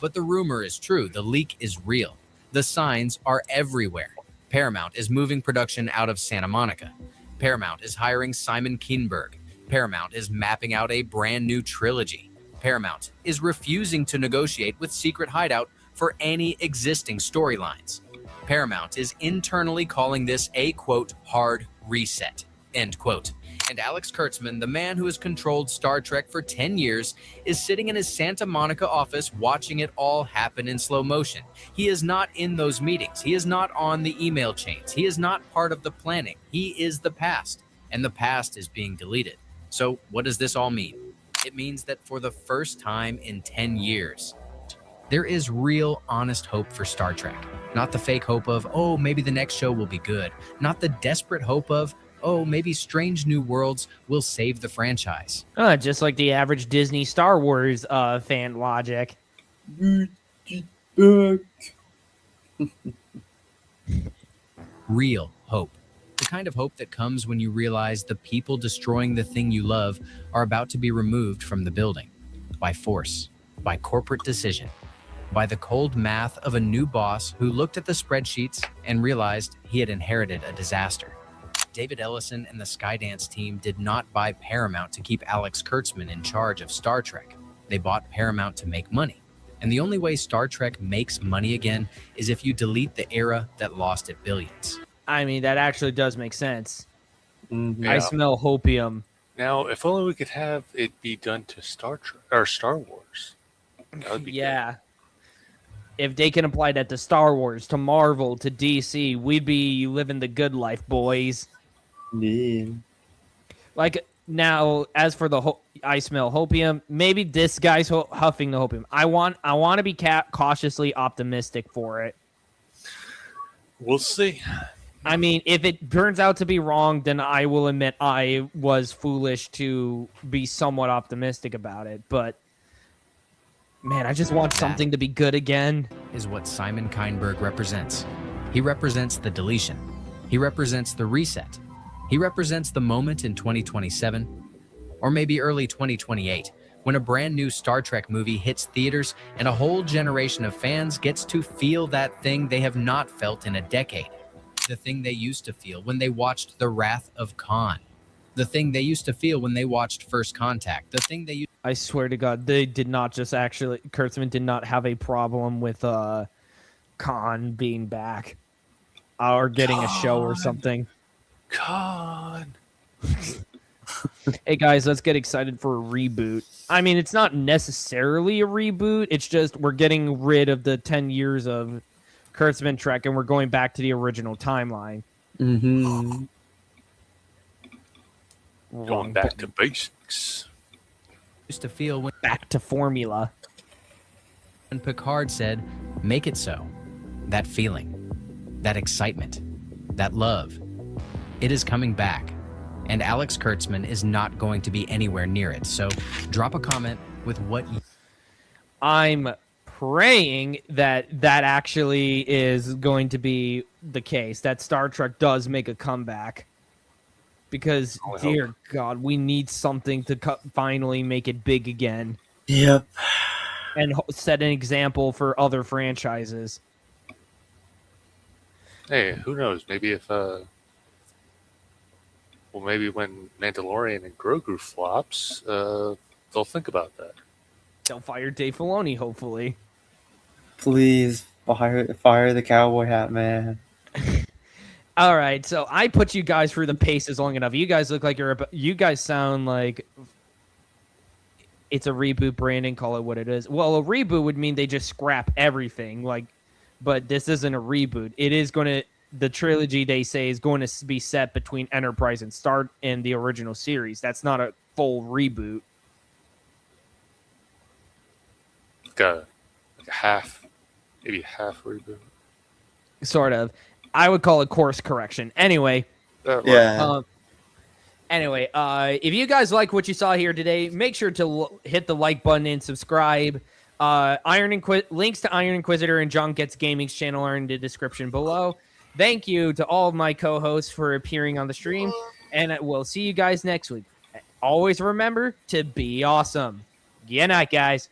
But the rumor is true. The leak is real. The signs are everywhere. Paramount is moving production out of Santa Monica. Paramount is hiring Simon Kinberg. Paramount is mapping out a brand new trilogy. Paramount is refusing to negotiate with Secret Hideout for any existing storylines. Paramount is internally calling this a, quote, hard reset, end quote. And Alex Kurtzman, the man who has controlled Star Trek for 10 years, is sitting in his Santa Monica office watching it all happen in slow motion. He is not in those meetings. He is not on the email chains. He is not part of the planning. He is the past, and the past is being deleted. So what does this all mean? It means that for the first time in 10 years, there is real, honest hope for Star Trek. Not the fake hope of, oh, maybe the next show will be good. Not the desperate hope of, oh, maybe Strange New Worlds will save the franchise. Just like the average Disney Star Wars fan logic. Real hope. The kind of hope that comes when you realize the people destroying the thing you love are about to be removed from the building. By force, by corporate decision, by the cold math of a new boss who looked at the spreadsheets and realized he had inherited a disaster. David Ellison and the Skydance team did not buy Paramount to keep Alex Kurtzman in charge of Star Trek. They bought Paramount to make money. And the only way Star Trek makes money again is if you delete the era that lost it billions. I mean, that actually does make sense. Yeah. I smell hopium. Now, if only we could have it be done to Star Trek or Star Wars. That would be Yeah. If they can apply that to Star Wars, to Marvel, to DC, we'd be living the good life, boys. Yeah. Like, now, as for the I smell hopium, maybe this guy's huffing the hopium. I want to be cautiously optimistic for it. We'll see. I mean, if it turns out to be wrong, then I will admit I was foolish to be somewhat optimistic about it. But, man, I just want something to be good again. Is what Simon Kinberg represents. He represents the deletion. He represents the reset. He represents the moment in 2027, or maybe early 2028, when a brand new Star Trek movie hits theaters and a whole generation of fans gets to feel that thing they have not felt in a decade. The thing they used to feel when they watched The Wrath of Khan. The thing they used to feel when they watched First Contact. The thing they I swear to God, they did not just actually... Kurtzman did not have a problem with Khan being back. Or getting a show or something. Khan! Hey guys, let's get excited for a reboot. I mean, it's not necessarily a reboot. It's just we're getting rid of the 10 years of Kurtzman Trek and we're going back to the original timeline. Mm-hmm. Going back to basics. used to feel when back to formula. When Picard said, "Make it so." That feeling, that excitement, that love, it is coming back. And Alex Kurtzman is not going to be anywhere near it. So drop a comment with what you... I'm praying that that actually is going to be the case, that Star Trek does make a comeback. Because, dear God, we need something to finally make it big again. Yep. And set an example for other franchises. Hey, who knows? Maybe if, maybe when Mandalorian and Grogu flops, they'll think about that. They'll fire Dave Filoni, hopefully. Please fire the cowboy hat man. All right, so I put you guys through the paces long enough. You guys look like you guys sound like it's a reboot. Brandon, call it what it is. Well, a reboot would mean they just scrap everything. But this isn't a reboot. It is going to, the trilogy they say is going to be set between Enterprise and Star and the original series. That's not a full reboot. Like a half, maybe half reboot. Sort of. I would call it course correction. Anyway. Yeah. Anyway, if you guys like what you saw here today, make sure to hit the like button and subscribe. Links to Iron Inquisitor and John Gets Gaming's channel are in the description below. Thank you to all of my co-hosts for appearing on the stream, and we'll see you guys next week. Always remember to be awesome. Good night, guys.